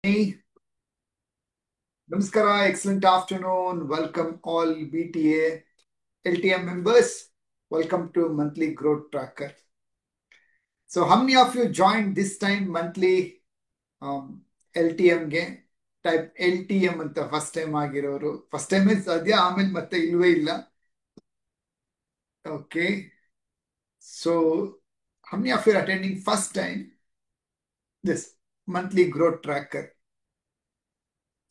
Hey, Namaskara, excellent afternoon. Welcome all BTA LTM members. Welcome to monthly growth tracker. So, how many of you joined this time monthly LTM ಗೆ type LTM ಅಂತ first time ಆಗಿರೋರು first time ಸಾಧ್ಯ ಆಮೇಲೆ ಮತ್ತೆ ಇಲ್ವೇ ಇಲ್ಲ. Okay, so how many of you are attending first time this monthly growth tracker?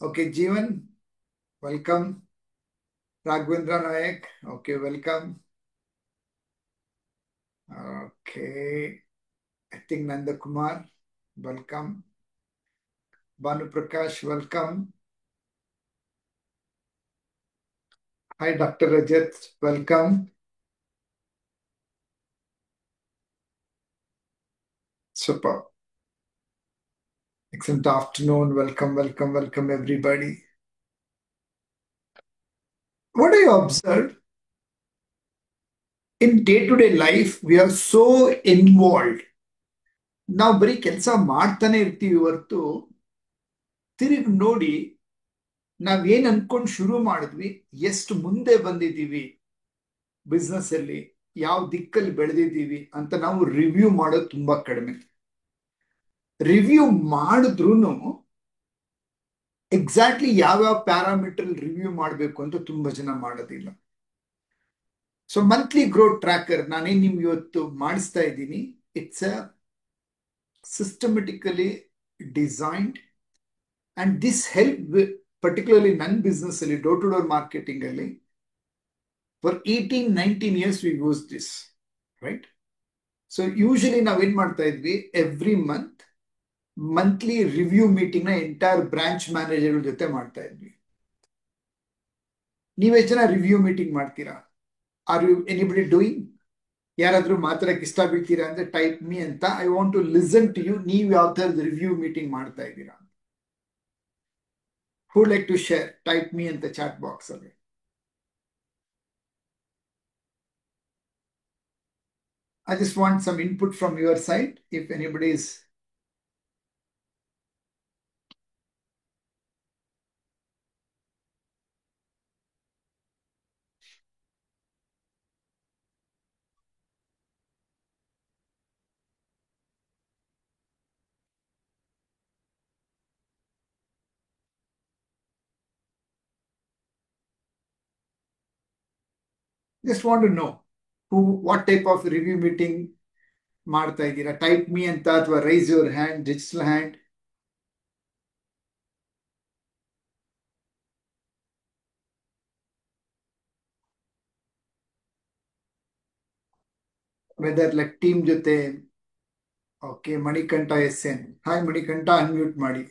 Okay, Jeevan, welcome. Raghavendra Nayak, okay, welcome. Okay, I think Nanda Kumar, welcome. Banu Prakash, welcome. Hi, Dr. Rajat, welcome. Super. Excellent afternoon. Welcome, welcome, welcome, everybody. What do you observe? In day-to-day life, we are so involved. ನಾವು ಬರೀ ಕೆಲಸ ಮಾಡ್ತಾನೆ ಇರ್ತೀವಿ ಹೊರತು ತಿರುಗಿ ನೋಡಿ ನಾವೇನ್ ಅನ್ಕೊಂಡು ಶುರು ಮಾಡಿದ್ವಿ, ಎಷ್ಟು ಮುಂದೆ ಬಂದಿದ್ದೀವಿ ಬಿಸ್ನೆಸ್ ಅಲ್ಲಿ, ಯಾವ ದಿಕ್ಕಲ್ಲಿ ಬೆಳೆದಿದ್ದೀವಿ ಅಂತ ನಾವು ರಿವ್ಯೂ ಮಾಡೋದು ತುಂಬಾ ಕಡಿಮೆ. ರಿವ್ಯೂ ಮಾಡಿದ್ರು ಎಕ್ಸಾಕ್ಟ್ಲಿ ಯಾವ್ಯಾವ ಪ್ಯಾರಾಮೀಟರ್ ರಿವ್ಯೂ ಮಾಡಬೇಕು ಅಂತ ತುಂಬಾ ಜನ ಮಾಡೋದಿಲ್ಲ. ಸೊ ಮಂತ್ಲಿ ಗ್ರೋತ್ ಟ್ರ್ಯಾಕರ್ ನಾನೇನ್ ನಿಮ್ಗೆ ಇವತ್ತು ಮಾಡಿಸ್ತಾ ಇದ್ದೀನಿ. It's a systematically designed and this help particularly ನನ್ನ ಬಿಸ್ನೆಸ್ ಅಲ್ಲಿ ಡೋರ್ ಟು ಡೋರ್ ಮಾರ್ಕೆಟಿಂಗ್ ಅಲ್ಲಿ for 18-19 years we use this, right? So usually ನಾವೇನ್ ಮಾಡ್ತಾ ಇದ್ವಿ, ಎವ್ರಿ ಮಂತ್ಲಿ ರಿವ್ಯೂ ಮೀಟಿಂಗ್ ನ ಎಂಟೈರ್ ಬ್ರಾಂಚ್ ಮ್ಯಾನೇಜರ್ ಜೊತೆ ಮಾಡ್ತಾ ಇದ್ವಿ. ನೀವೆಷ್ಟು ಜನ ರಿವ್ಯೂ ಮೀಟಿಂಗ್ ಮಾಡ್ತೀರಾ? Are you anybody doing? ಯಾರಾದ್ರೂ ಮಾತಾಡಕ್ಕೆ ಇಷ್ಟ ಬೀಳ್ತೀರಾ ಅಂದ್ರೆ ಟೈಪ್ ಮೀ ಅಂತ. I want to listen to you. ನೀವು ಯಾವ ಥರದ ರಿವ್ಯೂ ಮೀಟಿಂಗ್ ಮಾಡ್ತಾ ಇದ್ದೀರಾ? Who like to share? Type me ಅಂತ ಚಾಟ್ ಬಾಕ್ಸ್ ಅಲ್ಲಿ. I just want some input from your side if anybody is. Just want to know what type of review meeting ಮಾಡ್ತಾ ಇದ್ದೀರಾ. Type me ಅಂತ ಅಥವಾ raise your hand, digital hand. Whether like team ಜೊತೆ. Okay, Manikantha SN. Hi Manikantha, unmute ಮಾಡಿ.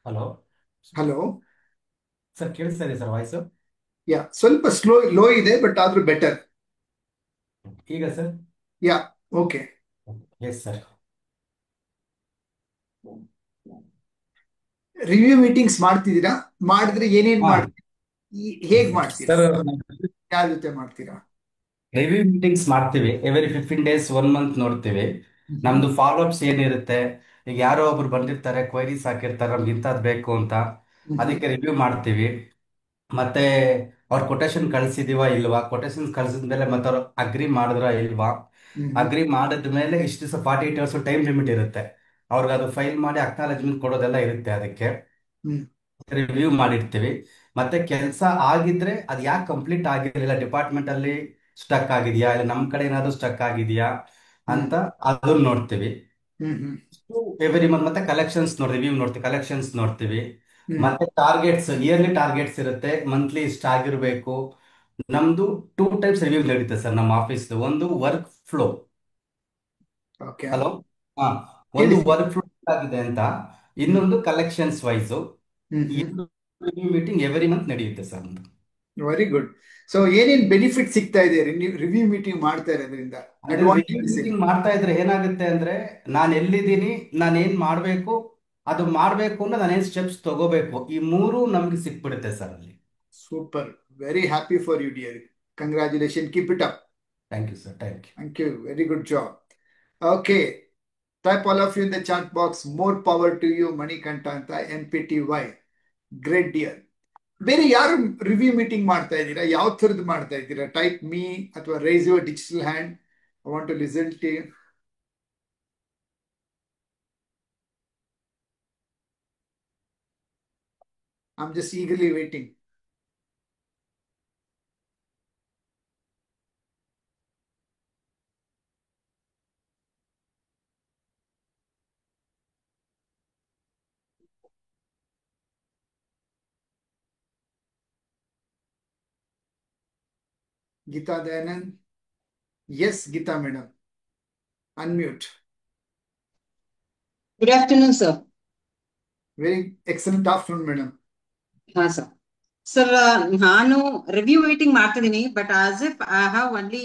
Hello hello. Sir, ಕೇಳಿಸ್ತಾ ಇದೆ sir voice? ಯಾ, ಸ್ವಲ್ಪ low ಇದೆ ಬಟ್ ಆದ್ರೂ ಬೆಟರ್. ಈಗ sir? Yeah, okay. Yes sir. Review meetings ಮಾಡ್ತಿದ್ದೀರಾ? ಮಾಡಿದ್ರೆ ಏನೇನ್ ಹಾ ಮಾಡ್ತೀರಾ? ಹೇಗ್ ಮಾಡ್ತೀರಾ? ಸರ್, ಯಾರ ಜೊತೆ ಮಾಡ್ತೀರಾ? ರಿವ್ಯೂ ಮೀಟಿಂಗ್ಸ್ ಮಾಡ್ತೀವಿ. ಎವ್ರಿ 15 days 1 month ನೋಡ್ತೀವಿ. ಹ್ಮ್ ನಮ್ದು ಫಾಲೋ ಅಪ್ಸ್ ಏನಿರುತ್ತೆ, ಈಗ ಯಾರೋ ಒಬ್ರು ಬಂದಿರ್ತಾರೆ, ಕ್ವೈರೀಸ್ ಹಾಕಿರ್ತಾರೆ ನಮ್ಗೆ ಇಂಥದ್ದು ಬೇಕು ಅಂತ, ಹ್ಮ್ ಅದಕ್ಕೆ ರಿವ್ಯೂ ಮಾಡ್ತೀವಿ. ಮತ್ತೆ ಅವ್ರ ಕೊಟೇಶನ್ ಕಳ್ಸಿದೀವಾ ಇಲ್ವಾ, ಕೊಟೇಶನ್ ಕಳ್ಸಿದ್ಮೇಲೆ ಮತ್ತೆ ಅವ್ರು ಅಗ್ರಿ ಮಾಡಿದ್ರ ಇಲ್ವಾ, ಹ್ಮ್ ಅಗ್ರಿ ಮಾಡಿದ್ಮೇಲೆ ಇಷ್ಟು ದಿವಸ 48 hours ಟೈಮ್ ಲಿಮಿಟ್ ಇರುತ್ತೆ, ಅವ್ರಿಗೆ ಅದು ಫೈಲ್ ಮಾಡಿ ಅಕ್ನಾಲೆಜ್ಮೆಂಟ್ ಕೊಡೋದೆಲ್ಲ ಇರುತ್ತೆ. ಅದಕ್ಕೆ ಹ್ಮ್ ರಿವ್ಯೂ ಮಾಡಿರ್ತೀವಿ. ಮತ್ತೆ ಕೆಲಸ ಆಗಿದ್ರೆ ಅದು ಯಾಕೆ ಕಂಪ್ಲೀಟ್ ಆಗಿರಲಿಲ್ಲ, ಡಿಪಾರ್ಟ್ಮೆಂಟ್ ಅಲ್ಲಿ ಸ್ಟಕ್ ಆಗಿದೆಯಾ ಇಲ್ಲ ನಮ್ಮ ಕಡೆ ಏನಾದ್ರು ಸ್ಟಕ್ ಆಗಿದೆಯಾ ಹ್ಮ್ ಅಂತ ಅದನ್ನ ನೋಡ್ತೀವಿ. ಹ್ಮ್ ಹ್ಮ್ ಎವ್ರಿ ಮಂತ್ ಮತ್ತೆ ಕಲೆಕ್ಷನ್ಸ್ ರಿವ್ಯೂ ನೋಡ್ತೀವಿ, ಕಲೆಕ್ಷನ್ಸ್ ನೋಡ್ತೀವಿ. ಹ್ಮ್ ಮತ್ತೆ ಟಾರ್ಗೆಟ್ಸ್, ಇಯರ್ಲಿ ಟಾರ್ಗೆಟ್ಸ್ ಇರುತ್ತೆ, ಮಂತ್ಲಿ ಇಷ್ಟ ಆಗಿರ್ಬೇಕು. ನಮ್ದು 2 types ರಿವ್ಯೂ ನಡೀತೆ ಸರ್ ನಮ್ಮ ಆಫೀಸ್. ಒಂದು ವರ್ಕ್ ಫ್ಲೋ. Okay, hello. ಹಾ. ಒಂದು ಹೇಳಿ. ವರ್ಕ್ ಫ್ಲೋ ಆಗಿದೆ ಅಂತ, ಹ್ಮ್ ಇನ್ನೊಂದು ಕಲೆಕ್ಷನ್ಸ್ ವೈಸು. ಹ್ಮ್ ಈ hmm review meeting every month ನಡೆಯುತ್ತೆ ಸರ್ ನಮ್ದು. Very good. ಸೊ ಏನೇನ್ ಬೆನಿಫಿಟ್ ಸಿಗ್ತಾ ಇದೆ ರಿವ್ಯೂ ಮೀಟಿಂಗ್ ಮಾಡ್ತಾ ಇರೋದ್ರಿಂದ? ಅಂದ್ರೆ ರಿವ್ಯೂ ಅಡ್ವಾಂಟೇಜಸ್ ಏನು? ಮೀಟಿಂಗ್ ಮಾಡ್ತಾ ಇದ್ರೆ ಏನಾಗುತ್ತೆ ಅಂದ್ರೆ, ನಾನು ಎಲ್ಲಿದ್ದೀನಿ, ನಾನು ಏನ್ ಮಾಡ್ಬೇಕು, ಅದು ಮಾಡ್ಬೇಕು ಅಂದ್ರೆ ನಾನೇನ್ ಸ್ಟೆಪ್ಸ್ ತಗೋಬೇಕು, ಈ ಮೂರು ನಮ್ಗೆ ಸಿಕ್ಬಿಡುತ್ತೆ ಸರ್ ಅಲ್ಲಿ. Super. Very happy for you dear. Congratulation. Keep it up. Thank you sir, thank you. Thank you. Very good job. Okay, type all of you in the chat box. More power to you Manikanta ಅಂತ NPTY. Great dear. ಬೇರೆ ಯಾರು review meeting ಮಾಡ್ತಾ ಇದ್ದೀರಾ? ಯಾವ ಥರದ್ದು ಮಾಡ್ತಾ ಇದ್ದೀರಾ? Type me ಅಥವಾ raise your digital hand. I want to listen to you. I'm just eagerly waiting. Geeta Dayanand. Yes, Geeta madam. Unmute. Good afternoon, sir. Very excellent afternoon, madam. ಹಾ sir. Sir, ನಾನು review meeting ಮಾಡ್ತಿದ್ದೀನಿ, but as if I have only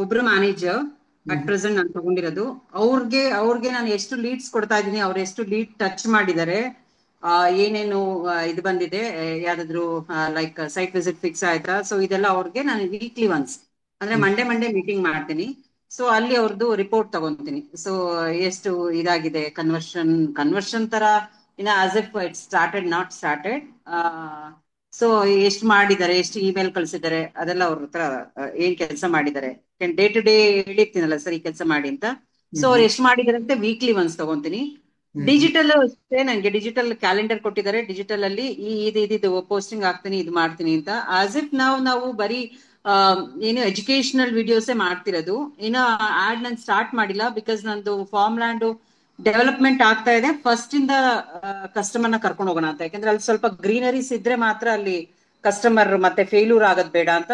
ಒಬ್ರು manager at present ನಾನು ತಗೊಂಡಿರೋದು. ಅವ್ರಿಗೆ ನಾನು ಎಷ್ಟು leads ಕೊಡ್ತಾ ಇದ್ದೀನಿ, ಅವ್ರು ಎಷ್ಟು ಲೀಡ್ ಟಚ್ ಮಾಡಿದ್ದಾರೆ, ಏನೇನು ಇದು ಬಂದಿದೆ, ಯಾವ್ದಾದ್ರು ಲೈಕ್ ಸೈಟ್ ವಿಸಿಟ್ ಫಿಕ್ಸ್ ಆಯ್ತಾ, ಸೊ ಇದೆಲ್ಲ ಅವ್ರಿಗೆ ನಾನು ವೀಕ್ಲಿ ಒನ್ಸ್ ಅಂದ್ರೆ ಮಂಡೇ ಮೀಟಿಂಗ್ ಮಾಡ್ತೀನಿ. ಸೊ ಅಲ್ಲಿ ಅವ್ರದ್ದು ರಿಪೋರ್ಟ್ ತಗೊಂತೀನಿ. ಸೊ ಎಷ್ಟು ಇದಾಗಿದೆ, ಕನ್ವರ್ಷನ್ ತರ ಇನ್ನ as if it started not started. So ಎಷ್ಟು ಮಾಡಿದ್ದಾರೆ, ಎಷ್ಟು ಇಮೇಲ್ ಕಳ್ಸಿದ್ದಾರೆ, ಅದೆಲ್ಲ ಅವ್ರ ಹತ್ರ ಏನ್ ಕೆಲಸ ಮಾಡಿದ್ದಾರೆ, ಡೇ ಟು ಡೇ ಹೇಳಿರ್ತೀನಲ್ಲ ಸರ್ ಈ ಕೆಲಸ ಮಾಡಿ ಅಂತ. ಸೊ ಅವ್ರು ಎಷ್ಟು ಮಾಡಿದಾರೆ ಅಂತ ವೀಕ್ಲಿ ಒನ್ಸ್ ತಗೊಂತೀನಿ. ಡಿಜಿಟಲ್ ಅಷ್ಟೇ, ನಂಗೆ ಡಿಜಿಟಲ್ ಕ್ಯಾಲೆಂಡರ್ ಕೊಟ್ಟಿದ್ದಾರೆ. ಡಿಜಿಟಲ್ ಅಲ್ಲಿ ಇದು ಪೋಸ್ಟಿಂಗ್ ಆಗ್ತೀನಿ, ಇದು ಮಾಡ್ತೀನಿ ಅಂತ. ಆಸ್ ಇಫ್ ನಾವು ಬರೀ ಏನು ಎಜುಕೇಶನಲ್ ವಿಡಿಯೋಸೇ ಮಾಡ್ತಿರೋದು. ಇನ್ನ ಆಡ್ ನಾನು ಸ್ಟಾರ್ಟ್ ಮಾಡಿಲ್ಲ, ಬಿಕಾಸ್ ನಂದು ಫಾರ್ಮ್ ಲ್ಯಾಂಡ್ ಡೆವಲಪ್ಮೆಂಟ್ ಆಗ್ತಾ ಇದೆ. ಫಸ್ಟ್ ಇಂದ ಕಸ್ಟಮರ್ ನ ಕರ್ಕೊಂಡು ಹೋಗೋಣ ಅಂತ, ಯಾಕಂದ್ರೆ ಅಲ್ಲಿ ಸ್ವಲ್ಪ ಗ್ರೀನರೀಸ್ ಇದ್ರೆ ಮಾತ್ರ ಅಲ್ಲಿ ಕಸ್ಟಮರ್ ಮತ್ತೆ ಫೇಲ್ಯೂರ್ ಆಗೋದ್ ಬೇಡ ಅಂತ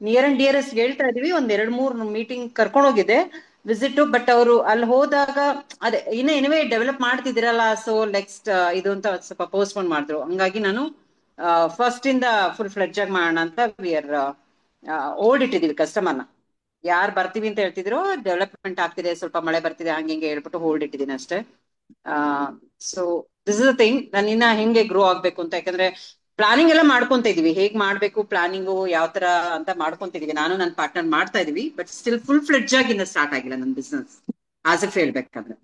ನಿಯರ್ ಅಂಡ್ ಡಿಯರೆಸ್ಟ್ ಹೇಳ್ತಾ ಇದೀವಿ. ಒಂದ್ 2-3 ಮೀಟಿಂಗ್ ಕರ್ಕೊಂಡು ಹೋಗಿದೆ ವಿಸಿಟ್. ಬಟ್ ಅವರು ಅಲ್ಲಿ ಹೋದಾಗ ಅದೇ ಎನಿವೇ ಡೆವಲಪ್ ಮಾಡ್ತಿದಿರಲ್ಲ, ಸೊ ನೆಕ್ಸ್ಟ್ ಇದು ಅಂತ ಸ್ವಲ್ಪ ಪೋಸ್ಟ್ಪೋನ್ ಮಾಡಿದ್ರು. ಹಂಗಾಗಿ ನಾನು ಫಸ್ಟ್ ಇಂದ ಫುಲ್ ಫ್ಲೆಡ್ಜ್ ಆಗಿ ಮಾಡೋಣ ಅಂತ ವಿ ಆರ್ ಓಡಿಟ್ಟಿದೀವಿ ಕಸ್ಟಮರ್ನ. ಯಾರು ಬರ್ತೀವಿ ಅಂತ ಹೇಳ್ತಿದ್ರು, ಡೆವಲಪ್ಮೆಂಟ್ ಆಗ್ತಿದೆ, ಸ್ವಲ್ಪ ಮಳೆ ಬರ್ತಿದೆ, ಹಂಗೆ ಹೇಳ್ಬಿಟ್ಟು ಹೋಲ್ಡ್ ಇಟ್ಟಿದ್ದೀನಿ ಅಷ್ಟೇ. So this is the thing. ನಾನು ಇನ್ನ ಹೆಂಗೆ ಗ್ರೋ ಆಗ್ಬೇಕು ಅಂತ, ಯಾಕಂದ್ರೆ ಪ್ಲಾನಿಂಗ್ ಎಲ್ಲ ಮಾಡ್ಕೊಂತ ಇದೀವಿ, ಹೇಗ್ ಮಾಡ್ಬೇಕು ಪ್ಲಾನಿಂಗು ಯಾವ ತರ ಅಂತ ಮಾಡ್ಕೊಂತಿದೀವಿ. ನಾನು ನನ್ನ ಪಾರ್ಟ್ನರ್ ಮಾಡ್ತಾ ಇದೀವಿ, ಬಟ್ ಸ್ಟಿಲ್ ಫುಲ್ ಫ್ಲೆಡ್ಜ್ ಆಗಿ ಇನ್ನ ಸ್ಟಾರ್ಟ್ ಆಗಿಲ್ಲ ನನ್ನ ಬಿಸ್ನೆಸ್ ಆಸ್ ಇಫ್ ಹೇಳ್ಬೇಕಂದ್ರೆ.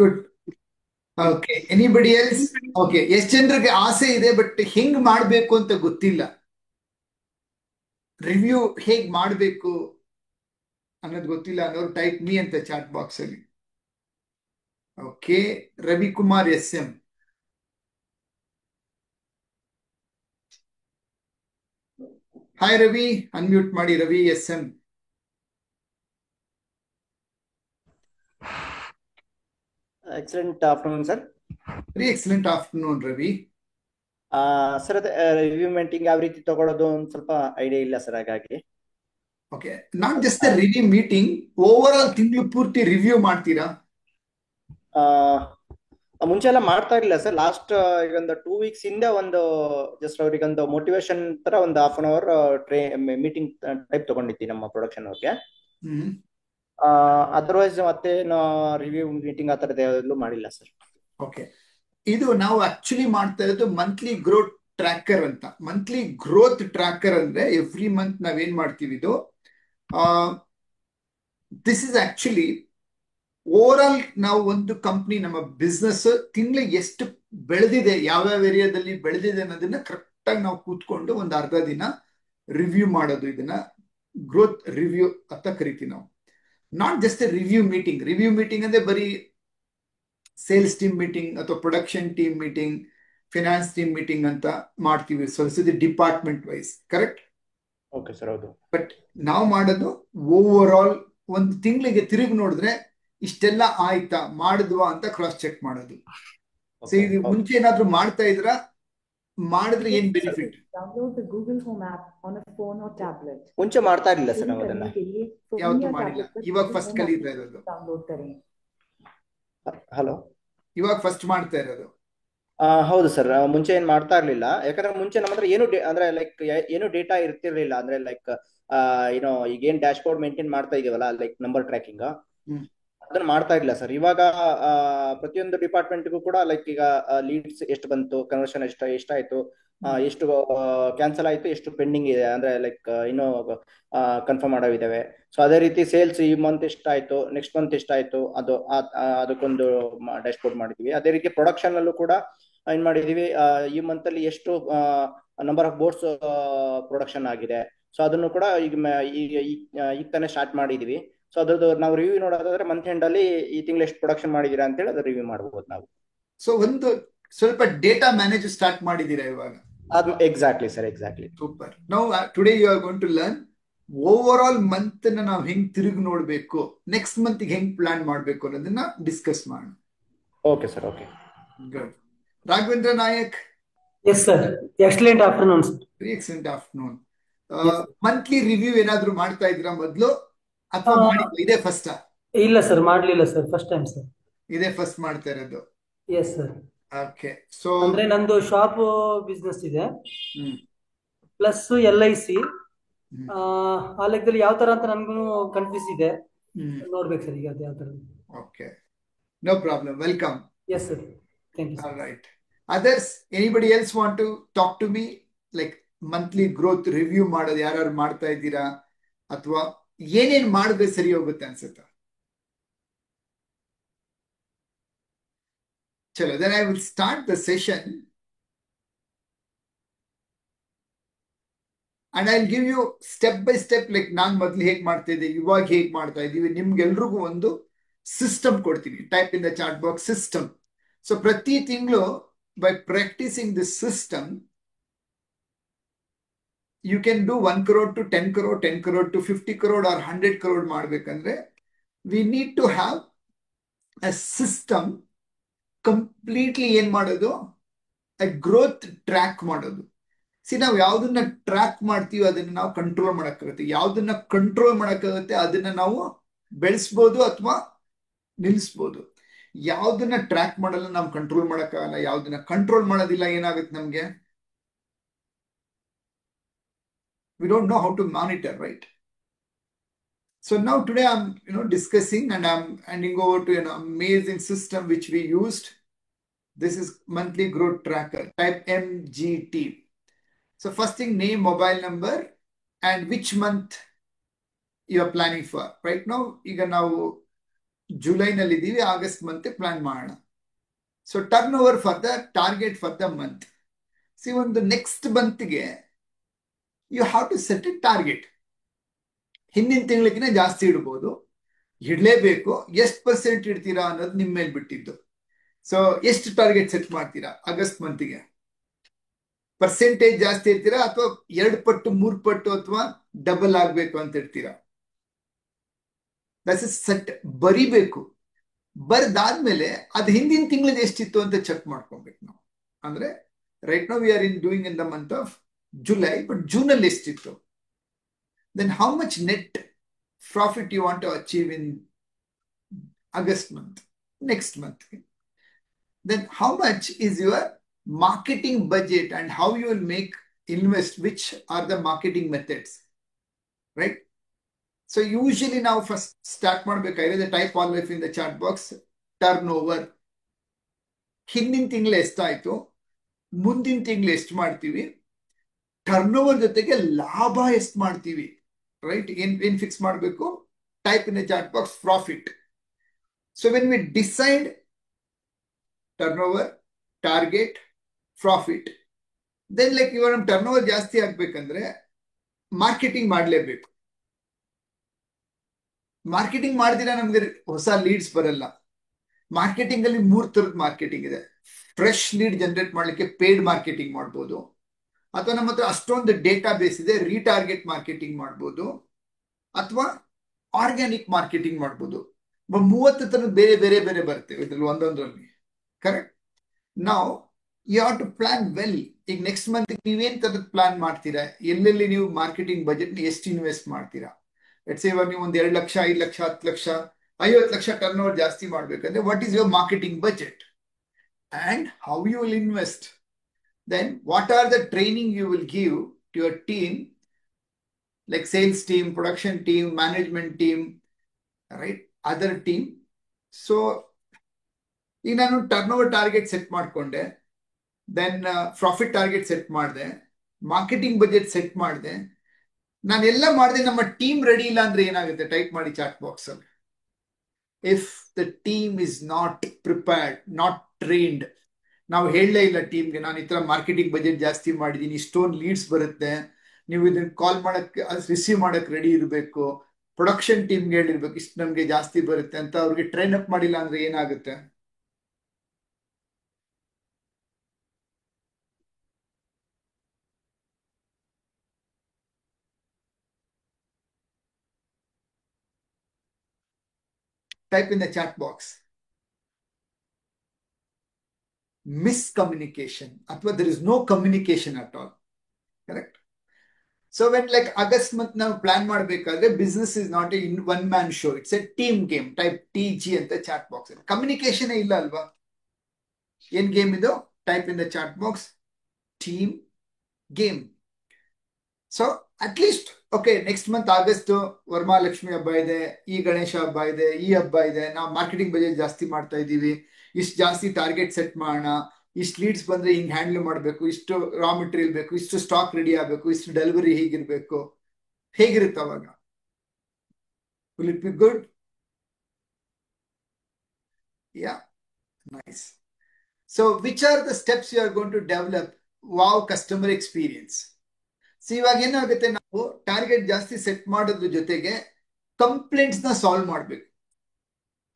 Good. Okay, anybody else? Okay, ಎಷ್ಟು ಜನರಿಗೆ ಆಸೆ ಇದೆ ಬಟ್ ಹೆಂಗ್ ಮಾಡ್ಬೇಕು ಅಂತ ಗೊತ್ತಿಲ್ಲ, ರಿವ್ಯೂ ಹೇಗ್ ಮಾಡ್ಬೇಕು ಅನ್ನೋದು ಗೊತ್ತಿಲ್ಲ ಅನ್ನೋರು ಟೈಪ್ ಮೀ ಅಂತ ಚಾಟ್ ಬಾಕ್ಸ್ ಅಲ್ಲಿ. Okay, Ravikumar SM. Hi Ravi, unmute ಮಾಡಿ. Ravi SM. Excellent afternoon sir. Very excellent afternoon Ravi. Sir, ಅದೇ ರಿವ್ಯೂ ಮೀಟಿಂಗ್ ಯಾವ ರೀತಿ ತಗೊಳ್ಳೋದು ಒಂದು ಸ್ವಲ್ಪ ಐಡಿಯಾ ಇಲ್ಲ ಸರ್, ಹಾಗಾಗಿ. Okay, not just review meeting, over all ತಿಂಗಳು ಪೂರ್ತಿ ರಿವ್ಯೂ ಮಾಡ್ತೀರಾ? ಮುಂಚೆ ಎಲ್ಲ ಮಾಡ್ತಾ ಇರಲಿಲ್ಲ ಸರ್. ಲಾಸ್ಟ್ ಈಗ ಒಂದು 2 weeks ಹಿಂದೆ ಒಂದು ಜಸ್ಟ್ ಅವ್ರಿಗೊಂದು ಮೋಟಿವೇಶನ್ ತರ ಒಂದು half an hour meeting type ತಗೊಂಡಿದ್ವಿ ನಮ್ಮ ಪ್ರೊಡಕ್ಷನ್ ಅವ್ರಿಗೆ. ಅದರ್ವೈಸ್ ಮತ್ತೆ ರಿವ್ಯೂ ಮೀಟಿಂಗ್ ಆ ಥರದ್ದು ಯಾವುದೂ ಮಾಡಿಲ್ಲ ಸರ್. ಓಕೆ, ಇದು ನಾವು ಆಕ್ಚುಲಿ ಮಾಡ್ತಾ ಇರೋದು ಮಂತ್ಲಿ ಗ್ರೋತ್ ಟ್ರ್ಯಾಕರ್ ಅಂತ. ಮಂತ್ಲಿ ಗ್ರೋತ್ ಟ್ರ್ಯಾಕರ್ ಅಂದ್ರೆ ಎವ್ರಿ ಮಂತ್ ನಾವೇನ್ ಮಾಡ್ತೀವಿ, ಇದು this is actually over all ನಾವು ಒಂದು ಕಂಪ್ನಿ, ನಮ್ಮ ಬಿಸ್ನೆಸ್ ತಿಂಗಳಿಗೆ ಎಷ್ಟು ಬೆಳೆದಿದೆ, ಯಾವ್ಯಾವ ಏರಿಯಾದಲ್ಲಿ ಬೆಳೆದಿದೆ ಅನ್ನೋದನ್ನ ಕರೆಕ್ಟ್ ಆಗಿ ನಾವು ಕೂತ್ಕೊಂಡು ಒಂದು ಅರ್ಧ ದಿನ ರಿವ್ಯೂ ಮಾಡೋದು. ಇದನ್ನ ಗ್ರೋತ್ ರಿವ್ಯೂ ಅಂತ ಕರಿತೀವಿ ನಾವು. Not just a review meeting. Review meeting ಅಂದ್ರೆ ಬರೀ ಸೇಲ್ಸ್ ಟೀಮ್ ಮೀಟಿಂಗ್ ಅಥವಾ production team meeting, finance team meeting ಅಂತ ಮಾಡ್ತೀವಿ, ಸ್ವಲ್ಪ department wise. Correct? Okay sir, ಹೌದು. ಬಟ್ ನಾವು ಮಾಡೋದು ಓವರ್ ಆಲ್ ಒಂದು ತಿಂಗಳಿಗೆ ತಿರುಗಿ ನೋಡಿದ್ರೆ ಇಷ್ಟೆಲ್ಲ ಆಯ್ತಾ, ಮಾಡಿದ್ವಾ ಅಂತ ಕ್ರಾಸ್ ಚೆಕ್ ಮಾಡೋದು. ಸೊ ಇದು ಮುಂಚೆ ಏನಾದ್ರು ಮಾಡ್ತಾ ಇದ್ರ? ಮಾಡಿದ್ರೆ ಏನ್ ಬೆನಿಫಿಟ್? ಮುಂಚೆ ಮಾಡ್ತಾ ಇರಲಿಲ್ಲ ಸರ್ ನಾವು ಅದನ್ನ. ಯಾವತ್ತೂ ಮಾಡಿಲ್ಲ, ಇವಾಗ ಫಸ್ಟ್ ಕಲಿತಾ ಇರೋದು. ಹಲೋ, ಇವಾಗ ಫಸ್ಟ್ ಮಾಡ್ತಾ ಇರೋದು? ಹೌದು ಸರ್, ಮುಂಚೆ ಏನ್ ಮಾಡ್ತಾ ಇರ್ಲಿಲ್ಲ. ಯಾಕಂದ್ರೆ ಮುಂಚೆ ನಮ್ಮ ಹತ್ರ ಅಂದ್ರೆ ಲೈಕ್ ಏನು ಡೇಟಾ ಇರ್ತಿರ್ಲಿಲ್ಲ. ಅಂದ್ರೆ ಲೈಕ್ ಏನೋ ಈಗ ಏನ್ ಡ್ಯಾಶ್ ಬೋರ್ಡ್ ಮೇಂಟೈನ್ ಮಾಡ್ತಾ ಇದೀವಲ್ಲ, ಲೈಕ್ ನಂಬರ್ ಟ್ರ್ಯಾಕಿಂಗ್, ಅದನ್ನ ಮಾಡ್ತಾ ಇರ್ಲಿಲ್ಲ ಸರ್. ಇವಾಗ ಪ್ರತಿಯೊಂದು ಡಿಪಾರ್ಟ್ಮೆಂಟ್ಗೂ ಕೂಡ ಲೈಕ್ ಈಗ ಲೀಡ್ಸ್ ಎಷ್ಟು ಬಂತು, ಕನ್ವರ್ಷನ್ ಎಷ್ಟಾಯ್ತು, ಎಷ್ಟು ಕ್ಯಾನ್ಸಲ್ ಆಯ್ತು, ಎಷ್ಟು ಪೆಂಡಿಂಗ್ ಇದೆ, ಅಂದ್ರೆ ಲೈಕ್ ಇನ್ನೂ ಕನ್ಫರ್ಮ್ ಮಾಡೋವಿದ್ದಾವೆ. ಸೊ ಅದೇ ರೀತಿ ಸೇಲ್ಸ್ ಈ ಮಂತ್ ಎಷ್ಟಾಯ್ತು, ನೆಕ್ಸ್ಟ್ ಮಂತ್ ಎಷ್ಟಾಯ್ತು, ಅದಕ್ಕೊಂದು ಡ್ಯಾಶ್ಬೋರ್ಡ್ ಮಾಡಿದೀವಿ. ಅದೇ ರೀತಿ ಪ್ರೊಡಕ್ಷನ್ ಅಲ್ಲೂ ಕೂಡ ಏನ್ ಮಾಡಿದೀವಿ, ಈ ಮಂತ್ ಅಲ್ಲಿ ಎಷ್ಟು ನಂಬರ್ ಆಫ್ ಬೋರ್ಡ್ಸ್ ಪ್ರೊಡಕ್ಷನ್ ಆಗಿದೆ. ಸೊ ಅದನ್ನು ಕೂಡ ಈಗ ತಾನೇ ಸ್ಟಾರ್ಟ್ ಮಾಡಿದೀವಿ. ಸೊ ಅದ್ರದ್ದು ನಾವು ರಿವ್ಯೂ ನೋಡೋದಾದ್ರೆ ಮಂತ್ ಎಂಡ್ ಅಲ್ಲಿ ಈ ತಿಂಗಳು ಎಷ್ಟು ಪ್ರೊಡಕ್ಷನ್ ಮಾಡಿದೀರಾ ಅಂತ ಹೇಳಿ ಅದ್ರ ರಿವ್ಯೂ ಮಾಡಬಹುದು ನಾವು. ಸೊ ಒಂದು ಸ್ವಲ್ಪ ಡೇಟಾ ಮ್ಯಾನೇಜ್ ಸ್ಟಾರ್ಟ್ ಮಾಡಿದೀರಾ ಇವಾಗ? Exactly sir, exactly. ಸೂಪರ್. ನಾವು today you are going to learn over all month ನಾವು ಹೆಂಗ್ ತಿರುಗಿ ನೋಡ್ಬೇಕು, ನೆಕ್ಸ್ಟ್ ಮಂತ್ ಹೆಂಗ್ ಪ್ಲಾನ್ ಮಾಡ್ಬೇಕು ಅನ್ನೋದನ್ನ ಡಿಸ್ಕಸ್ ಮಾಡೋಣ. Okay sir, okay. Good. Raghavendra Nayak. Yes sir, excellent afternoon. Very excellent afternoon. Yes, sir. Monthly review ಏನಾದ್ರು ಮಾಡ್ತಾ ಇದ್ರಾ ಮೊದಲು, ಅಥವಾ ಇದೇ ಫಸ್ಟ್? ಇಲ್ಲ ಸರ್, ಮಾಡ್ಲಿಲ್ಲ ಸರ್, ಫಸ್ಟ್ ಟೈಮ್ ಸರ್. ಇದೇ ಫಸ್ಟ್ ಮಾಡ್ತಾ ಇರೋದು? Yes sir. ಓಕೆ. ಸೊ ಅಂದ್ರೆ ನಂದು ಶಾಪ್ ಬಿಸ್ನೆಸ್ ಇದೆ, ಹ್ಮ್ ಪ್ಲಸ್ LIC. ಆ ಲೆಕ್ಕದಲ್ಲಿ ಯಾವ ತರ ಅಂತ ನನ್ಗೂ ಕನ್ಫ್ಯೂಸ್ ಇದೆ, ನೋಡ್ಬೇಕು ಸರ್ ಈಗ ಅದು ಯಾವ ತರ. Okay, no problem. Welcome. Yes sir, thank you all sir. Right. Others, anybody else want to talk to me? Like monthly growth review ಮಾಡೋದು ಯಾರು ಮಾಡ್ತಾ ಇದ್ದೀರಾ, ಅಥವಾ ಏನೇನ್ ಮಾಡಿದ್ರೆ ಸರಿ ಹೋಗುತ್ತೆ ಅನ್ಸುತ್ತ? ಚಲೋ, then I will start the session and I'll give you step by step, like ನಾನ್ ಮೊದ್ಲು ಹೇಗ್ ಮಾಡ್ತಾ ಇದ್ದೆ, ಇವಾಗ ಹೇಗ್ ಮಾಡ್ತಾ ಇದೀವಿ. ನಿಮ್ಗೆಲ್ರಿಗೂ ಒಂದು ಸಿಸ್ಟಮ್ ಕೊಡ್ತೀನಿ. Type in the chat box system. So ಪ್ರತಿ ತಿಂಗಳು by practicing this system you can do 1 crore to 10 crore, 10 crore to 50 crore or 100 crore ಮಾಡ್ಬೇಕಂದ್ರೆ we need to have a system completely ಏನ್ ಮಾಡೋದು, ಗ್ರೋತ್ ಟ್ರ್ಯಾಕ್ ಮಾಡೋದು. ನಾವು ಯಾವ್ದನ್ನ track ಮಾಡ್ತೀವಿ ಅದನ್ನ ನಾವು ಕಂಟ್ರೋಲ್ ಮಾಡಕ್ಕಾಗುತ್ತೆ. ಯಾವ್ದನ್ನ ಕಂಟ್ರೋಲ್ ಮಾಡಕ್ಕಾಗುತ್ತೆ ಅದನ್ನ ನಾವು ಬೆಳೆಸ್ಬೋದು ಅಥವಾ ನಿಲ್ಲಿಸ್ಬೋದು. ಯಾವ್ದನ್ನ ಟ್ರ್ಯಾಕ್ ಮಾಡಲ್ಲ ನಾವು ಕಂಟ್ರೋಲ್ ಮಾಡಕ್ಕಾಗಲ್ಲ. ಯಾವ್ದನ್ನ ಕಂಟ್ರೋಲ್ ಮಾಡೋದಿಲ್ಲ ಏನಾಗುತ್ತೆ ನಮ್ಗೆ, we don't know how to monitor, right? So now today I'm discussing and I'm handing over to an amazing system which we used. This is monthly growth tracker, type MGT. So first thing, name, mobile number, and which month you are planning for. Right now ಈಗ ನಾವು July ನಲ್ಲಿ ಇದೀವಿ, August month plan ಮಾಡೋಣ. So turn over for the target for the month. ಒಂದು next ಮಂತ್ಗೆ you have to set a target. ಹಿಂದಿನ ತಿಂಗಳಿಗಿನ ಜಾಸ್ತಿ ಇಡ್ಬೋದು, ಇಡ್ಲೇಬೇಕು. ಎಷ್ಟು ಪರ್ಸೆಂಟ್ ಇಡ್ತೀರಾ ಅನ್ನೋದು ನಿಮ್ಮ ಮೇಲೆ ಬಿಟ್ಟಿದ್ದು. ಸೊ ಎಷ್ಟು ಟಾರ್ಗೆಟ್ ಸೆಟ್ ಮಾಡ್ತೀರಾ ಆಗಸ್ಟ್ ಮಂತ್ಗೆ? ಪರ್ಸೆಂಟೇಜ್ ಜಾಸ್ತಿ ಇರ್ತೀರಾ ಅಥವಾ 2 ಪಟ್ಟು 3 ಪಟ್ಟು ಅಥವಾ ಡಬಲ್ ಆಗ್ಬೇಕು ಅಂತ ಇರ್ತೀರಾ? That is set. ಬರಿಬೇಕು. ಬರ್ದಾದ್ಮೇಲೆ ಅದು ಹಿಂದಿನ ತಿಂಗಳಿಗೆ ಎಷ್ಟಿತ್ತು ಅಂತ ಚೆಕ್ ಮಾಡ್ಕೊಬೇಕು ನಾವು. ಅಂದ್ರೆ right now we are doing in the month of July, but June ಅಲ್ಲಿ ಎಷ್ಟಿತ್ತು? then how much net profit you want to achieve in August month, next month? Then how much is your marketing budget and how you will invest, which are the marketing methods, right? So usually now first start ಮಾಡಬೇಕಾಗಿದೆ, type all life in the chat box. Turnover ಹಿಂದಿನ ತಿಂಗಳು ಎಷ್ಟಾಯ್ತು, ಮುಂದಿನ ತಿಂಗಳು ಎಷ್ಟು ಮಾಡ್ತೀವಿ, turn ಜೊತೆಗೆ ಲಾಭ ಎಷ್ಟು ಮಾಡ್ತೀವಿ, ರೈಟ್? ಏನ್ ಫಿಕ್ಸ್ ಮಾಡಬೇಕು? Type in the chat box profit. So when we decide turn over, target, profit, then like ಇವಾಗ ನಮ್ಮ ಟರ್ನ್ ಓವರ್ ಜಾಸ್ತಿ ಆಗ್ಬೇಕಂದ್ರೆ ಮಾರ್ಕೆಟಿಂಗ್ ಮಾಡಲೇಬೇಕು. ಮಾರ್ಕೆಟಿಂಗ್ ಮಾಡಿದಿರ ನಮ್ಗೆ ಹೊಸ ಲೀಡ್ಸ್ ಬರಲ್ಲ. ಮಾರ್ಕೆಟಿಂಗ್ ಅಲ್ಲಿ 3 ತರದ ಮಾರ್ಕೆಟಿಂಗ್ ಇದೆ. ಫ್ರೆಶ್ ಲೀಡ್ ಜನರೇಟ್ ಮಾಡ್ಲಿಕ್ಕೆ ಪೇಡ್ ಮಾರ್ಕೆಟಿಂಗ್ ಮಾಡ್ಬೋದು, ಅಥವಾ ನಮ್ಮ ಹತ್ರ ಅಷ್ಟೊಂದು ಡೇಟಾ ಬೇಸ್ ಇದೆ, ರೀಟಾರ್ಗೆಟ್ ಮಾರ್ಕೆಟಿಂಗ್ ಮಾಡ್ಬೋದು, ಅಥವಾ ಆರ್ಗ್ಯಾನಿಕ್ ಮಾರ್ಕೆಟಿಂಗ್ ಮಾಡ್ಬೋದು. 30 ತರ ಬೇರೆ ಬೇರೆ ಬೇರೆ ಬರ್ತೇವೆ ಇದ್ರಲ್ಲಿ ಒಂದೊಂದರಲ್ಲಿ. ಕರೆಕ್ಟ್? ನಾವು you have to plan well. ಈಗ ನೆಕ್ಸ್ಟ್ ಮಂತ್ ನೀವೇನ್ ತರದ ಪ್ಲಾನ್ ಮಾಡ್ತೀರಾ, ಎಲ್ಲೆಲ್ಲಿ ನೀವು ಮಾರ್ಕೆಟಿಂಗ್ ಬಜೆಟ್ ಎಷ್ಟು ಇನ್ವೆಸ್ಟ್ ಮಾಡ್ತೀರಾ? ಲೆಟ್ಸ್ ಸೇ ಇವಾಗ ನೀವು 1 ಲಕ್ಷ, 5 ಲಕ್ಷ, 10 ಲಕ್ಷ, 50 ಲಕ್ಷ ಟರ್ನ್ ಓವರ್ ಜಾಸ್ತಿ ಮಾಡ್ಬೇಕಂದ್ರೆ what is your marketing budget and how you will invest? Then what are the training you will give to your team, like sales team, production team, management team, right? Other team. So ಈಗ ನಾನು turn over target set ಮಾಡ್ಕೊಂಡೆ, then profit target set ಮಾಡಿದೆ, marketing budget set ಮಾಡಿದೆ. ನಾನೆಲ್ಲ ಮಾಡಿದೆ. ನಮ್ಮ team ready ಇಲ್ಲ ಅಂದ್ರೆ ಏನಾಗುತ್ತೆ? ಟೈಪ್ ಮಾಡಿ ಚಾಟ್ ಬಾಕ್ಸ್ ಅಲ್ಲಿ. If the team is not prepared, not trained, ನಾವು ಹೇಳಲೇ ಇಲ್ಲ ಟೀಮ್ಗೆ ನಾನು ಈ ತರ ಮಾರ್ಕೆಟಿಂಗ್ ಬಜೆಟ್ ಜಾಸ್ತಿ ಮಾಡಿದ್ದೀನಿ, ಇಷ್ಟೊಂದು ಲೀಡ್ಸ್ ಬರುತ್ತೆ, ನೀವು ಇದನ್ನ ಕಾಲ್ ಮಾಡಕ್ಕೆ ರಿಸೀವ್ ಮಾಡಕ್ ರೆಡಿ ಇರಬೇಕು, ಪ್ರೊಡಕ್ಷನ್ ಟೀಮ್ಗೆ ಹೇಳಿರ್ಬೇಕು ಇಷ್ಟು ನಮ್ಗೆ ಜಾಸ್ತಿ ಬರುತ್ತೆ ಅಂತ. ಅವ್ರಿಗೆ ಟ್ರೈನ್ ಅಪ್ ಮಾಡಿಲ್ಲ ಅಂದ್ರೆ ಏನಾಗುತ್ತೆ? Type in the chat box. Miscommunication ಅಥವಾ there is no communication at all. Correct? So when like August month ನಾವು ಪ್ಲಾನ್ ಮಾಡಬೇಕಾದ್ರೆ business is not a one man show, it's a team game. Type TG ಅಂತ chat box ಅಲ್ಲಿ. Communication ಇಲ್ಲ ಅಲ್ವಾ? ಏನ್ game ಇದು? Type in the chat box team game. So at least okay, next month August Varamahalakshmi ಹಬ್ಬ ಇದೆ, ಈ ಗಣೇಶ ಹಬ್ಬ ಇದೆ, ಈ ಹಬ್ಬ ಇದೆ, ನಾವು ಮಾರ್ಕೆಟಿಂಗ್ ಬಜೆಟ್ ಜಾಸ್ತಿ ಮಾಡ್ತಾ ಇದ್ದೀವಿ, ಇಷ್ಟು ಜಾಸ್ತಿ ಟಾರ್ಗೆಟ್ ಸೆಟ್ ಮಾಡೋಣ, ಇಷ್ಟು ಲೀಡ್ಸ್ ಬಂದ್ರೆ ಹಿಂಗ್ ಹ್ಯಾಂಡಲ್ ಮಾಡಬೇಕು, ಇಷ್ಟು ರಾ ಮೆಟೀರಿಯಲ್ ಬೇಕು, ಇಷ್ಟು ಸ್ಟಾಕ್ ರೆಡಿ ಆಗಬೇಕು, ಇಷ್ಟು ಡೆಲಿವರಿ ಹೇಗಿರ್ಬೇಕು, ಹೇಗಿರುತ್ತೆ ಅವಾಗ? Will it be good? Yeah, nice. So which are the steps you are going to develop wow customer experience? So ಇವಾಗ ಏನಾಗುತ್ತೆ, ನಾವು ಟಾರ್ಗೆಟ್ ಜಾಸ್ತಿ ಸೆಟ್ ಮಾಡೋದ್ರ ಜೊತೆಗೆ ಕಂಪ್ಲೇಂಟ್ಸ್ ನ ಸಾಲ್ವ್ ಮಾಡ್ಬೇಕು.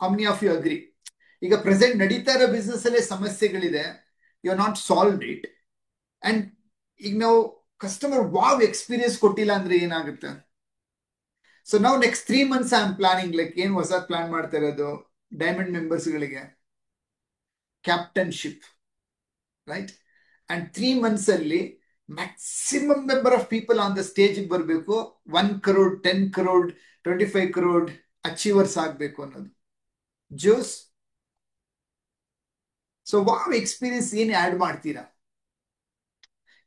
How many of you agree? ಈಗ ಪ್ರೆಸೆಂಟ್ ನಡೀತಾ ಇರೋ ಬಿಸ್ನೆಸ್ ಅಲ್ಲೇ ಸಮಸ್ಯೆಗಳಿದೆ, you are not solve it, and ಈಗ ನಾವು ಕಸ್ಟಮರ್ ವಾವ್ ಎಕ್ಸ್ಪೀರಿಯನ್ಸ್ ಕೊಟ್ಟಿಲ್ಲ ಅಂದ್ರೆ ಏನಾಗುತ್ತೆ? ಸೊ ನಾವು next 3 months I am planning, like ಏನ್ ಹೊಸ ಪ್ಲಾನ್ ಮಾಡ್ತಾ ಇರೋದು ಡೈಮಂಡ್ ಮೆಂಬರ್ಸ್ ಗಳಿಗೆ ಕ್ಯಾಪ್ಟನ್ಶಿಪ್, ರೈಟ್? ಅಂಡ್ 3 months ಅಲ್ಲಿ maximum number of people on the stage ಬರಬೇಕು. 1 crore 10 crore 25 crore ಅಚೀವರ್ಸ್ ಆಗ್ಬೇಕು ಅನ್ನೋದು ಜ್ಯೂಸ್. ಸೊ ವಾವ್ ಎಕ್ಸ್ಪೀರಿಯನ್ಸ್ ಏನ್ ಆಡ್ ಮಾಡ್ತೀರಾ?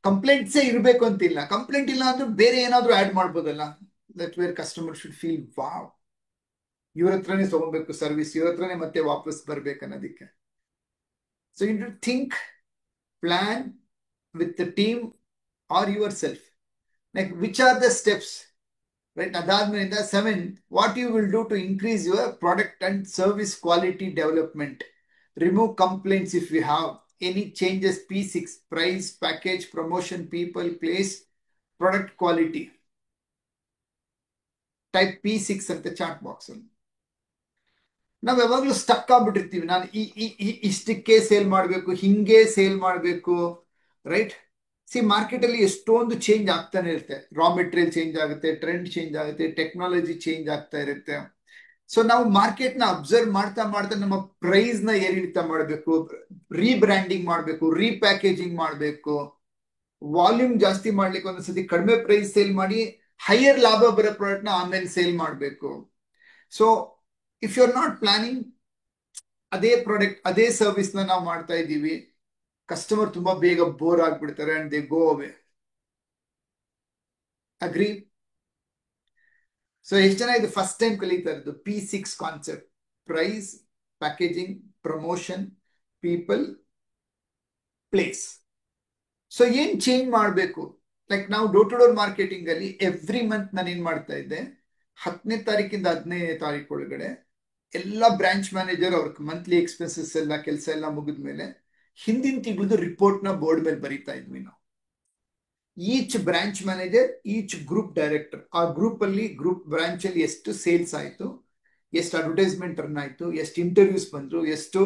ಕಂಪ್ಲೇಂಟ್ಸೇ ಇರಬೇಕು ಅಂತಿಲ್ಲ, ಕಂಪ್ಲೇಂಟ್ ಇಲ್ಲ ಅಂದ್ರೆ ಬೇರೆ ಏನಾದ್ರೂ ಆಡ್ ಮಾಡ್ಬೋದಲ್ಲ. That where customer should feel wow, ಇವ್ರ ಹತ್ರನೇ ತಗೊಬೇಕು ಸರ್ವಿಸ್, ಇವ್ರ ಹತ್ರನೇ ಮತ್ತೆ ವಾಪಸ್ ಬರ್ಬೇಕು ಅನ್ನೋದಕ್ಕೆ. So you think, plan with the team or yourself, like which are the steps, right? Adadmerinda 7, what you will do to increase your product and service quality development, remove complaints if you have any changes. P6, price, package, promotion, people, place, product quality. Type P6 ಅಂತ chat box ಅಲ್ಲಿ. ನಾವ್ ಯಾವಾಗ್ಲೂ stuck ಆಗ್ಬಿಟ್ಟಿರ್ತೀವಿ, ನಾನು ಇಷ್ಟಕ್ಕೆ sale ಮಾಡ್ಬೇಕು, ಹಿಂಗೆ sale ಮಾಡ್ಬೇಕು, right? C market ಅಲ್ಲಿ ಎಷ್ಟೊಂದು ಚೇಂಜ್ ಆಗ್ತಾನೆ ಇರುತ್ತೆ, ರಾ ಮೆಟೀರಿಯಲ್ ಚೇಂಜ್ ಆಗುತ್ತೆ, ಟ್ರೆಂಡ್ ಚೇಂಜ್ ಆಗುತ್ತೆ, ಟೆಕ್ನಾಲಜಿ ಚೇಂಜ್ ಆಗ್ತಾ ಇರುತ್ತೆ. ಸೊ ನಾವು ಮಾರ್ಕೆಟ್ ನ ಅಬ್ಸರ್ವ್ ಮಾಡ್ತಾ ಮಾಡ್ತಾ ನಮ್ಮ ಪ್ರೈಸ್ ನ ಏರಿಳಿತ ಮಾಡಬೇಕು, ರೀಬ್ರ್ಯಾಂಡಿಂಗ್ ಮಾಡಬೇಕು, ರೀಪ್ಯಾಕೇಜಿಂಗ್ ಮಾಡಬೇಕು, ವಾಲ್ಯೂಮ್ ಜಾಸ್ತಿ ಮಾಡ್ಲಿಕ್ಕೆ ಒಂದೊಂದ್ಸತಿ ಕಡಿಮೆ ಪ್ರೈಸ್ ಸೇಲ್ ಮಾಡಿ ಹೈಯರ್ ಲಾಭ ಬರೋ ಪ್ರಾಡಕ್ಟ್ ನ ಆಮೇಲೆ ಸೇಲ್ ಮಾಡಬೇಕು. So if you are not planning, ಅದೇ ಪ್ರಾಡಕ್ಟ್ ಅದೇ ಸರ್ವಿಸ್ ನ ನಾವು ಮಾಡ್ತಾ ಇದ್ದೀವಿ, ಕಸ್ಟಮರ್ ತುಂಬಾ ಬೇಗ ಬೋರ್ ಆಗ್ಬಿಡ್ತಾರೆ and they go away. Agree? So ಎಷ್ಟು ಜನ ಇದು ಫಸ್ಟ್ ಟೈಮ್ ಕಲಿತಾ ಇರೋದು P6 concept? Price, packaging, promotion, people, place. So ಏನ್ ಚೇಂಜ್ ಮಾಡಬೇಕು? ಲೈಕ್ ನಾವು ಡೋರ್ ಟು ಡೋರ್ ಮಾರ್ಕೆಟಿಂಗ್ ಅಲ್ಲಿ ಎವ್ರಿ ಮಂತ್ ನಾನು ಏನ್ ಮಾಡ್ತಾ ಇದ್ದೆ, 10ನೇ ತಾರೀಕಿಂದ 15ನೇ ತಾರೀಕು ಒಳಗಡೆ ಎಲ್ಲ ಬ್ರಾಂಚ್ ಮ್ಯಾನೇಜರ್ ಅವ್ರ ಮಂತ್ಲಿ ಎಕ್ಸ್ಪೆನ್ಸಸ್ ಎಲ್ಲ ಕೆಲಸ ಎಲ್ಲ ಮುಗಿದ್ಮೇಲೆ ಹಿಂದಿನ ತಿಂಗಳದು ರಿಪೋರ್ಟ್ ನ ಬೋರ್ಡ್ ಮೇಲೆ ಬರೀತಾ ಇದ್ವಿ ನಾವು. Each branch manager, each group director, ಆ ಗ್ರೂಪ್ ಅಲ್ಲಿ ಗ್ರೂಪ್ ಬ್ರಾಂಚ್ ಅಲ್ಲಿ ಎಷ್ಟು ಸೇಲ್ಸ್ ಆಯ್ತು, ಎಷ್ಟು ಅಡ್ವರ್ಟೈಸ್ಮೆಂಟ್ ರನ್ ಆಯ್ತು, ಎಷ್ಟು ಇಂಟರ್ವ್ಯೂಸ್ ಬಂದ್ರು, ಎಷ್ಟು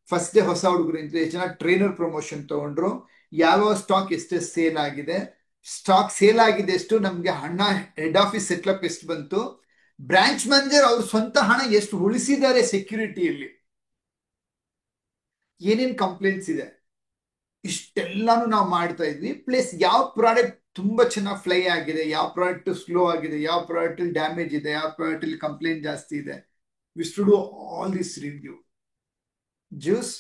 ಫಸ್ಟ್ ಡೇ ಹೊಸ ಹುಡುಗರು ಇದ್ರು, ಎಷ್ಟು ಜನ ಟ್ರೈನರ್ ಪ್ರಮೋಷನ್ ತಗೊಂಡ್ರು, ಯಾವ ಸ್ಟಾಕ್ ಎಷ್ಟು ಸೇಲ್ ಆಗಿದೆ, ಸ್ಟಾಕ್ ಸೇಲ್ ಆಗಿದೆ ಎಷ್ಟು, ನಮ್ಗೆ ಹಣ ಹೆಡ್ ಆಫೀಸ್ ಸೆಟ್ಲಪ್ ಎಷ್ಟು ಬಂತು, ಬ್ರಾಂಚ್ ಮ್ಯಾನೇಜರ್ ಅವ್ರ ಸ್ವಂತ ಹಣ ಎಷ್ಟು ಉಳಿಸಿದ್ದಾರೆ ಸೆಕ್ಯೂರಿಟಿಯಲ್ಲಿ, ಏನೇನ್ ಕಂಪ್ಲೇಂಟ್ಸ್ ಇದೆ, ಇಷ್ಟೆಲ್ಲಾನು ನಾವು ಮಾಡ್ತಾ ಇದ್ವಿ. ಪ್ಲಸ್ ಯಾವ ಪ್ರಾಡಕ್ಟ್ ತುಂಬಾ ಚೆನ್ನಾಗಿ ಫ್ಲೈ ಆಗಿದೆ, ಯಾವ ಪ್ರಾಡಕ್ಟ್ ಸ್ಲೋ ಆಗಿದೆ, ಯಾವ ಪ್ರಾಡಕ್ಟ್ ಡ್ಯಾಮೇಜ್ ಇದೆ, ಯಾವ ಪ್ರಾಡಕ್ಟ್ ಅಲ್ಲಿ ಕಂಪ್ಲೇಂಟ್ ಜಾಸ್ತಿ ಇದೆ. We to do all this review juice.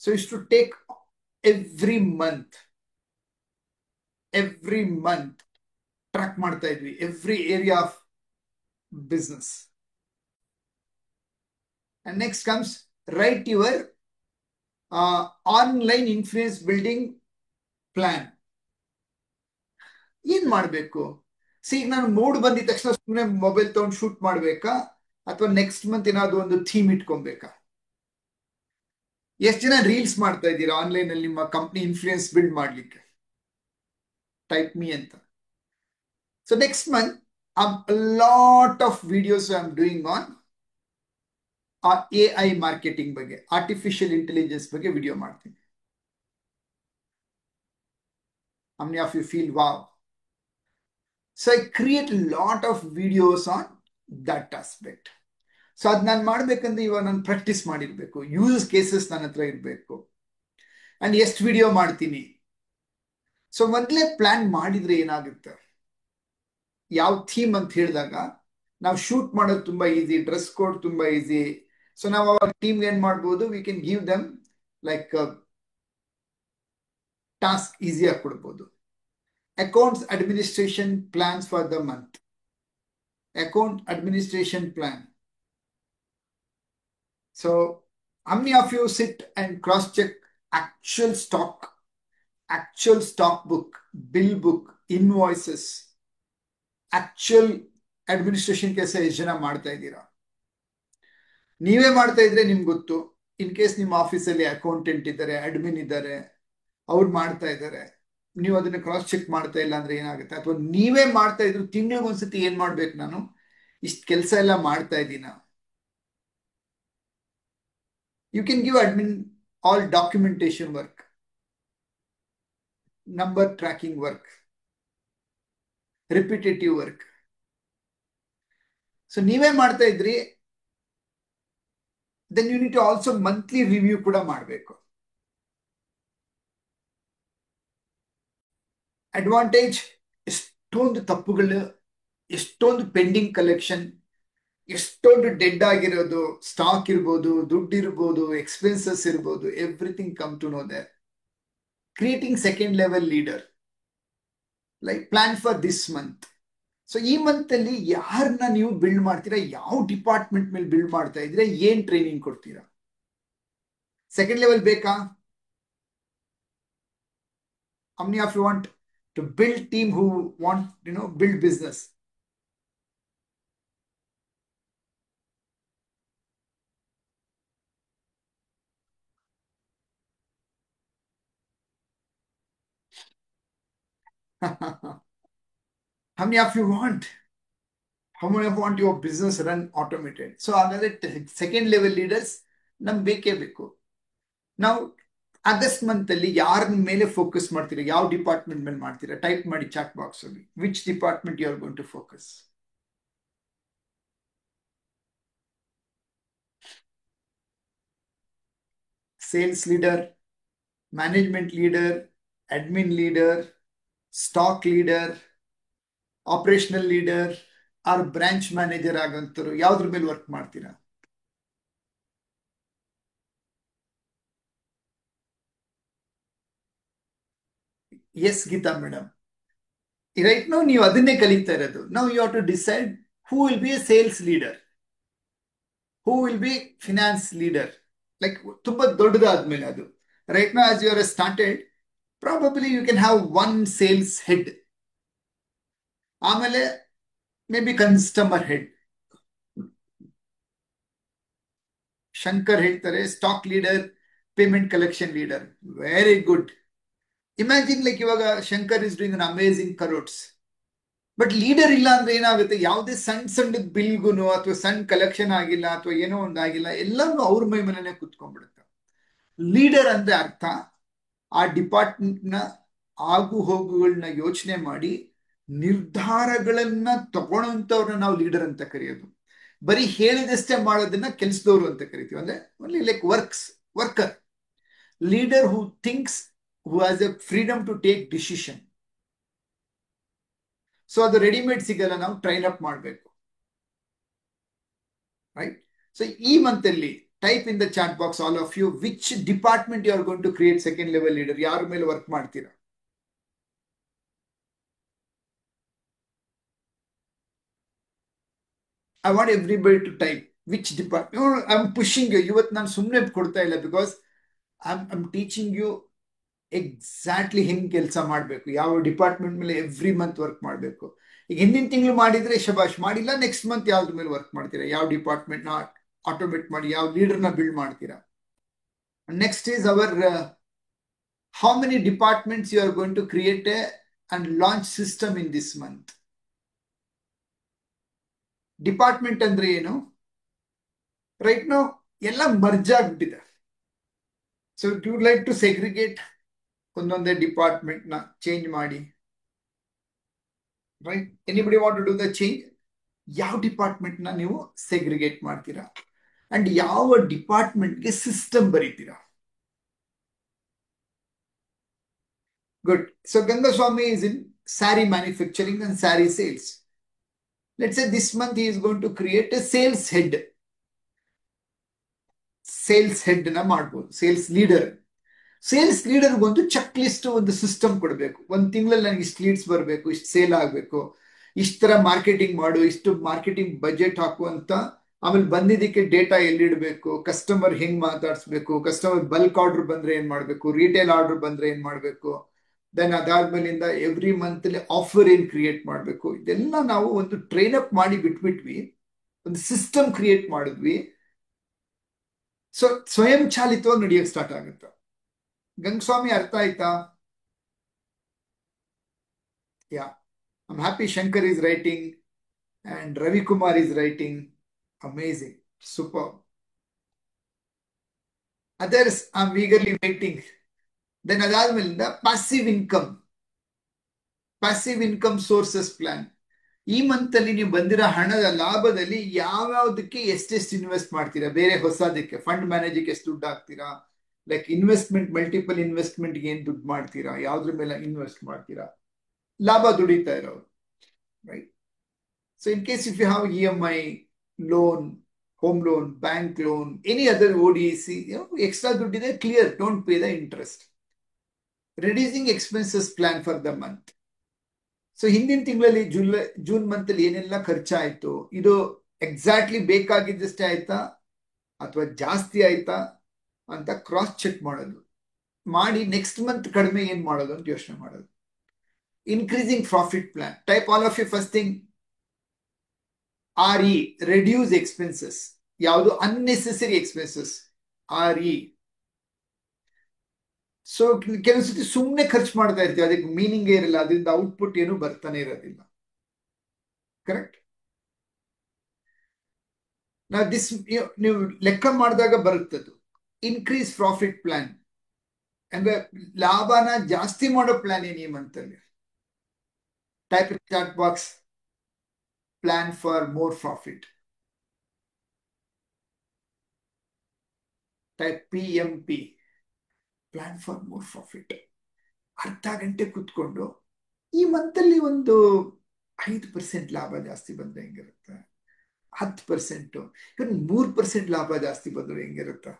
So is to take every month track ಮಾಡ್ತಾ ಇದ್ವಿ every area of business. And next comes write your online influence building plan. ಏನ್ ಮಾಡ್ಬೇಕು? ಈಗ ನಾನು ಮೂಡ್ ಬಂದಿದ ತಕ್ಷಣ ಸುಮ್ಮನೆ ಮೊಬೈಲ್ ತಗೊಂಡು ಶೂಟ್ ಮಾಡ್ಬೇಕಾ, ಅಥವಾ ನೆಕ್ಸ್ಟ್ ಮಂತ್ ಏನಾದ್ರು ಒಂದು ಥೀಮ್ ಇಟ್ಕೊಬೇಕಾ? ಎಷ್ಟು ಜನ ರೀಲ್ಸ್ ಮಾಡ್ತಾ ಇದ್ದೀರಾ ಆನ್ಲೈನ್ ಅಲ್ಲಿ ನಿಮ್ಮ ಕಂಪ್ನಿ ಇನ್ಫ್ಲೂಯೆನ್ಸ್ ಬಿಲ್ಡ್ ಮಾಡ್ಲಿಕ್ಕೆ? ಟೈಪ್ ಮೀ ಅಂತ. So next month lot of videos I am doing on AI marketing ಬಗ್ಗೆ, ಆರ್ಟಿಫಿಷಿಯಲ್ ಇಂಟೆಲಿಜೆನ್ಸ್ ಬಗ್ಗೆ ವಿಡಿಯೋ ಮಾಡ್ತೀನಿ. How many of you feel wow? So I create a lot of videos on that aspect. So ಅದ್ ನಾನು ಮಾಡ್ಬೇಕಂದ್ರೆ ಇವಾಗ ನಾನು practice ಮಾಡಿರ್ಬೇಕು, use cases ನನ್ನ ಹತ್ರ ಇರಬೇಕು, ಅಂಡ್ ಎಷ್ಟು ವಿಡಿಯೋ ಮಾಡ್ತೀನಿ. ಸೊ ಮೊದಲೇ ಪ್ಲಾನ್ ಮಾಡಿದ್ರೆ ಏನಾಗುತ್ತೆ, ಯಾವ ಥೀಮ್ ಅಂತ ಹೇಳಿದಾಗ ನಾವು ಶೂಟ್ ಮಾಡೋದು ತುಂಬಾ ಈಸಿ, ಡ್ರೆಸ್ ಕೋಡ್ ತುಂಬಾ ಈಸಿ. ಸೊ ನಾವು ಅವಾಗ ಟೀಮ್ ಏನ್ ಮಾಡ್ಬೋದು, we can give them like task ಈಸಿಯಾಗಿ ಕೊಡ್ಬೋದು. Accounts administration plans for the month, account administration plan. So how many of you sit and cross check actual stock book, bill book, invoices, actual administration ಕೆಲಸ ಎಷ್ಟು ಜನ ಮಾಡ್ತಾ ಇದ್ದೀರಾ? ನೀವೇ ಮಾಡ್ತಾ ಇದ್ರೆ ನಿಮ್ಗೆ ಗೊತ್ತು. ಇನ್ ಕೇಸ್ ನಿಮ್ಮ ಆಫೀಸಲ್ಲಿ ಅಕೌಂಟೆಂಟ್ ಇದ್ದಾರೆ, ಅಡ್ಮಿನ್ ಇದ್ದಾರೆ, ಅವ್ರು ಮಾಡ್ತಾ ಇದ್ದಾರೆ, ನೀವು ಅದನ್ನ ಕ್ರಾಸ್ ಚೆಕ್ ಮಾಡ್ತಾ ಇಲ್ಲ ಅಂದ್ರೆ ಏನಾಗುತ್ತೆ? ಅಥವಾ ನೀವೇ ಮಾಡ್ತಾ ಇದ್ರು ತಿಂಗಳಿಗೊಂದ್ಸತಿ ಏನ್ ಮಾಡ್ಬೇಕು, ನಾನು ಇಷ್ಟು ಕೆಲಸ ಎಲ್ಲ ಮಾಡ್ತಾ ಇದ್ದೀನ. You can give admin all documentation work, number tracking work, repetitive work. So ನೀವೇ ಮಾಡ್ತಾ ಇದ್ರಿ, then you need to also monthly review ಕೂಡ ಮಾಡಬೇಕು. ಅಡ್ವಾಂಟೇಜ್, ಎಷ್ಟೊಂದು ತಪ್ಪುಗಳು, ಎಷ್ಟೊಂದು ಪೆಂಡಿಂಗ್ ಕಲೆಕ್ಷನ್, ಎಷ್ಟೊಂದು ಡೆಡ್ ಆಗಿರೋದು, ಸ್ಟಾಕ್ ಇರ್ಬೋದು, ದುಡ್ಡು ಇರ್ಬೋದು, ಎಕ್ಸ್ಪೆನ್ಸಸ್ ಇರ್ಬೋದು, everything come to know there. Creating second level leader, like plan for this month. So ಈ ಮಂತ್ ಅಲ್ಲಿ ಯಾರನ್ನ ನೀವು ಬಿಲ್ಡ್ ಮಾಡ್ತೀರಾ, ಯಾವ ಡಿಪಾರ್ಟ್ಮೆಂಟ್ ಮೇಲೆ ಬಿಲ್ಡ್ ಮಾಡ್ತಾ ಇದ್ರೆ, ಏನ್ ಟ್ರೈನಿಂಗ್ ಕೊಡ್ತೀರಾ? ಸೆಕೆಂಡ್ ಲೆವೆಲ್ ಬೇಕಾ? How many of you want to build team who want, build business? How many of you want? How many of you want your business run automated? So ಹಾಗಾದ್ರೆ second level leaders ನಮ್ಗೆ ಬೇಕೇ ಬೇಕು. ನಾವು August month ಅಲ್ಲಿ ಯಾರ ಮೇಲೆ focus ಮಾಡ್ತೀರಾ, ಯಾವ ಡಿಪಾರ್ಟ್ಮೆಂಟ್ ಮೇಲೆ ಮಾಡ್ತೀರಾ? ಟೈಪ್ ಮಾಡಿ ಚಾಟ್ ಬಾಕ್ಸ್ ಅಲ್ಲಿ, which department you are going to focus. Sales leader, management leader, admin leader, stock leader, operational leader, or branch manager ಆಗಂತರು, ಯಾವ್ದ್ರ ಮೇಲೆ ವರ್ಕ್ ಮಾಡ್ತೀರಾ? ಎಸ್ ಗೀತಾ ಮೇಡಮ್, ರೈಟ್ ನಾವು ನೀವು ಅದನ್ನೇ ಕಲಿತಾ ಇರೋದು. ನಾವು you have to decide who will be a sales leader, who will be finance leader. Like ತುಂಬಾ ದೊಡ್ಡದಾದ್ಮೇಲೆ ಅದು, right now as you are started, probably you can have one sales head, ಆಮೇಲೆ may be customer head. Shankar ಹೇಳ್ತಾರೆ stock leader, payment collection leader. Very good. Imagine like ಇವಾಗ Shankar is doing an amazing crores, but leader ಇಲ್ಲ ಅಂದ್ರೆ ಏನಾಗುತ್ತೆ, ಯಾವುದೇ ಸಣ್ಣ ಸಣ್ಣ ಬಿಲ್ಗುನು ಅಥವಾ ಸಣ್ಣ ಕಲೆಕ್ಷನ್ ಆಗಿಲ್ಲ ಅಥವಾ ಏನೋ ಒಂದಾಗಿಲ್ಲ, ಎಲ್ಲಾನು ಅವ್ರ ಮೈ ಮೇಲೆನೆ ಕುತ್ಕೊಂಡ್ಬಿಡುತ್ತೆ. ಲೀಡರ್ ಅಂದ್ರೆ ಅರ್ಥ ಆ ಡಿಪಾರ್ಟ್ಮೆಂಟ್ ನ ಆಗು ಹೋಗುಗಳನ್ನ ಯೋಚನೆ ಮಾಡಿ ನಿರ್ಧಾರಗಳನ್ನ ತಗೊಳ್ಳೋಂಥವ್ರನ್ನ ನಾವು ಲೀಡರ್ ಅಂತ ಕರೆಯೋದು. ಬರೀ ಹೇಳಿದಷ್ಟೇ ಮಾಡೋದನ್ನ ಕೆಲಸದವರು ಅಂತ ಕರಿತೀವಿ. ಅಂದ್ರೆ only like worker. Leader who thinks, who has a freedom to take decision. So ಅದು ರೆಡಿಮೇಡ್ ಸಿಗಲ್ಲ, ನಾವು ಟ್ರೈನ್ ಅಪ್ ಮಾಡಬೇಕು, ರೈಟ್? ಸೊ ಈ ಮಂತ್ ಅಲ್ಲಿ type in the chat box all of you which department you are going to create second level leader, ಯಾರ ಮೇಲೆ work ಮಾಡ್ತೀರಾ? I want everybody to type which department. I am pushing you. ಇವತ್ತು ನಾನು ಸುಮ್ಮನೆ ಕೊಡ್ತಾ ಇಲ್ಲ, because I'm teaching you exactly ಹೆಂಗ್ ಕೆಲಸ ಮಾಡಬೇಕು, ಯಾವ ಡಿಪಾರ್ಟ್ಮೆಂಟ್ ಮೇಲೆ ಎವ್ರಿ ಮಂತ್ ವರ್ಕ್ ಮಾಡಬೇಕು. ಈಗ ಹಿಂದಿನ ತಿಂಗಳು ಮಾಡಿದ್ರೆ ಶಬಾಷ್, ಮಾಡಿಲ್ಲ ನೆಕ್ಸ್ಟ್ ಮಂತ್ ಯಾವ್ದ್ರ ಮೇಲೆ ವರ್ಕ್ ಮಾಡ್ತೀರಾ, ಯಾವ ಡಿಪಾರ್ಟ್ಮೆಂಟ್ನ ಆಟೋಮೇಟ್ ಮಾಡಿ, ಯಾವ ಲೀಡರ್ನ ಬಿಲ್ಡ್ ಮಾಡ್ತೀರಾ. Next is our how many departments you are going to create and launch system in this month. Department ಅಂದ್ರೆ ಏನು, ರೈಟ್ ನೌ ಎಲ್ಲ ಮರ್ಜ್ ಆಗ್ಬಿಟ್ಟಿದೆ. So you would like to segregate, ಒಂದೊಂದೇ ಡಿಪಾರ್ಟ್ಮೆಂಟ್ ನ ಚೇಂಜ್ ಮಾಡಿ, right? Anybody want to do the change? ಯಾವ department ನ ನೀವು ಸೆಗ್ರಿಗೇಟ್ ಮಾಡ್ತೀರಾ ಅಂಡ್ ಯಾವ ಡಿಪಾರ್ಟ್ಮೆಂಟ್ಗೆ ಸಿಸ್ಟಮ್ ಬರೀತೀರಾ? Good. So Gangaswamy is in saree manufacturing and saree sales. Let's say this month he is going to create a sales head. Sales head na ಮಾಡಬಹುದು, sales leader. Sales leader ಒಂದು check list, ಒಂದು system ಕೊಡಬೇಕು. ಒಂದು ತಿಂಗಳಲ್ಲಿ ನನಗೆ ಇಷ್ಟು leads ಬರಬೇಕು, ಇಷ್ಟು ಸೇಲ್ ಆಗಬೇಕು, ಇಷ್ಟು ತರ ಮಾರ್ಕೆಟಿಂಗ್ ಮಾಡು, ಇಷ್ಟು ಮಾರ್ಕೆಟಿಂಗ್ ಬಜೆಟ್ ಹಾಕು ಅಂತ. ಆಮೇಲೆ ಬಂದಿದ್ದಕ್ಕೆ ಡೇಟಾ ಎಲ್ಲಿಡಬೇಕು, ಕಸ್ಟಮರ್ ಹೆಂಗ್ ಮಾತಾಡಿಸ್ಬೇಕು, ಕಸ್ಟಮರ್ ಬಲ್ಕ್ ಆರ್ಡರ್ ಬಂದ್ರೆ ಏನ್ ಮಾಡ್ಬೇಕು, ರಿಟೇಲ್ ಆರ್ಡರ್ ಬಂದ್ರೆ ಏನ್ ಮಾಡ್ಬೇಕು, ದೆನ್ ಅದಾದ್ಮೇಲಿಂದ ಎವ್ರಿ ಮಂತ್ ಅಲ್ಲಿ ಆಫರ್ ಏನ್ ಕ್ರಿಯೇಟ್ ಮಾಡಬೇಕು. ಇದೆಲ್ಲ ನಾವು ಒಂದು ಟ್ರೈನ್ ಅಪ್ ಮಾಡಿ ಬಿಟ್ಬಿಟ್ವಿ, ಒಂದು ಸಿಸ್ಟಮ್ ಕ್ರಿಯೇಟ್ ಮಾಡಿದ್ವಿ. ಸೊ ಸ್ವಯಂ ಚಾಲಿತವಾಗಿ ನಡೆಯಕ್ಕೆ ಸ್ಟಾರ್ಟ್ ಆಗುತ್ತೆ. ಗಂಗಸ್ವಾಮಿ ಅರ್ಥ ಆಯ್ತಾ? Yeah, I'm happy. Shankar is writing and Ravikumar is writing. Amazing, super. Others I am eagerly waiting. Then ಅದಾದ್ಮೇಲಿಂದ passive income, passive income sources plan. ಈ ಮಂತ್ ಅಲ್ಲಿ ನೀವು ಬಂದಿರೋ ಹಣದ ಲಾಭದಲ್ಲಿ ಯಾವ್ಯಾವ್ದಕ್ಕೆ ಎಷ್ಟೆಷ್ಟು ಇನ್ವೆಸ್ಟ್ ಮಾಡ್ತೀರಾ, ಬೇರೆ ಹೊಸದಕ್ಕೆ ಫಂಡ್ ಮ್ಯಾನೇಜಿಂಗ್ ಎಷ್ಟು ದುಡ್ಡು ಹಾಕ್ತೀರಾ, ಲೈಕ್ ಇನ್ವೆಸ್ಟ್ಮೆಂಟ್, ಮಲ್ಟಿಪಲ್ ಇನ್ವೆಸ್ಟ್ಮೆಂಟ್ ಏನ್ ದುಡ್ಡು ಮಾಡ್ತೀರಾ, ಯಾವ್ದ್ರ ಮೇಲೆ ಇನ್ವೆಸ್ಟ್ ಮಾಡ್ತೀರಾ, ಲಾಭ ದುಡಿತಾ ಇರೋರು, right? So in case if you have EMI, loan, home loan, bank loan, any other ODC, extra ದುಡ್ಡಿದೆ, clear, don't pay the interest. Reducing expenses plan for the month. So ಹಿಂದಿನ ತಿಂಗಳಲ್ಲಿ ಜೂನ್ ಮಂತ್ ಅಲ್ಲಿ ಏನೆಲ್ಲ ಖರ್ಚಾಯ್ತು, ಇದು exactly ಬೇಕಾಗಿದ್ದಷ್ಟೇ ಆಯ್ತಾ ಅಥವಾ ಜಾಸ್ತಿ ಆಯ್ತಾ ಅಂತ ಕ್ರಾಸ್ ಚೆಕ್ ಮಾಡೋದು, ಮಾಡಿ ನೆಕ್ಸ್ಟ್ ಮಂತ್ ಕಡಿಮೆ ಏನ್ ಮಾಡೋದು ಅಂತ ಯೋಚನೆ ಮಾಡೋದು. Increasing profit plan. Type all of you first thing RE, reduce expenses. ಯಾವುದು ಅನ್ನೆಸೆಸರಿ ಎಕ್ಸ್ಪೆನ್ಸಸ್, RE. ಸೊ ಕೆಲವೊಂದ್ಸತಿ ಸುಮ್ಮನೆ ಖರ್ಚು ಮಾಡ್ತಾ ಇರ್ತೀವಿ, ಅದಕ್ಕೆ ಮೀನಿಂಗೇ ಇರಲ್ಲ, ಅದರಿಂದ ಔಟ್ಪುಟ್ ಏನು ಬರ್ತಾನೆ ಇರೋದಿಲ್ಲ, ಕರೆಕ್ಟ್? ನೀವು ಲೆಕ್ಕ ಮಾಡಿದಾಗ ಬರುತ್ತದು. ಇನ್ಕ್ರೀಸ್ ಪ್ರಾಫಿಟ್ ಪ್ಲಾನ್ ಅಂದ್ರೆ ಲಾಭನ ಜಾಸ್ತಿ ಮಾಡೋ ಪ್ಲಾನ್ ಏನು ಈ ಮಂತಲ್ಲಿ. Type chat box, plan for more profit. Type PMP, plan for more profit. ಅರ್ಧ ಗಂಟೆ ಕೂತ್ಕೊಂಡು ಈ ಮಂತಲ್ಲಿ ಒಂದು 5% ಲಾಭ ಜಾಸ್ತಿ ಬಂದ್ರೆ ಹೆಂಗಿರುತ್ತೆ, 10%, ಇವನ್ 3% ಲಾಭ ಜಾಸ್ತಿ ಬಂದ್ರೆ ಹೆಂಗಿರುತ್ತೆ?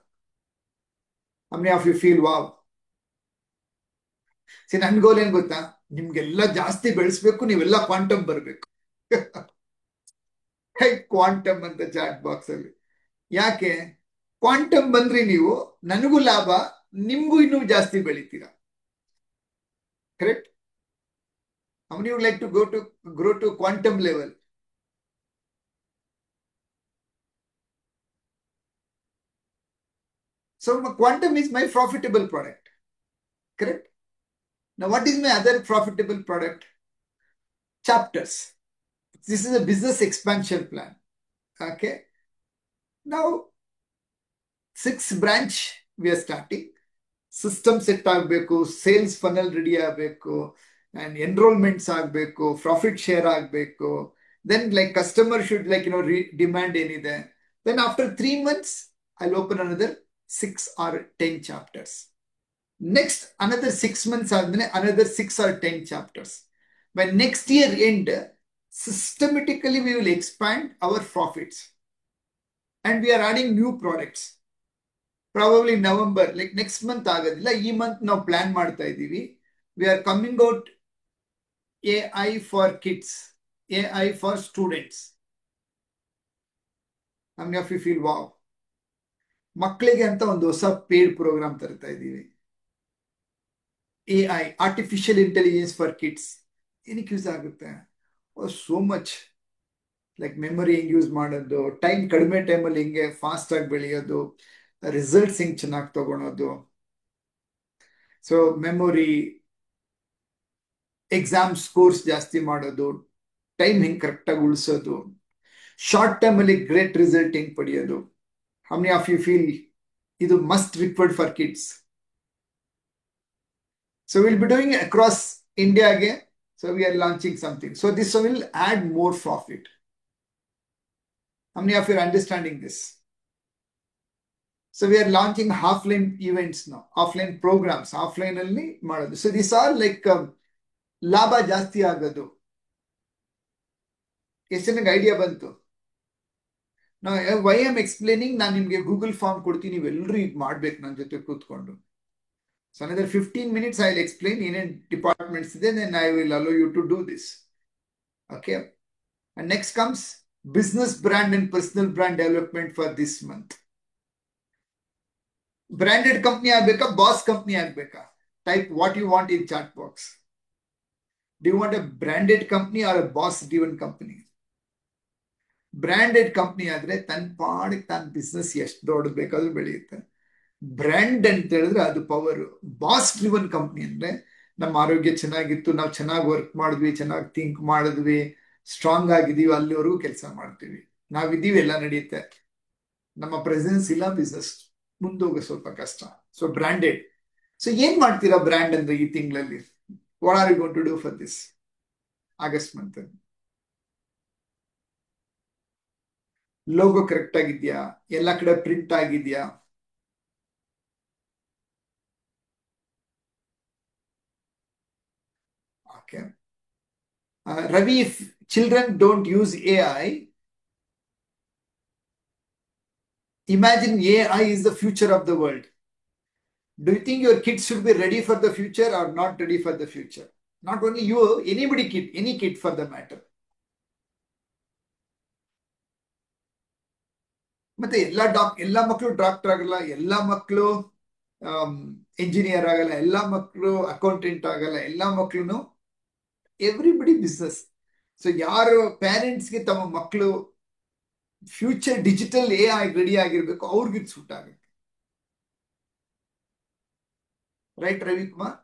How many of you feel wow? ನನ್ ಗೋಲ್ ಏನ್ ಗೊತ್ತಾ, ನಿಮ್ಗೆಲ್ಲ ಜಾಸ್ತಿ ಬೆಳೆಸ್ಬೇಕು, ನೀವೆಲ್ಲ ಕ್ವಾಂಟಮ್ ಬರ್ಬೇಕು. ಕ್ವಾಂಟಮ್ ಅಂತ ಚಾಟ್ ಬಾಕ್ಸ್ ಅಲ್ಲಿ. ಯಾಕೆ ಕ್ವಾಂಟಮ್ ಬಂದ್ರಿ ನೀವು, ನನಗೂ ಲಾಭ, ನಿಮ್ಗೂ ಇನ್ನೂ ಜಾಸ್ತಿ ಬೆಳಿತೀರಾ, correct? How many would like to grow to quantum level? So quantum is my profitable product, correct? Now what is my other profitable product? Chapters. This is a business expansion plan. Okay. Now 6 branch we are starting. System set ಆಗಬೇಕು, sales funnel ready ಆಗಬೇಕು, and enrollments ಆಗಬೇಕು, profit share ಆಗಬೇಕು. Then like customer should demand ಏನಿದೆ. Then after 3 months I'll open another 6 or 10 chapters. Next another 6 months ಆದ್ಮೇಲೆ another 6 or 10 chapters. By next year end, systematically we will expand our profits and we are adding new products. Probably November, like next month ಆಗೋದಿಲ್ಲ, ಈ month ನಾವು plan ಮಾಡ್ತಾ ಇದ್ದೀವಿ. We are coming out AI for kids, AI for students. How many of you feel wow? ಮಕ್ಕಳಿಗೆ ಅಂತ ಒಂದು ಹೊಸ paid program ತರ್ತಾ ಇದ್ದೀವಿ. AI, artificial intelligence for kids. ಏನಕ್ಕೆ ಯೂಸ್ ಆಗುತ್ತೆ? So much. ಲೈಕ್ ಮೆಮೊರಿ ಹೆಂಗೆ ಯೂಸ್ ಮಾಡೋದು, ಟೈಮ್ ಕಡಿಮೆ ಟೈಮಲ್ಲಿ ಹೆಂಗೆ ಫಾಸ್ಟ್ ಆಗಿ ಬೆಳೆಯೋದು, ರಿಸಲ್ಟ್ಸ್ ಹೆಂಗೆ ಚೆನ್ನಾಗಿ ತಗೊಳೋದು. ಸೊ ಮೆಮೊರಿ, ಎಕ್ಸಾಮ್ ಸ್ಕೋರ್ಸ್ ಜಾಸ್ತಿ ಮಾಡೋದು, ಟೈಮ್ ಹೆಂಗೆ ಕರೆಕ್ಟಾಗಿ ಉಳಿಸೋದು, ಶಾರ್ಟ್ ಟೈಮಲ್ಲಿ ಗ್ರೇಟ್ ರಿಸಲ್ಟ್ ಹೆಂಗೆ ಪಡೆಯೋದು. How many of you feel ಇದು must required for kids? So we'll be doing across India again. So we are launching something. So this will add more profit. How many of you are understanding this? So we are launching offline events now, offline programs, offline alli ಮಾಡೋದು. So these are like ಲಾಭ ಜಾಸ್ತಿ ಆಗೋದು. ಎಷ್ಟು ನನಗೆ idea ಬಂತು? ನಾವು why am explaining, ನಾನು ನಿಮಗೆ ಗೂಗಲ್ ಫಾರ್ಮ್ ಕೊಡ್ತೀನಿ, ನೀವೆಲ್ಲರೂ ಇದು ಮಾಡ್ಬೇಕು ನನ್ನ ಜೊತೆ ಕೂತ್ಕೊಂಡು. So another 15 minutes I'll explain in departments, then I will allow you to do this. Okay. And next comes business brand and personal brand development for this month. Branded company agbeka, boss company agbeka. Type what you want in chat box. Do you want a branded company or a boss driven company? Branded company adre tan paadike tan business ಎಷ್ಟು ದೊಡ್ಡದು ಬೇಕಾದ್ರೂ ಬೆಳೆಯುತ್ತೆ. Brand ಅಂತ ಹೇಳಿದ್ರೆ ಅದು power. Boss driven company ಅಂದ್ರೆ ನಮ್ಮ ಆರೋಗ್ಯ ಚೆನ್ನಾಗಿತ್ತು, ನಾವು ಚೆನ್ನಾಗಿ ವರ್ಕ್ ಮಾಡಿದ್ವಿ, ಚೆನ್ನಾಗಿ ಥಿಂಕ್ ಮಾಡಿದ್ವಿ, ಸ್ಟ್ರಾಂಗ್ ಆಗಿದೀವಿ, ಅಲ್ಲಿವರೆಗೂ ಕೆಲಸ ಮಾಡ್ತೀವಿ, ನಾವಿದ್ದೀವಿ, ಎಲ್ಲ ನಡೆಯುತ್ತೆ. ನಮ್ಮ ಪ್ರೆಸೆನ್ಸ್ ಇಲ್ಲ, ಬಿಸ್ನೆಸ್ ಮುಂದೋಗ ಸ್ವಲ್ಪ ಕಷ್ಟ. So branded. ಸೊ ಏನ್ ಮಾಡ್ತೀರಾ ಬ್ರ್ಯಾಂಡ್ ಅಂದ್ರೆ ಈ ತಿಂಗಳಲ್ಲಿ? What are you going to do for this August month? Logo correct ಆಗಿದ್ಯಾ? ಎಲ್ಲ ಕಡೆ ಪ್ರಿಂಟ್ ಆಗಿದ್ಯಾ? Okay. Ravi, if children don't use AI, imagine AI is the future of the world. Do you think your kids should be ready for the future or not ready for the future? Not only you, anybody kid, any kid for the matter. ಮತ್ತೆ ಎಲ್ಲ ಮಕ್ಕಳು doctor ಆಗಲ್ಲ, ಎಲ್ಲ ಮಕ್ಕಳು engineer ಆಗಲ್ಲ, ಎಲ್ಲ ಮಕ್ಕಳು accountant ಆಗಲ್ಲ, ಎಲ್ಲ ಮಕ್ಕಳು ಎವ್ರಿಬಡಿ ಬಿಸ್ನೆಸ್. ಸೊ ಯಾರು ಪೇರೆಂಟ್ಸ್ಗೆ ತಮ್ಮ ಮಕ್ಕಳು ಫ್ಯೂಚರ್ ಡಿಜಿಟಲ್ AI ರೆಡಿ ಆಗಿರ್ಬೇಕು, ಅವ್ರಿಗೆ ಸೂಟ್ ಆಗುತ್ತೆ. Right Ravikumar?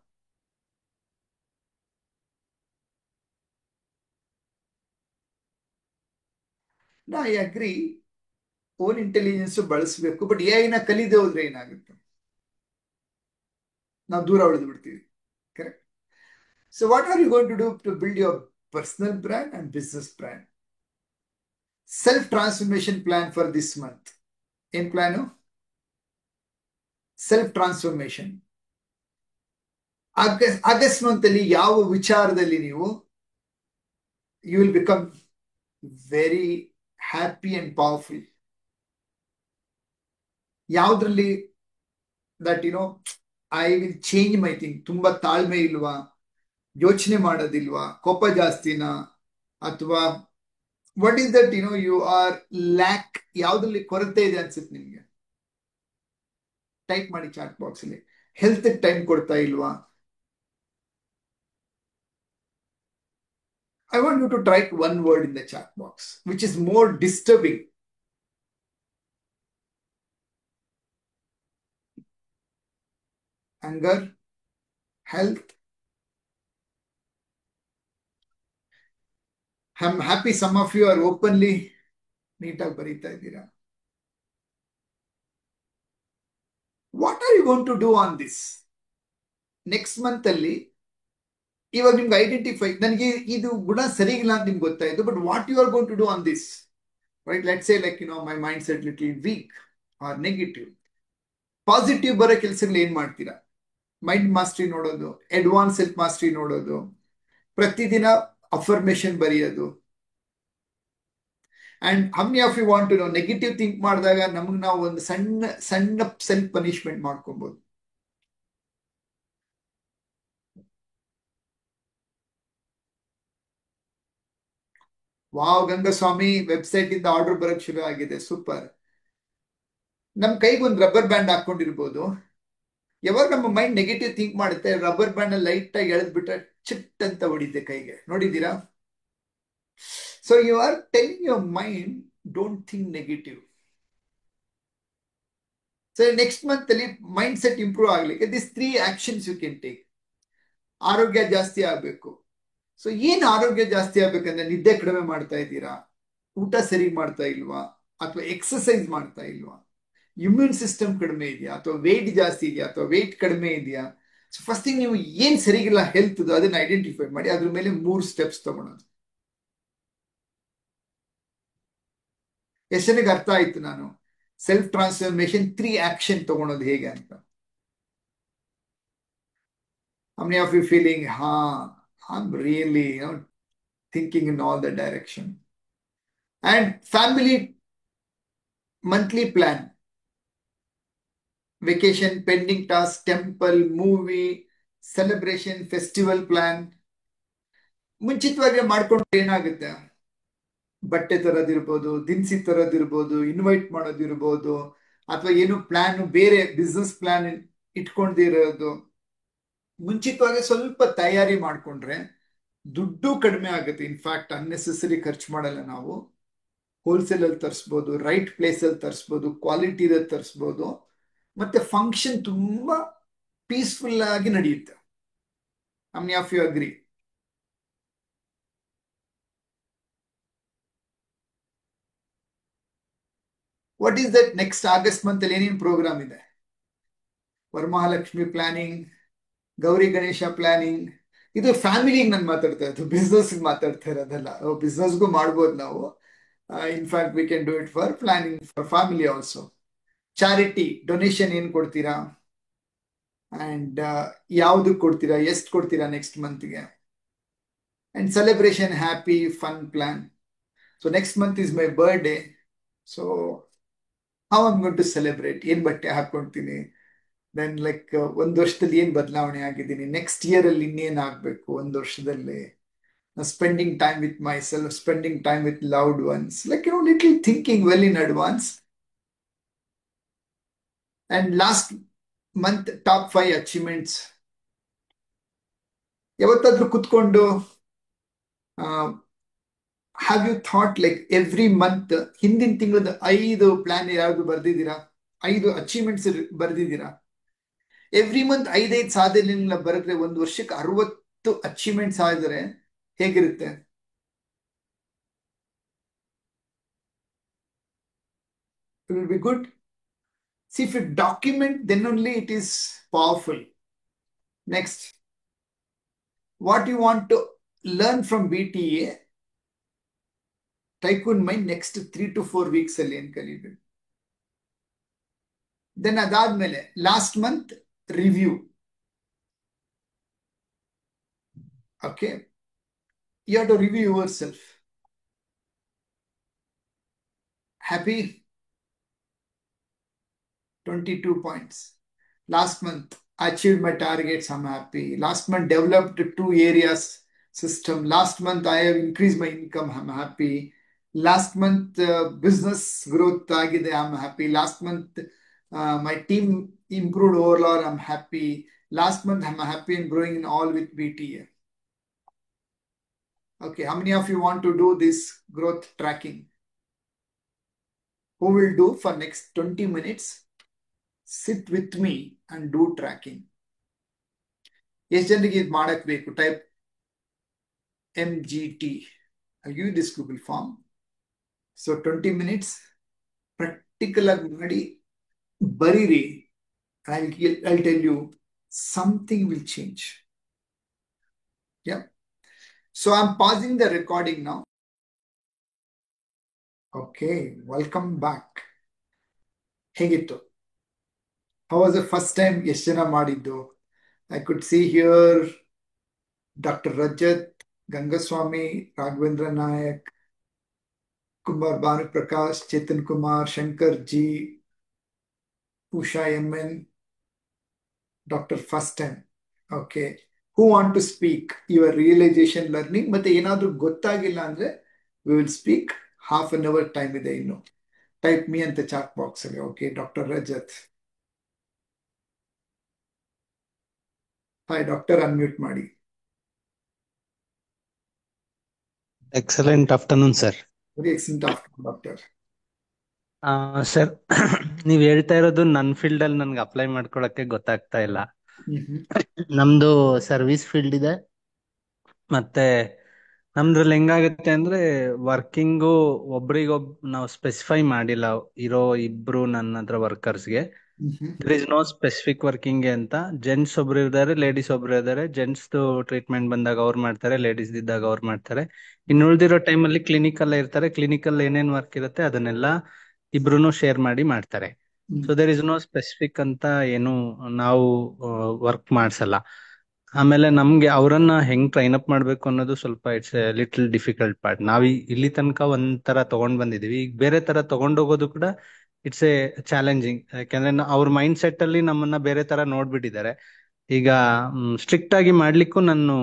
I agree, own intelligence ಬಳಸಬೇಕು, ಬಟ್ AI ಕಲಿದೆ ಹೋದ್ರೆ ಏನಾಗುತ್ತೆ? ನಾವು ದೂರ ಉಳಿದು ಬಿಡ್ತೀವಿ. Correct. So what are you going to do to build your personal brand and business brand? Self transformation plan for this month. ಏನ್ plan? Self transformation. August month ಅಲ್ಲಿ ಯಾವ ವಿಚಾರದಲ್ಲಿ ನೀವು you will become very happy and powerful? ಯಾವ್ದ್ರಲ್ಲಿ that I will change my thing? ತುಂಬಾ ತಾಳ್ಮೆ ಇಲ್ವಾ? ಯೋಚನೆ ಮಾಡೋದಿಲ್ವಾ? ಕೋಪ ಜಾಸ್ತಿನಾ? ಅಥವಾ what is that you are lack? ಯಾವ್ದ್ರಲ್ಲಿ ಕೊರತೆ ಇದೆ ಅನ್ಸುತ್ತೆ ನಿಮ್ಗೆ? ಟೈಪ್ ಮಾಡಿ ಚಾಟ್ ಬಾಕ್ಸ್ ಅಲ್ಲಿ. ಹೆಲ್ತ್ ಟೈಮ್ ಕೊಡ್ತಾ ಇಲ್ವಾ? I want you to type one word in the chat box, which is more disturbing. Anger, health. I'm happy some of you are openly neatagi barita idira. What are you going to do on this? Next month ಅಲ್ಲಿ ಇವಾಗ ನಿಮ್ಗೆ identify, ನನಗೆ ಇದು ಗುಣ ಸರಿ ಇಲ್ಲ ಅಂತ ನಿಮ್ಗೆ ಗೊತ್ತಾಯ್ತು, but what you are going to do on this? Right, let's say like my mind set little weak or negative. Positive ಬರೋ ಕೆಲಸಗಳು ಏನ್ ಮಾಡ್ತೀರಾ? ಮೈಂಡ್ ಮಾಸ್ಟ್ರಿ ನೋಡೋದು, ಅಡ್ವಾನ್ಸ್ ಸೆಲ್ಫ್ ಮಾಸ್ಟ್ರಿ ನೋಡೋದು, ಪ್ರತಿದಿನ ಅಫರ್ಮೇಶನ್ ಬರೆಯೋದು. And how many of you want to know, negative think ಮಾಡಿದಾಗ ನಮ್ಗೆ ನಾವು ಒಂದು ಸಣ್ಣ ಸಣ್ಣ ಸೆಲ್ಫ್ ಪನಿಷ್ಮೆಂಟ್ ಮಾಡ್ಕೊಬಹುದು. ವಾವ್, ಗಂಗಸ್ವಾಮಿ ವೆಬ್ಸೈಟ್ ಇಂದ ಆರ್ಡರ್ ಬರಕ್ ಶುರು ಆಗಿದೆ, ಸೂಪರ್. ನಮ್ಮ ಕೈಗೆ ಒಂದು ರಬ್ಬರ್ ಬ್ಯಾಂಡ್ ಹಾಕೊಂಡಿರ್ಬೋದು. ಯಾವಾಗ ನಮ್ಮ ಮೈಂಡ್ ನೆಗೆಟಿವ್ ಥಿಂಕ್ ಮಾಡುತ್ತೆ, ರಬ್ಬರ್ ಬ್ಯಾಂಡ್ ಲೈಟ್ ಆಗಿ ಎಳೆದ್ಬಿಟ್ರೆ ಚಿಟ್ ಅಂತ ಹೊಡಿತೆ ಕೈಗೆ, ನೋಡಿದ್ದೀರಾ? So you are telling your mind don't think negative. So next month ಅಲ್ಲಿ ಮೈಂಡ್ ಸೆಟ್ ಇಂಪ್ರೂವ್ ಆಗ್ಲಿಕ್ಕೆ this 3 actions you can take. ಆರೋಗ್ಯ ಜಾಸ್ತಿ ಆಗ್ಬೇಕು. ಸೊ ಏನ್ ಆರೋಗ್ಯ ಜಾಸ್ತಿ ಆಗ್ಬೇಕಂದ್ರೆ ನಿದ್ದೆ ಕಡಿಮೆ ಮಾಡ್ತಾ ಇದ್ದೀರಾ, ಊಟ ಸರಿ ಮಾಡ್ತಾ ಇಲ್ವಾ, ಅಥವಾ ಎಕ್ಸಸೈಸ್ ಮಾಡ್ತಾ ಇಲ್ವಾ, ಇಮ್ಯೂನ್ ಸಿಸ್ಟಮ್ ಕಡಿಮೆ ಇದೆಯಾ, ಅಥವಾ ವೆಯ್ಟ್ ಜಾಸ್ತಿ ಇದೆಯಾ, ಅಥವಾ ವೆಯ್ಟ್ ಕಡಿಮೆ ಇದೆಯಾ. ಸೊ ಫಸ್ಟ್ ಥಿಂಗ್ ನೀವು ಏನ್ ಸರಿಗಿಲ್ಲ ಹೆಲ್ತ್ ಅದನ್ನ ಐಡೆಂಟಿಫೈ ಮಾಡಿ, ಅದ್ರ ಮೇಲೆ 3 ಸ್ಟೆಪ್ಸ್ ತಗೊಳೋದು. ಎಷ್ಟು ಜನಕ್ಕೆ ಅರ್ಥ ಆಯ್ತು ನಾನು ಸೆಲ್ಫ್ ಟ್ರಾನ್ಸ್ಫಾರ್ಮೇಶನ್ 3 ಆಕ್ಷನ್ ತಗೊಳೋದು ಹೇಗೆ ಅಂತ? How many of you feeling, I'm really, thinking in all the direction? And family monthly plan, vacation, pending task, temple, movie, celebration, festival plan. ಮುಂಚಿತವಾಗಿ ಮಾಡ್ಕೊಂಡ್ರೆ ಏನಾಗುತ್ತೆ? ಬಟ್ಟೆ ತರೋದಿರ್ಬೋದು, ದಿನಸಿ ತರೋದಿರ್ಬೋದು, ಇನ್ವೈಟ್ ಮಾಡೋದಿರ್ಬೋದು, ಅಥವಾ ಏನು ಪ್ಲಾನ್ ಬೇರೆ ಬಿಸ್ನೆಸ್ ಪ್ಲಾನ್ ಇಟ್ಕೊಂಡಿರೋದು. ಮುಂಚಿತವಾಗಿ ಸ್ವಲ್ಪ ತಯಾರಿ ಮಾಡ್ಕೊಂಡ್ರೆ ದುಡ್ಡು ಕಡಿಮೆ ಆಗುತ್ತೆ. ಇನ್ಫ್ಯಾಕ್ಟ್ ಅನ್ನೆಸೆಸರಿ ಖರ್ಚು ಮಾಡಲ್ಲ ನಾವು. ಹೋಲ್ಸೇಲ್ ಅಲ್ಲಿ ತರಿಸ್ಬೋದು, ರೈಟ್ ಪ್ಲೇಸ್ ಅಲ್ಲಿ ತರಿಸ್ಬೋದು, ಕ್ವಾಲಿಟಿ ತರಿಸ್ಬೋದು, ಮತ್ತೆ ಫಂಕ್ಷನ್ ತುಂಬಾ ಪೀಸ್ಫುಲ್ ಆಗಿ ನಡೆಯುತ್ತೆ. How many of you agree? What is that? Next August month ಅಲ್ಲಿ ಏನೇನು ಪ್ರೋಗ್ರಾಮ್ ಇದೆ? Varamahalakshmi planning, Gauri Ganesha planning. ಇದು ಫ್ಯಾಮಿಲಿಗೆ ನಾನು ಮಾತಾಡ್ತಾ ಇರೋದು, ಬಿಸ್ನೆಸ್ ಮಾತಾಡ್ತಾ ಇರೋದಲ್ಲ. ಬಿಸ್ನೆಸ್ಗೂ ಮಾಡ್ಬೋದು ನಾವು. In fact we can do it for planning for family also. Charity donation ಏನ್ ಕೊಡ್ತೀರಾ, ಅಂಡ್ ಯಾವ್ದಕ್ಕೆ ಕೊಡ್ತೀರಾ, ಎಷ್ಟು ಕೊಡ್ತೀರಾ ನೆಕ್ಸ್ಟ್ ಮಂತ್ಗೆ. And celebration, happy fun plan. So next month is my birthday. So how I'm going to celebrate? ಏನ್ ಬಟ್ಟೆ ಹಾಕೊಳ್ತೀನಿ, then like ಒಂದು ವರ್ಷದಲ್ಲಿ ಏನ್ ಬದಲಾವಣೆ ಆಗಿದ್ದೀನಿ, ನೆಕ್ಸ್ಟ್ ಇಯರ್ ಅಲ್ಲಿ ಇನ್ನೇನ್ ಆಗ್ಬೇಕು ಒಂದು ವರ್ಷದಲ್ಲಿ. Spending time with myself, spending time with loved ones, like little thinking well in advance. And last month top 5 achievements. ಯಾವತ್ತಾದ್ರೂ ಕುತ್ಕೊಂಡು have you thought like every month ಹಿಂದಿನ ತಿಂಗಳದ 5 ಪ್ಲಾನ್ ಯಾವ್ದು ಬರ್ದಿದ್ದೀರಾ? 5 ಅಚೀವ್ಮೆಂಟ್ಸ್ ಬರ್ದಿದ್ದೀರಾ? ಎವ್ರಿ ಮಂತ್ 5 ಸಾಧನೆ ಬರೆದ್ರೆ ಒಂದು ವರ್ಷಕ್ಕೆ 60 ಅಚೀವ್ಮೆಂಟ್ಸ್ ಆಗಿದ್ರೆ ಹೇಗಿರುತ್ತೆ? It will be good. See, if you document, then only it is powerful. Next, what you want to learn from BTA, Tycoon Mind next 3 to 4 weeks ಅಲ್ಲಿ ಏನ್ ಕಲಿಬೇಕು. ದೆನ್ ಅದಾದ್ಮೇಲೆ last month review. Okay, you have to review yourself. Happy 22 points. Last month, I achieved my targets, I'm happy. Last month, developed 2 areas system. Last month, I have increased my income, I'm happy. Last month, business growth agide, I'm happy. Last month, my team improved overall, I'm happy. Last month, I'm happy and growing in all with BTA. Okay, how many of you want to do this growth tracking? Who will do for next 20 minutes? Sit with me and do tracking. ಎಷ್ಟು ಜನರಿಗೆ ಇದು ಮಾಡಕ್ ಬೇಕು? Type MGT. I'll give you this Google form. So 20 minutes practical ಆಗಿ ಮಾಡಿ ಬರೀರಿ. I'll tell you something will change. Yeah. So I'm pausing the recording now. Okay, welcome back. ಹೇಗಿತ್ತು? How was the first time ಎಷ್ಟು ಜನ ಮಾಡಿದ್ದು? I could see here Dr. Rajat, Gangaswamy, Raghavendra Nayak, Kumar Bhanu Prakash, Chetan Kumar, Shankar G, Usha MN, Dr. First time. Okay. Who want to speak your realization learning? ಮತ್ತೆ ಏನಾದ್ರೂ ಗೊತ್ತಾಗಿಲ್ಲ ಅಂದ್ರೆ we will speak. Half an hour time ಇದೆ ಇನ್ನು. Type me ಅಂತ chat box ಅಲ್ಲಿ. Okay, doctor Rajat. Hi doctor, unmute ಮಾಡಿ. Excellent afternoon sir. Very excellent afternoon doctor. Sir, ನೀವ್ ಹೇಳ್ತಾ ಇರೋದು ನನ್ನ ಫೀಲ್ಡ್ ಅಲ್ಲಿ ನನ್ಗೆ ಅಪ್ಲೈ ಮಾಡ್ಕೊಳಕ್ಕೆ ಗೊತ್ತಾಗ್ತಾ ಇಲ್ಲ. ನಮ್ದು ಸರ್ವಿಸ್ ಫೀಲ್ಡ್ ಇದೆ, ಮತ್ತೆ ನಮ್ದ್ರಲ್ಲಿ ಹೆಂಗಾಗುತ್ತೆ ಅಂದ್ರೆ ವರ್ಕಿಂಗು ಒಬ್ರಿಗೊಬ್ ನಾವು ಸ್ಪೆಸಿಫೈ ಮಾಡಿಲ್ಲ. ಇರೋ ಇಬ್ರು ನನ್ನ ಹತ್ರ ವರ್ಕರ್ಸ್ಗೆ there is no specific working ಅಂತ. ಜೆಂಟ್ಸ್ ಒಬ್ರು ಇದ್ದಾರೆ, ಲೇಡೀಸ್ ಒಬ್ರು ಇದ್ದಾರೆ. ಜೆಂಟ್ಸ್ ಟ್ರೀಟ್ಮೆಂಟ್ ಬಂದಾಗ ಅವ್ರು ಮಾಡ್ತಾರೆ, ಲೇಡೀಸ್ ಇದ್ದಾಗ ಅವ್ರು ಮಾಡ್ತಾರೆ. ಇನ್ನು ಉಳಿದಿರೋ ಟೈಮಲ್ಲಿ ಕ್ಲಿನಿಕಲ್ ಇರ್ತಾರೆ. ಕ್ಲಿನಿಕಲ್ ಏನೇನ್ ವರ್ಕ್ ಇರುತ್ತೆ ಅದನ್ನೆಲ್ಲ ಇಬ್ರು ಶೇರ್ ಮಾಡಿ ಮಾಡ್ತಾರೆ. So there is no specific ಅಂತ ಏನು ನಾವು ವರ್ಕ್ ಮಾಡ್ಸಲ್ಲ. ಆಮೇಲೆ ನಮ್ಗೆ ಅವರನ್ನ ಹೆಂಗ್ ಟ್ರೈನ್ ಅಪ್ ಮಾಡ್ಬೇಕು ಅನ್ನೋದು ಸ್ವಲ್ಪ ಇಟ್ಸ್ ಲಿಟಲ್ ಡಿಫಿಕಲ್ಟ್ ಪಾರ್ಟ್. ನಾವ್ ಇಲ್ಲಿ ತನಕ ಒಂದ್ ತರ ತಗೊಂಡ್ ಬಂದಿದೀವಿ, ಈಗ ಬೇರೆ ತರ ತಗೊಂಡೋಗೋದು ಕೂಡ ಇಟ್ಸ್ ಎ ಚಾಲೆಂಜಿಂಗ್. ಯಾಕಂದ್ರೆ ಅವ್ರ ಮೈಂಡ್ ಸೆಟ್ ಅಲ್ಲಿ ನಮ್ಮನ್ನ ಬೇರೆ ತರ ನೋಡ್ಬಿಟ್ಟಿದ್ದಾರೆ. ಈಗ ಸ್ಟ್ರಿಕ್ಟ್ ಆಗಿ ಮಾಡ್ಲಿಕ್ಕೂ ನಾನು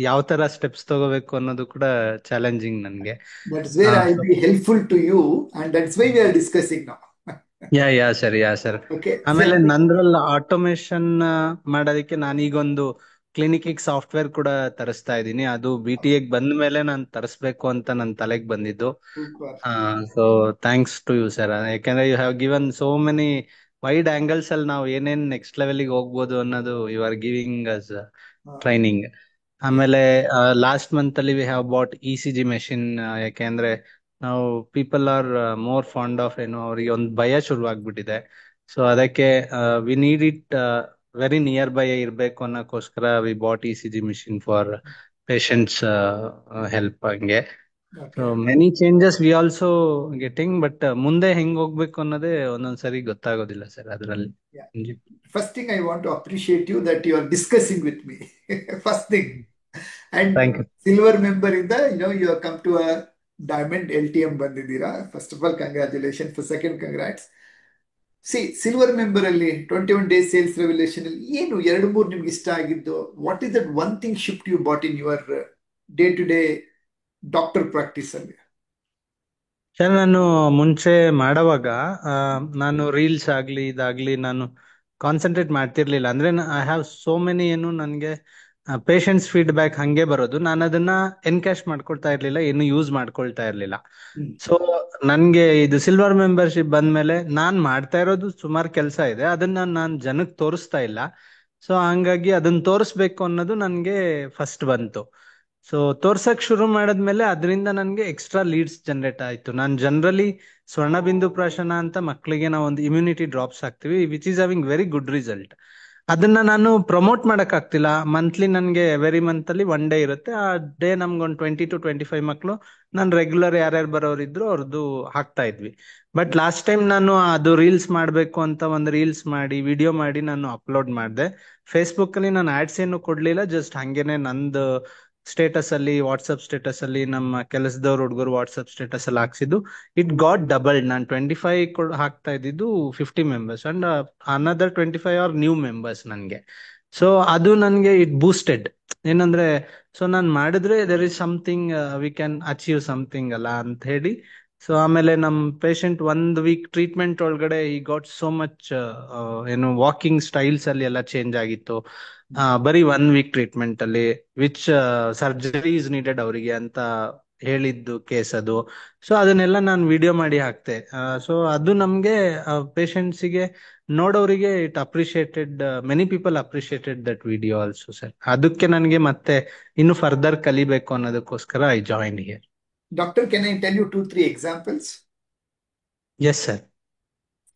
ಯಾವ ತರ ಸ್ಟೆಪ್ಸ್ ತಗೋಬೇಕು ಅನ್ನೋದು ಕೂಡ ಚಾಲೆಂಜಿಂಗ್ ನನ್ಗೆ. That's where I'll be helpful to you, and that's why we are discussing now. Yeah sir. Okay. ಆಮೇಲೆ ನಂದ್ರಲ್ಲಿ ಆಟೋಮೇಶನ್ ಮಾಡೋದಕ್ಕೆ ನಾನೀಗೊಂದು ಕ್ಲಿನಿಕ್ ಸಾಫ್ಟ್ವೇರ್ ಕೂಡ ತರಿಸ್ತಾ ಇದ್ದೀನಿ. ಅದು BTA ಬಂದ ಮೇಲೆ ನಾನು ತರಿಸ್ಬೇಕು ಅಂತ ನನ್ನ ತಲೆಗೆ ಬಂದಿದ್ದು. So thanks to you sir. ಯಾಕಂದ್ರೆ you have given so many wide angles ಅಲ್ಲಿ ನಾವು ಏನೇನ್ ನೆಕ್ಸ್ಟ್ ಲೆವೆಲ್ಗೆ ಹೋಗ್ಬೋದು ಅನ್ನೋದು you are giving us training. ಆಮೇಲೆ ಲಾಸ್ಟ್ ಮಂತ್ ಅಲ್ಲಿ we have bought ECG machine. ಯಾಕೆಂದ್ರೆ ನಾವು people are more fond of ಅವ್ರಿಗೆ ಒಂದು ಭಯ ಶುರುವಾಗ್ಬಿಟ್ಟಿದೆ. ಸೊ ಅದಕ್ಕೆ we need it very near by ಇರ್ಬೇಕು ಅನ್ನೋಕ್ಕೋಸ್ಕರ we bought ECG machine for patients help. ಹಂಗೆ so many changes we also getting, but ಮುಂದೆ ಹೆಂಗ್ ಹೋಗ್ಬೇಕು ಅನ್ನೋದೇ ಒಂದೊಂದ್ಸರಿ ಗೊತ್ತಾಗೋದಿಲ್ಲ ಸರ್ ಅದ್ರಲ್ಲಿ. First thing, I want to appreciate you that you are discussing with me. First thing. And Thank you. silver member in the, you have come to a diamond LTM bandidira. First of all, congratulations. For second, congrats. See, silver member ಅಲ್ಲಿ 21 days sales revelation ಅಲ್ಲಿ ಏನು 2-3 ನಿಮ್ಗೆ ಇಷ್ಟ ಆಗಿದ್ದು? What is that one thing shift you bought in your day to day doctor practice ಅಲ್ಲಿ? Sir, ನಾನು ಮುಂಚೆ ಮಾಡೋವಾಗ ನಾನು ರೀಲ್ಸ್ ಆಗ್ಲಿ ಇದಾಗ್ಲಿ ನಾನು ಕಾನ್ಸಂಟ್ರೇಟ್ ಮಾಡ್ತಿರ್ಲಿಲ್ಲ. ಅಂದ್ರೆ ಐ ಹ್ಯಾವ್ ಸೋ ಮೆನಿ ನನ್ಗೆ ಪೇಷಂಟ್ಸ್ ಫೀಡ್ಬ್ಯಾಕ್ ಹಂಗೆ ಬರೋದು. ನಾನು ಅದನ್ನ ಎನ್ಕ್ಯಾಶ್ ಮಾಡ್ಕೊಳ್ತಾ ಇರ್ಲಿಲ್ಲ, ಏನು ಯೂಸ್ ಮಾಡ್ಕೊಳ್ತಾ ಇರ್ಲಿಲ್ಲ. ಸೊ ನನ್ಗೆ ಇದು ಸಿಲ್ವರ್ ಮೆಂಬರ್ಶಿಪ್ ಬಂದ್ಮೇಲೆ ನಾನ್ ಮಾಡ್ತಾ ಇರೋದು ಸುಮಾರು ಕೆಲಸ ಇದೆ, ಅದನ್ನ ನಾನ್ ಜನಕ್ಕೆ ತೋರಿಸ್ತಾ ಇಲ್ಲ. ಸೊ ಹಂಗಾಗಿ ಅದನ್ನ ತೋರಿಸ್ಬೇಕು ಅನ್ನೋದು ನನ್ಗೆ ಫಸ್ಟ್ ಬಂತು. ಸೊ ತೋರ್ಸಕ್ ಶುರು ಮಾಡಿದ್ಮೇಲೆ ಅದರಿಂದ ನನ್ಗೆ ಎಕ್ಸ್ಟ್ರಾ ಲೀಡ್ಸ್ ಜನರೇಟ್ ಆಯ್ತು. ನಾನು ಜನರಲಿ ಸ್ವರ್ಣಬಿಂದು ಪ್ರಾಶನ ಅಂತ ಮಕ್ಕಳಿಗೆ ನಾವು ಒಂದು ಇಮ್ಯುನಿಟಿ ಡ್ರಾಪ್ಸ್ ಹಾಕ್ತಿವಿ, which is having very good result. ಅದನ್ನ ನಾನು ಪ್ರಮೋಟ್ ಮಾಡಕ್ ಆಗ್ತಿಲ್ಲ. ಮಂತ್ಲಿ ನನ್ಗೆ ಎವ್ರಿ ಮಂತ್ ಅಲ್ಲಿ 1 ಡೇ ಇರುತ್ತೆ. ಆ ಡೇ ನಮ್ಗೆ ಒಂದು 20 to 25 ಮಕ್ಕಳು ನಾನು ರೆಗ್ಯುಲರ್ ಯಾರ್ಯಾರು ಬರೋರಿದ್ರು ಅವ್ರದ್ದು ಹಾಕ್ತಾ ಇದ್ವಿ. ಬಟ್ ಲಾಸ್ಟ್ ಟೈಮ್ ನಾನು ಅದು ರೀಲ್ಸ್ ಮಾಡ್ಬೇಕು ಅಂತ ಒಂದು ರೀಲ್ಸ್ ಮಾಡಿ ವಿಡಿಯೋ ಮಾಡಿ ನಾನು ಅಪ್ಲೋಡ್ ಮಾಡಿದೆ. ಫೇಸ್ಬುಕ್ ಅಲ್ಲಿ ನಾನು ಆಡ್ಸ್ ಏನು ಕೊಡ್ಲಿಲ್ಲ, ಜಸ್ಟ್ ಹಂಗೇನೆ ನಂದು ಸ್ಟೇಟಸ್ ಅಲ್ಲಿ, ವಾಟ್ಸಪ್ ಸ್ಟೇಟಸ್ ಅಲ್ಲಿ, ನಮ್ಮ ಕೆಲಸದವ್ರ ಹುಡುಗರು ವಾಟ್ಸಪ್ ಸ್ಟೇಟಸ್ ಅಲ್ಲಿ ಹಾಕ್ಸಿದ್ದು. It got double. ನಾನು 25 ಹಾಕ್ತಾ ಇದ್ದಿದ್ದು 50 members and another 25 are new members ನನ್ಗೆ. ಸೊ ಅದು ನನ್ಗೆ ಇಟ್ ಬೂಸ್ಟೆಡ್. ಏನಂದ್ರೆ ಸೊ ನಾನು ಮಾಡಿದ್ರೆ there is something, we can achieve something ಅಲ್ಲ ಅಂತ ಹೇಳಿ. ಸೊ ಆಮೇಲೆ ನಮ್ ಪೇಷಂಟ್ 1 ವೀಕ್ ಟ್ರೀಟ್ಮೆಂಟ್ ಒಳಗಡೆ ಈ got so much walking styles ಅಲ್ಲಿ ಎಲ್ಲ ಚೇಂಜ್ ಆಗಿತ್ತು. ಬರೀ 1 ವೀಕ್ ಟ್ರೀಟ್ಮೆಂಟ್ ಅಲ್ಲಿ ವಿಚ್ ಸರ್ಜರಿ ಇಸ್ ನೀಡೆಡ್ ಅವರಿಗೆ ಅಂತ ಹೇಳಿದ್ದು ಕೇಸ್ ಅದು. ಸೊ ಅದನ್ನೆಲ್ಲ ನಾನು ವಿಡಿಯೋ ಮಾಡಿ ಹಾಕ್ತೆ. ಸೊ ಅದು ನಮ್ಗೆ ಪೇಷಂಟ್ಸಿಗೆ ನೋಡೋರಿಗೆ it appreciated, many people appreciated that video also sir. ಅದಕ್ಕೆ ನನಗೆ ಮತ್ತೆ ಇನ್ನು ಫರ್ದರ್ ಕಲಿಬೇಕು ಅನ್ನೋದಕ್ಕೋಸ್ಕರ I join here. Doctor, can I tell you 2-3 examples? Yes, sir.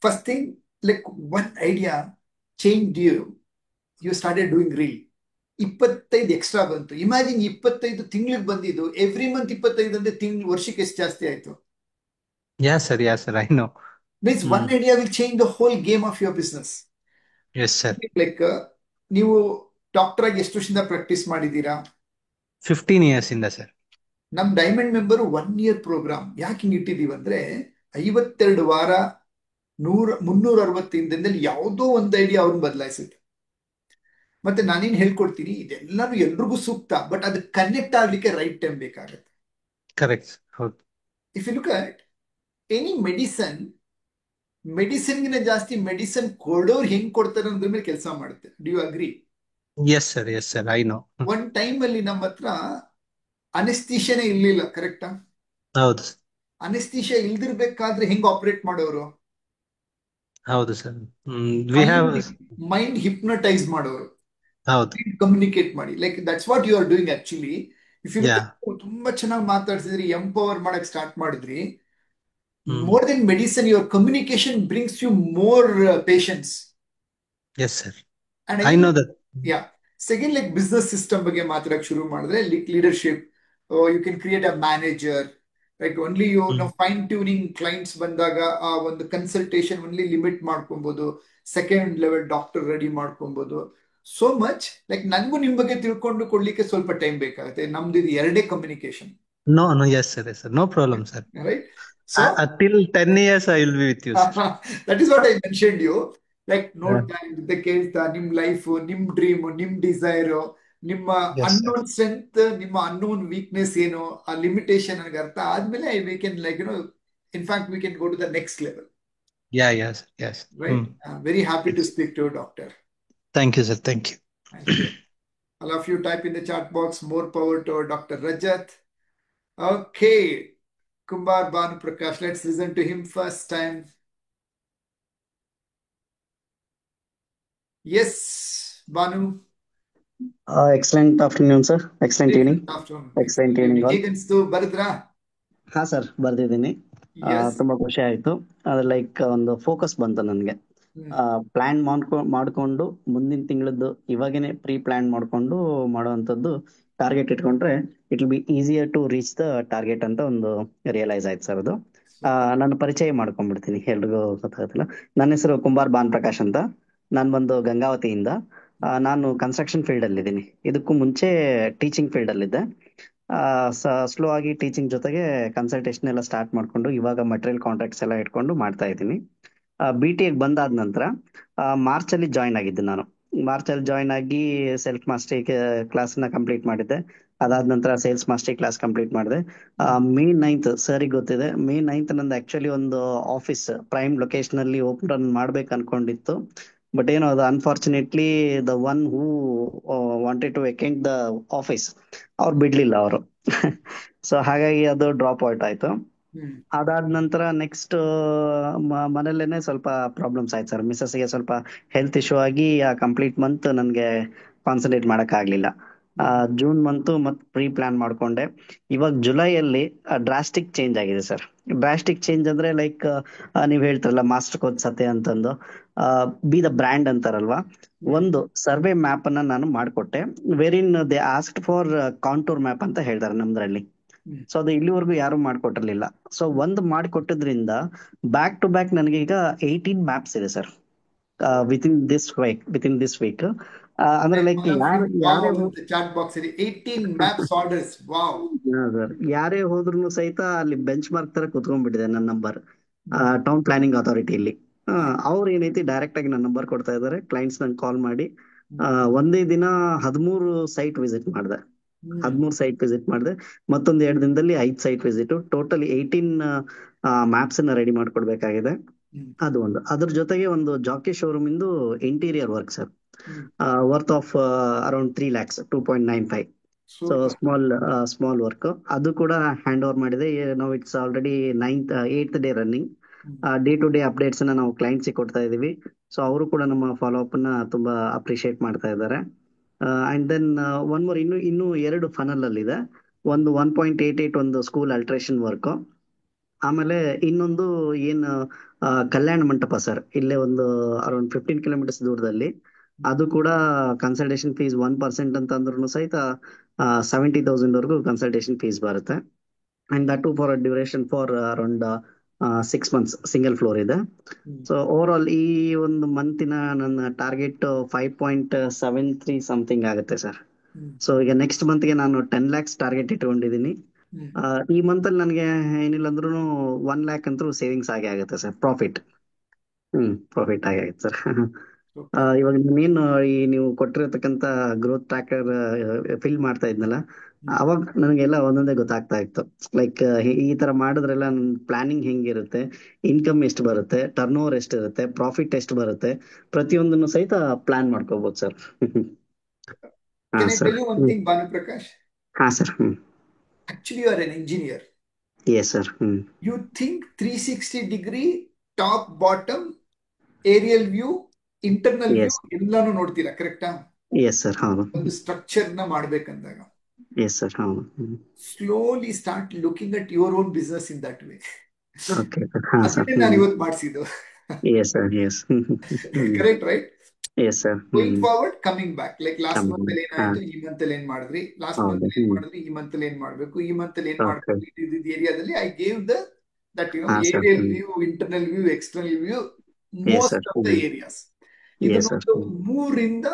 First thing, like one idea changed you. You started doing reel. 25 extra ಬಂತು. Imagine 25 ತಿಂಗಳಿಗೆ ಬಂದಿದ್ದು. Every month 25 ಅಂದ್ರೆ ವರ್ಷಕ್ಕೆ ಎಷ್ಟು ಜಾಸ್ತಿ ಆಯ್ತು? Yes, sir. I know. Means one idea will change the whole game of your business. Yes, sir. Like ನೀವು doctor ಆಗಿ ಎಷ್ಟು ವರ್ಷದಿಂದ ಪ್ರಾಕ್ಟೀಸ್ ಮಾಡಿದ್ದೀರಾ? 15 years ಇಂದ ಸರ್. ನಮ್ ಡೈಮಂಡ್ ಮೆಂಬರ್ 1 year ಪ್ರೋಗ್ರಾಮ್ ಯಾಕೆ ಹಿಂಗ್ ಇಟ್ಟಿದೀವಿ ಅಂದ್ರೆ 52 ವಾರ 360 ದಿನದಲ್ಲಿ ಯಾವುದೋ ಒಂದು ಐಡಿಯಾ ಅವ್ರನ್ನ ಬದಲಾಯಿಸುತ್ತೆ. ಮತ್ತೆ ನಾನೇನ್ ಹೇಳ್ಕೊಡ್ತೀನಿ, ಇದೆಲ್ಲಾನು ಎಲ್ರಿಗೂ ಸೂಕ್ತ, ಬಟ್ ಅದು ಕನೆಕ್ಟ್ ಆಗ್ಲಿಕ್ಕೆ ರೈಟ್ ಟೈಮ್ ಬೇಕಾಗುತ್ತೆ. ಕರೆಕ್ಟ್. ಹೌದು. If you look at any medicine, ಮೆಡಿಸಿನ್ಗಿನ ಜಾಸ್ತಿ ಮೆಡಿಸಿನ್ ಕೊಡೋರು ಹೆಂಗ್ ಕೊಡ್ತಾರೆ ಅನ್ನೋದ್ರ ಮೇಲೆ ಕೆಲಸ ಮಾಡುತ್ತೆ. Do you agree? Yes sir, I know. ಒಂದ್ ಟೈಮ್ ಅಲ್ಲಿ ನಮ್ಮ ಹತ್ರ ಅನೆಸ್ಥಿಷಿಯಾನೇ ಇರ್ಲಿಲ್ಲ, ಕರೆಕ್ಟಾ? ಹೌದು ಅನೆಸ್ಥಿಷಿಯಾ ಇಲ್ದಿರ್ಬೇಕಾದ್ರೆ ಹೆಂಗ್ ಆಪರೇಟ್ ಮಾಡೋರು? ಹೌದು sir. We have. Mind hypnotise ಮಾಡೋರು, ಹೌದು. ಕಮ್ಯುನಿಕೇಟ್ ಮಾಡಿ. Like that's what you are doing actually. If you ya. ತುಂಬಾ ಚೆನ್ನಾಗಿ ಮಾತಾಡ್ಸಿದ್ರಿ, ಎಂಪವರ್ ಮಾಡಕ್ ಸ್ಟಾರ್ಟ್ ಮಾಡಿದ್ರಿ. Hmm. More than medicine, your communication brings you more patience. Yes sir, and I know that. Ya, second like business system ಬಗ್ಗೆ ಮಾತಾಡಕ್ ಶುರು ಮಾಡಿದ್ರೆ, like leadership, you can create a manager, right? Only you ನಾವು fine tuning clients ಬಂದಾಗ ಆ ಒಂದು consultation only limit ಮಾಡ್ಕೊಬಹುದು, second level doctor ready ಮಾಡ್ಕೊಬಹುದು. ಸೋ ಮಚ್ ಲೈಕ್ ನನ್ಗೂ ನಿಮ್ ಬಗ್ಗೆ ತಿಳ್ಕೊಂಡು ಕೊಡ್ಲಿಕ್ಕೆ ಸ್ವಲ್ಪ ಟೈಮ್ ಬೇಕಾಗುತ್ತೆ. ನಮ್ದು ಇದು ಎರಡೇ communication. No, yes sir, no problem sir. Right? So Till 10 years I will be with you, sir. That is what I mentioned you. Like ನೋಡ್ತಾ ಇದ್ದೆ, ಕೇಳ್ತಾ, ನಿಮ್ ಲೈಫ್, ನಿಮ್ ಡ್ರೀಮ್, ನಿಮ್ ಡಿಸೈರ್, ನಿಮ್ಮ Yes, sir. ಅನ್ನೋನ್ ಸ್ಟ್ರೆಂತ್, ನಿಮ್ಮ unknown weakness ಏನು, ಆ ಲಿಮಿಟೇಷನ್ ನನಗೆ ಅರ್ಥ ಆದ್ಮೇಲೆ we can like in fact we can go to the next level. Yes. Right? Very happy to speak to you, doctor. Thank you, sir. Thank you. Thank you. All of you type in the chat box, more power to Dr. Rajat. Okay, Kumbar Banu Prakash, let's listen to him first time. Yes, Banu. Excellent afternoon sir. Excellent evening. Afternoon. Excellent evening. ಹೇಗನ್ಸ್ತು, ಬರದ್ರಾ? ಹಾ sir, ಬರ್ದಿದ್ದೀನಿ. Yes. ತುಂಬಾ ಖುಷಿ ಆಯ್ತು. ಅದು like ಒಂದು focus ಬಂತು ನನಗೆ. ಪ್ಲಾನ್ ಮಾಡ್ಕೊಂಡು ಮುಂದಿನ ತಿಂಗಳದ್ದು ಇವಾಗೇನೆ ಪ್ರೀ ಪ್ಲಾನ್ ಮಾಡ್ಕೊಂಡು ಮಾಡುವಂಥದ್ದು ಟಾರ್ಗೆಟ್ ಇಟ್ಕೊಂಡ್ರೆ it will be easier to reach the target ಅಂತ ಒಂದು ರಿಯಲೈಸ್ ಆಯ್ತು ಸರ್. ಅದು ನನ್ನ ಪರಿಚಯ ಮಾಡ್ಕೊಂಡ್ಬಿಡ್ತೀನಿ, ಎಲ್ರಿಗೂ ಗೊತ್ತಾಗತ್ತಲ್ಲ. ನನ್ನ ಹೆಸರು ಕುಂಬಾರ್ ಬಾನ್ ಪ್ರಕಾಶ್ ಅಂತ. ನಾನು ಬಂದು ಗಂಗಾವತಿಯಿಂದ. ನಾನು ಕನ್ಸ್ಟ್ರಕ್ಷನ್ ಫೀಲ್ಡ್ ಅಲ್ಲಿ ಇದ್ದೀನಿ. ಇದಕ್ಕೂ ಮುಂಚೆ ಟೀಚಿಂಗ್ ಫೀಲ್ಡ್ ಅಲ್ಲಿದ್ದೆ. ಸ್ಲೋ ಆಗಿ ಟೀಚಿಂಗ್ ಜೊತೆಗೆ ಕನ್ಸಲ್ಟೇಷನ್ ಎಲ್ಲ ಸ್ಟಾರ್ಟ್ ಮಾಡ್ಕೊಂಡು ಇವಾಗ ಮಟೀರಿಯಲ್ ಕಾಂಟ್ರಾಕ್ಟ್ಸ್ ಎಲ್ಲ ಇಟ್ಕೊಂಡು ಮಾಡ್ತಾ ಇದ್ದೀನಿ. BTEಗೆ ಬಂದಾದ ನಂತರ ಮಾರ್ಚ್ ಅಲ್ಲಿ ಜಾಯ್ನ್ ಆಗಿದ್ದೆ ನಾನು. ಮಾರ್ಚ್ ಅಲ್ಲಿ ಜಾಯ್ನ್ ಆಗಿ ಸೆಲ್ಫ್ ಮಾಸ್ಟರಿ ಕ್ಲಾಸ್ ನ ಕಂಪ್ಲೀಟ್ ಮಾಡಿದ್ದೆ. ಅದಾದ ನಂತರ ಸೇಲ್ಸ್ ಮಾಸ್ಟರಿ ಕ್ಲಾಸ್ ಕಂಪ್ಲೀಟ್ ಮಾಡಿದೆ. ಮೇ 9th ಸರಿಗೆ ಗೊತ್ತಿದೆ, ಮೇ 9th ನಂದು ಆಕ್ಚುಲಿ ಒಂದು ಆಫೀಸ್ ಪ್ರೈಮ್ ಲೊಕೇಶನ್ ಅಲ್ಲಿ ಓಪನ್ ಮಾಡ್ಬೇಕು ಅನ್ಕೊಂಡಿತ್ತು. ಬಟ್ ಏನೋ ಅದು unfortunately the one who wanted to vacant the office ಅವ್ರು ಬಿಡ್ಲಿಲ್ಲ ಅವರು. ಸೊ ಹಾಗಾಗಿ ಅದು ಡ್ರಾಪ್ ಔಟ್ ಆಯ್ತು. ಅದಾದ ನಂತರ ನೆಕ್ಸ್ಟ್ ಮನೇಲೇನೆ ಸ್ವಲ್ಪ ಪ್ರಾಬ್ಲಮ್ಸ್ ಆಯ್ತು ಸರ್. ಮಿಸ್ಸಸ್ಗೆ ಸ್ವಲ್ಪ ಹೆಲ್ತ್ ಇಶ್ಯೂ ಆಗಿ ಆ ಕಂಪ್ಲೀಟ್ ಮಂತ್ ನನಗೆ ಕಾನ್ಸಂಟ್ರೇಟ್ ಮಾಡಕ್ ಆಗ್ಲಿಲ್ಲ. ಜೂನ್ ಮಂತ್ ಮತ್ತೆ ಪ್ರೀ ಪ್ಲಾನ್ ಮಾಡ್ಕೊಂಡೆ. ಇವಾಗ ಜುಲೈಯಲ್ಲಿ ಡ್ರಾಸ್ಟಿಕ್ ಚೇಂಜ್ ಆಗಿದೆ ಸರ್. ಡ್ರಾಸ್ಟಿಕ್ ಚೇಂಜ್ ಅಂದ್ರೆ ಲೈಕ್ ನೀವ್ ಹೇಳ್ತಾರಲ್ಲ ಮಾಸ್ಟರ್ ಕೋಚ್ ಸತೆ ಅಂತಂದು ಬಿ ದ ಬ್ರ್ಯಾಂಡ್ ಅಂತಾರಲ್ವಾ, ಒಂದು ಸರ್ವೆ ಮ್ಯಾಪ್ ಅನ್ನ ನಾನು ಮಾಡ್ಕೊಟ್ಟೆ. Where in they asked for contour map ಅಂತ ಹೇಳ್ತಾರೆ ನಮ್ದ್ರಲ್ಲಿ. ಸೊ ಅದು ಇಲ್ಲಿವರೆಗೂ ಯಾರು ಮಾಡ್ಕೊಟ್ಟಿರ್ಲಿಲ್ಲ. ಸೊ ಒಂದು ಮಾಡಿಕೊಟ್ಟಿದ್ರಿಂದ ಬ್ಯಾಕ್ ಟು ಬ್ಯಾಕ್ ನನಗೆ ಈಗ 18 ಮ್ಯಾಪ್ಸ್ ಇದೆ ಸರ್ ವಿತಿನ್ ದಿಸ್ ವೀಕ್. ಅಂದ್ರೆ ಲೈಕ್ ಚಾಟ್ ಬಾಕ್ಸ್ ಇದೆ 18 ಮ್ಯಾಪ್ಸ್ ಆರ್ಡರ್ಸ್. ವಾವ್ ಸರ್, ಯಾರೇ ಹೋದ್ರು ಸಹಿತ ಅಲ್ಲಿ ಬೆಂಚ್ ಮಾರ್ಕ್ ತರ ಕುತ್ಕೊಂಡ್ಬಿಟ್ಟಿದೆ ನನ್ನ ನಂಬರ್ ಟೌನ್ ಪ್ಲಾನಿಂಗ್ ಅಥಾರಿಟಿಯಲ್ಲಿ. ಅವ್ರು ಏನೈತಿ ಡೈರೆಕ್ಟ್ ಆಗಿ ನನ್ನ ನಂಬರ್ ಕೊಡ್ತಾ ಇದಾರೆ. ಕ್ಲೈಂಟ್ಸ್ ನಂಗೆ ಕಾಲ್ ಮಾಡಿ ಒಂದೇ ದಿನ 13 ಸೈಟ್ ವಿಸಿಟ್ ಮಾಡಿದೆ. 13 ಸೈಟ್ ವಿಸಿಟ್ ಮಾಡಿದೆ. ಮತ್ತೊಂದು 2 ದಿನದಲ್ಲಿ 5 ಸೈಟ್ ವಿಸಿಟ್. ಟೋಟಲ್ 18 ಮ್ಯಾಪ್ಸ್ ಅನ್ನ ರೆಡಿ ಮಾಡ್ಕೊಡ್ಬೇಕಾಗಿದೆ. ಅದು ಒಂದು. ಅದ್ರ ಜೊತೆಗೆ ಒಂದು ಜಾಕಿ ಶೋರೂಮ್ ಇಂದು interior work sir, worth of around 3 lakhs, 2.95. So small work ಅದು ಕೂಡ ಹ್ಯಾಂಡ್ ಓವರ್ ಮಾಡಿದೆ. ನಾವು it's already 8th day running. Day to day updates ಅನ್ನ ನಾವು ಕ್ಲೈಂಟ್ಸ್ ಕೊಡ್ತಾ ಇದೀವಿ. ಸೊ ಅವರು ಕೂಡ ನಮ್ಮ ಫಾಲೋ ಅಪ್ ಅನ್ನ ತುಂಬಾ ಅಪ್ರಿಶಿಯೇಟ್ ಮಾಡ್ತಾ ಇದ್ದಾರೆ. ಅಂಡ್ ದೆನ್ ಒನ್ ಮೋರ್, ಇನ್ನು 2 ಫನಲ್ ಅಲ್ಲಿ ಇದೆ. ಒಂದು 1.88 ಒಂದು ಸ್ಕೂಲ್ ಅಲ್ಟ್ರೇಷನ್ ವರ್ಕ್. ಆಮೇಲೆ ಇನ್ನೊಂದು ಏನು ಕಲ್ಯಾಣ ಮಂಟಪ ಸರ್, ಇಲ್ಲೇ ಒಂದು ಅರೌಂಡ್ 15 ಕಿಲೋಮೀಟರ್ಸ್ ದೂರದಲ್ಲಿ. ಅದು ಕೂಡ ಕನ್ಸಲ್ಟೇಷನ್ ಫೀಸ್ 1% ಅಂತ ಅಂದ್ರೂ ಸಹಿತ 70,000 ವರೆಗೂ ಕನ್ಸಲ್ಟೇಷನ್ ಫೀಸ್ ಬರುತ್ತೆ. And that too for duration for around 6 months single floor ಇದೆ. ಸೊ ಓವರ್ ಆಲ್ ಈ ಒಂದು ಮಂತಿನ ನನ್ನ ಟಾರ್ಗೆಟ್ 5.73 ಸಮಥಿಂಗ್ ಆಗುತ್ತೆ ಸರ್. ಸೊ ಈಗ ನೆಕ್ಸ್ಟ್ ಮಂತ್ಗೆ ನಾನು 10 lakhs ಟಾರ್ಗೆಟ್ ಇಟ್ಕೊಂಡಿದ್ದೀನಿ. ಈ ಮಂತ್ ಅಲ್ಲಿ ನನಗೆ ಏನಿಲ್ಲ ಅಂದ್ರೂ 1 lakh ಅಂತೂ ಸೇವಿಂಗ್ಸ್ ಆಗೇ ಆಗುತ್ತೆ ಸರ್. ಪ್ರಾಫಿಟ್ ಆಗೇ ಆಗುತ್ತೆ ಸರ್. ಓಕೆ ಇವಾಗ ನಾನೇನು ಈ ನೀವು ಕೊಟ್ಟಿರತಕ್ಕಂತ ಗ್ರೋತ್ ಟ್ರ್ಯಾಕರ್ ಫಿಲ್ ಮಾಡ್ತಾ ಇದ್ನಲ್ಲ, ಅವಾಗ ನನಗೆಲ್ಲ ಒಂದೊಂದೇ ಗೊತ್ತಾಗ್ತಾ ಇತ್ತು. ಲೈಕ್ ಈ ತರ ಮಾಡಿದ್ರೆಲ್ಲ ನನ್ನ ಪ್ಲಾನಿಂಗ್ ಹೆಂಗಿರುತ್ತೆ, ಇನ್ಕಮ್ ಎಷ್ಟು ಬರುತ್ತೆ, ಟರ್ನ್ ಓವರ್ ಎಷ್ಟಿರುತ್ತೆ, ಪ್ರಾಫಿಟ್ ಎಷ್ಟು ಬರುತ್ತೆ, ಪ್ರತಿಯೊಂದನ್ನು ಸಹಿತ ಪ್ಲಾನ್ ಮಾಡ್ಕೋಬಹುದು ಸರ್. ಹಾ can I sir. Tell you one thing Bhanuprakash? ಹಾ sir. Actually you are an engineer. Yes sir. You think 360 degree, top bottom, aerial view, internal view yes ಎಲ್ಲಾನು ನೋಡ್ತೀರಾ, ಕರೆಕ್ಟಾ? Yes sir. ಹೌದು. ಒಂದು ಸ್ಟ್ರಕ್ಚರ್ ನ ಮಾಡ್ಬೇಕಂದಾಗ ಎಸ್ ಸರ್. ಹೌದು. Slowly start looking at your own business in that way. Okay sir. ಹಾ sir. ಅದನ್ನೇ ನಾನು ಇವತ್ತು ಮಾಡಿಸಿದ್ದು. Yes sir. Yes. Correct right? Yes sir. Going forward, coming back. Like last month ಅಲ್ಲಿ ಹಾ ಏನಾಯ್ತು, ಈ ಮಂತ್ ಅಲ್ಲಿ ಏನ್ ಮಾಡಿದ್ರಿ, ಲಾಸ್ಟ್ ಮಂತ್ ಹೌದು. ಅಲ್ಲಿ ಏನ್ ಮಾಡಿದ್ರಿ, ಈ ಮಂತ್ ಅಲ್ಲಿ ಏನ್ ಮಾಡ್ಬೇಕು, ಈ ಮಂತ್ ಅಲ್ಲಿ ಏನ್ ಓಕೆ. ಮಾಡ್ಬೇಕು, ಇದು ಏರಿಯಾದಲ್ಲಿ ಐ ಗೇವ್ ದಟ್ ಹಾ sir. Aerial view, internal view, external view, yes sir. Most of the areas. Yes ಇದನ್ನ ಸರ್. ಒಂದು 3 ರಿಂದ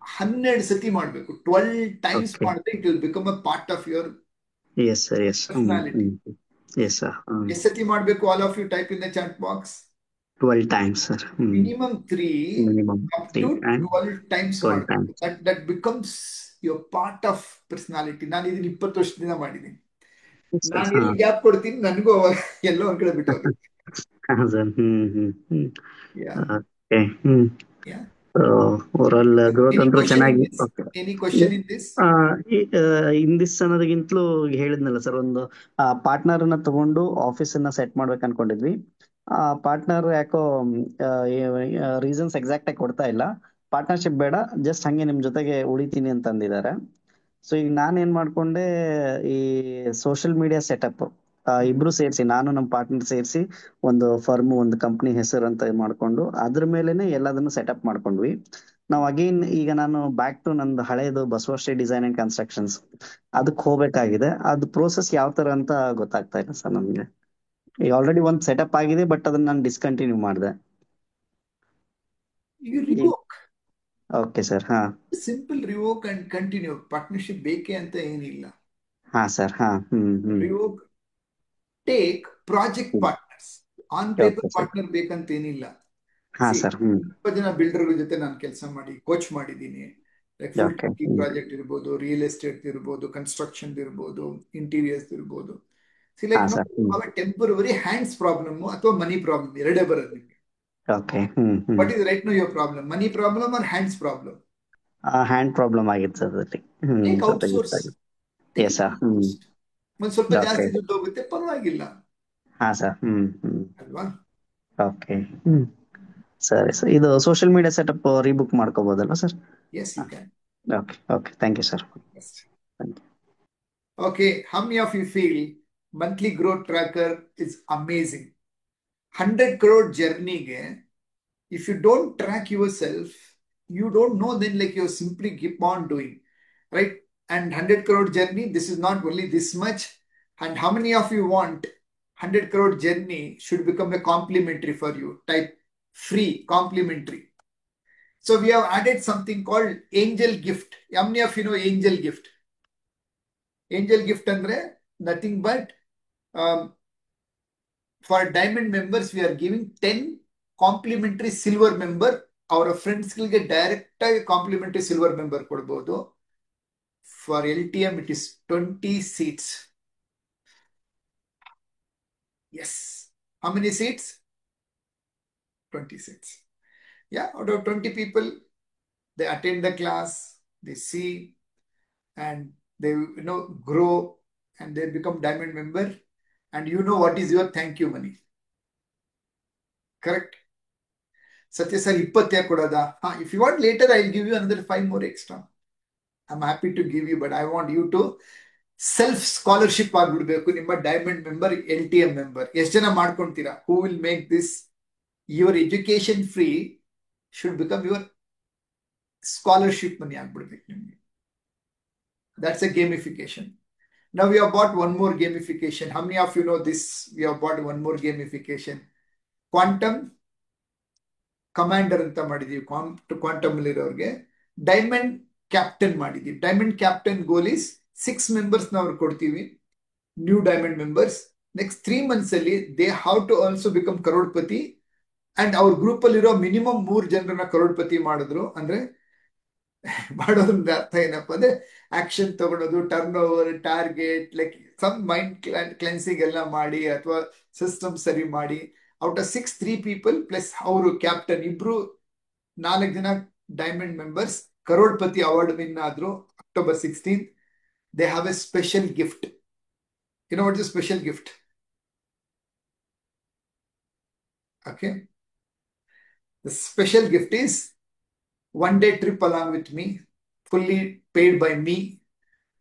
12 ಸತಿ ಮಾಡ್ಬೇಕು. 12 ಟೈಮ್ಸ್ ಓಕೆ. ಮಾಡಿದ್ರೆ it will become a part of your yes sir. Yes. Personality. Yes sir. ಎಷ್ಟು ಸತಿ ಮಾಡ್ಬೇಕು? All of you type in the chat box. 12 times sir. Minimum 3 minimum up 3 to and 12 times 12 ಮಾಡಬೇಕು. times. That becomes your part of personality. ನಾನು ಇದನ್ನ 20 ವರ್ಷದಿಂದ ಮಾಡಿದ್ದೀನಿ. Yes, sir. ನಾನು ಹಾ. ಎಲ್ಲಿ ಗ್ಯಾಪ್ ಕೊಡ್ತೀನಿ, ನನಗೂ ಅವಾಗ ಎಲ್ಲೋ ಒಂದ್ ಕಡೆ ಬಿಟ್ಟೋಗುತ್ತೆ. ಹಾ ಸರ್. Yeah, okay. yeah. Overall growth Any ಅಂತೂ question in ಚೆನ್ನಾಗಿ. this? Okay. Any question in this? In this ಅನ್ನೋದಕ್ಕಿಂತಲೂ ಹೇಳಿದ್ನಲ್ಲ ಸರ್, ಒಂದು ಪಾರ್ಟ್ನರ್ ಅನ್ನ ತಗೊಂಡು ಆಫೀಸ್ ಅನ್ನ ಸೆಟ್ ಮಾಡ್ಬೇಕು ಅನ್ಕೊಂಡಿದ್ವಿ. ಪಾರ್ಟ್ನರ್ ಯಾಕೋ ರೀಸನ್ಸ್ ಎಕ್ಸಾಕ್ಟ್ ಆಗಿ ಕೊಡ್ತಾ ಇಲ್ಲ. ಪಾರ್ಟ್ನರ್ಶಿಪ್ ಬೇಡ, ಜಸ್ಟ್ ಹಂಗೆ ನಿಮ್ ಜೊತೆಗೆ ಉಳಿತೀನಿ ಅಂತ ಅಂದಿದ್ದಾರೆ. ಸೊ ಈಗ ನಾನು ಏನ್ ಮಾಡ್ಕೊಂಡೆ, ಈ ಸೋಷಿಯಲ್ ಮೀಡಿಯಾ ಸೆಟಪ್ ಇಬ್ರು ಸೇರಿಸಿ, ನಾನು ನಮ್ಮ ಪಾರ್ಟ್ನರ್ ಸೇರಿಸಿ ಒಂದು ಫರ್ಮ್, ಒಂದು ಕಂಪ್ನಿ ಹೆಸರು ಅಂತ ಮಾಡ್ಕೊಂಡು ಅದ್ರ ಮೇಲೆನೆ ಎಲ್ಲದನ್ನು ಸೆಟಪ್ ಮಾಡ್ಕೊಂಡ್ವಿ. ನಾವು ಅಗೈನ್ ಈಗ ನಾನು ಬ್ಯಾಕ್ ಟು ನಂದು ಹಳೇದು ಬಸವಶ್ರೀ ಡಿಸೈನ್ ಅಂಡ್ ಕನ್ಸ್ಟ್ರಕ್ಷನ್ಸ್ ಅದಕ್ಕೆ ಹೋಗ್ಬೇಕಾಗಿದೆ. ಅದು ಪ್ರೋಸೆಸ್ ಯಾವ ತರ ಅಂತ ಗೊತ್ತಾಗ್ತಾ ಇಲ್ಲ ಸರ್ ನಮ್ಗೆ. ಈಗ ಆಲ್ರೆಡಿ ಒಂದು ಸೆಟಪ್ ಆಗಿದೆ, ಬಟ್ ಅದನ್ನ ನಾನು ಡಿಸ್ಕಂಟಿನ್ಯೂ ಮಾಡಿದೆ. You revoke. Okay sir. ಹಾ. Simple revoke and continue. Partnership ಬೇಕೇ ಅಂತ ಏನಿಲ್ಲ. ಹಾ ಸರ್. ಹಾ. Revoke. Take project partners. On okay paper sir. Partner ಬೇಕಂತ ಏನಿಲ್ಲ. ಹಾ ಸಿ, ಸರ್. ತುಂಬ ಜನ ಬಿಲ್ಡರ್ಗಳ ಜೊತೆ ನಾನು ಕೆಲಸ ಮಾಡಿ ಕೋಚ್ ಮಾಡಿದ್ದೀನಿ. Like full okay. Turnkey project ಇರ್ಬೋದು, ರಿಯಲ್ ಎಸ್ಟೇಟ್ ಇರ್ಬೋದು, ಕನ್ಸ್ಟ್ರಕ್ಷನ್ ಇರ್ಬೋದು, ಇಂಟೀರಿಯರ್ಸ್ ಇರ್ಬೋದು. ಸಿ ಹಾ like sir. Temporary hands problem ಅಥವಾ ಮನಿ ಪ್ರಾಬ್ಲಮ್ ಎರಡೇ ಬರೋದು ನಿಮಗೆ. Okay. What is right now your problem? Money problem or hands problem? Hand problem ಆಗಿತ್ತು ಸರ್ ಅದರಲ್ಲಿ. ಟೇಕ್ ಸ್ವಲ್ಪ ಔಟ್ಸೋರ್ಸ್. Yes sir. ಒಂದ್ ಸ್ವಲ್ಪ ಓಕೆ. ಜಾಸ್ತಿ ದುಡ್ಡು ಹೋಗುತ್ತೆ, ಪರವಾಗಿಲ್ಲ ಹಾ ಸರ್. ಅಲ್ವಾ? ಓಕೆ. ಸರಿ ಸರ್. ಇದು ಸೋಷಿಯಲ್ ಮೀಡಿಯಾ ಸೆಟಪ್ ರೀಬುಕ್ ಮಾಡ್ಕೋಬಹುದಲ್ಲ sir? Yes you can. Okay. Okay. Thank you sir. Thank you. Okay, how many of you feel monthly growth tracker is amazing? 100 crore journey ge, if you don't track yourself, you don't know, then like you simply keep on doing, right? And 100 crore journey, this is not only this much. And how many of you want 100 crore journey should become a complimentary for you? Type free, complimentary. So we have added something called angel gift. How many of you know angel gift? Angel gift andre nothing but for diamond members we are giving 10 complimentary silver member. Our friends ಗಳಿಗೆ direct ಆಗಿ complimentary silver member ಕೊಡಬಹುದು. For LTM it is 20 seats. Yes. How many seats? 20 seats. Yeah, out of 20 people, they attend the class, they see, and they grow, and they become diamond member, and you know what is your thank you money. Correct? Satya sir, 20 ಕೊಡೋದಾ? If you want later, I'll give you another 5 more extra. I'm happy to give you, but I want you to self scholarship ಆಗ್ಬಿಡ್ಬೇಕು ನಿಮ್ಮ diamond member, LTM member. ಎಷ್ಟು ಜನ ಮಾಡ್ಕೊಂತೀರಾ? Who will make this your education free should become your scholarship money ಆಗ್ಬಿಡ್ಬೇಕು ನಿಮಗೆ. That's a gamification. Now we have bought one more gamification. How many of you know this? We have bought one more gamification. Quantum Commander ಅಂತ ಮಾಡಿದೀವಿ. Quantum ಇರೋರಿಗೆ diamond captain ಮಾಡಿದೀವಿ. Diamond captain goal is 6 members ನಾವು ಕೊಡ್ತೀವಿ, new diamond members. Next 3 months ಅಲ್ಲಿ they have to also become crorepati and ಅವ್ರ group ಅಲ್ಲಿರೋ minimum 3 ಜನರನ್ನ ಕರೋಡ್ಪತಿ ಮಾಡಿದ್ರು. ಅಂದ್ರೆ ಮಾಡೋದ್ರಿಂದ ಅರ್ಥ ಏನಪ್ಪ ಅಂದ್ರೆ ಆಕ್ಷನ್ ತಗೊಳೋದು, turn over, target, like some mind cleansing ಎಲ್ಲ ಮಾಡಿ ಅಥವಾ ಸಿಸ್ಟಮ್ ಸರಿ ಮಾಡಿ ಔಟ್ ಆಫ್ 6 3 ಪೀಪಲ್ ಪ್ಲಸ್ ಅವರು ಕ್ಯಾಪ್ಟನ್ ಇಬ್ರು 4 ಜನ diamond members crorepati award win ಆದ್ರು. October 16th they have a special gift. You know what is the special gift? Okay, the special gift is 1 day trip along with me, fully paid by me.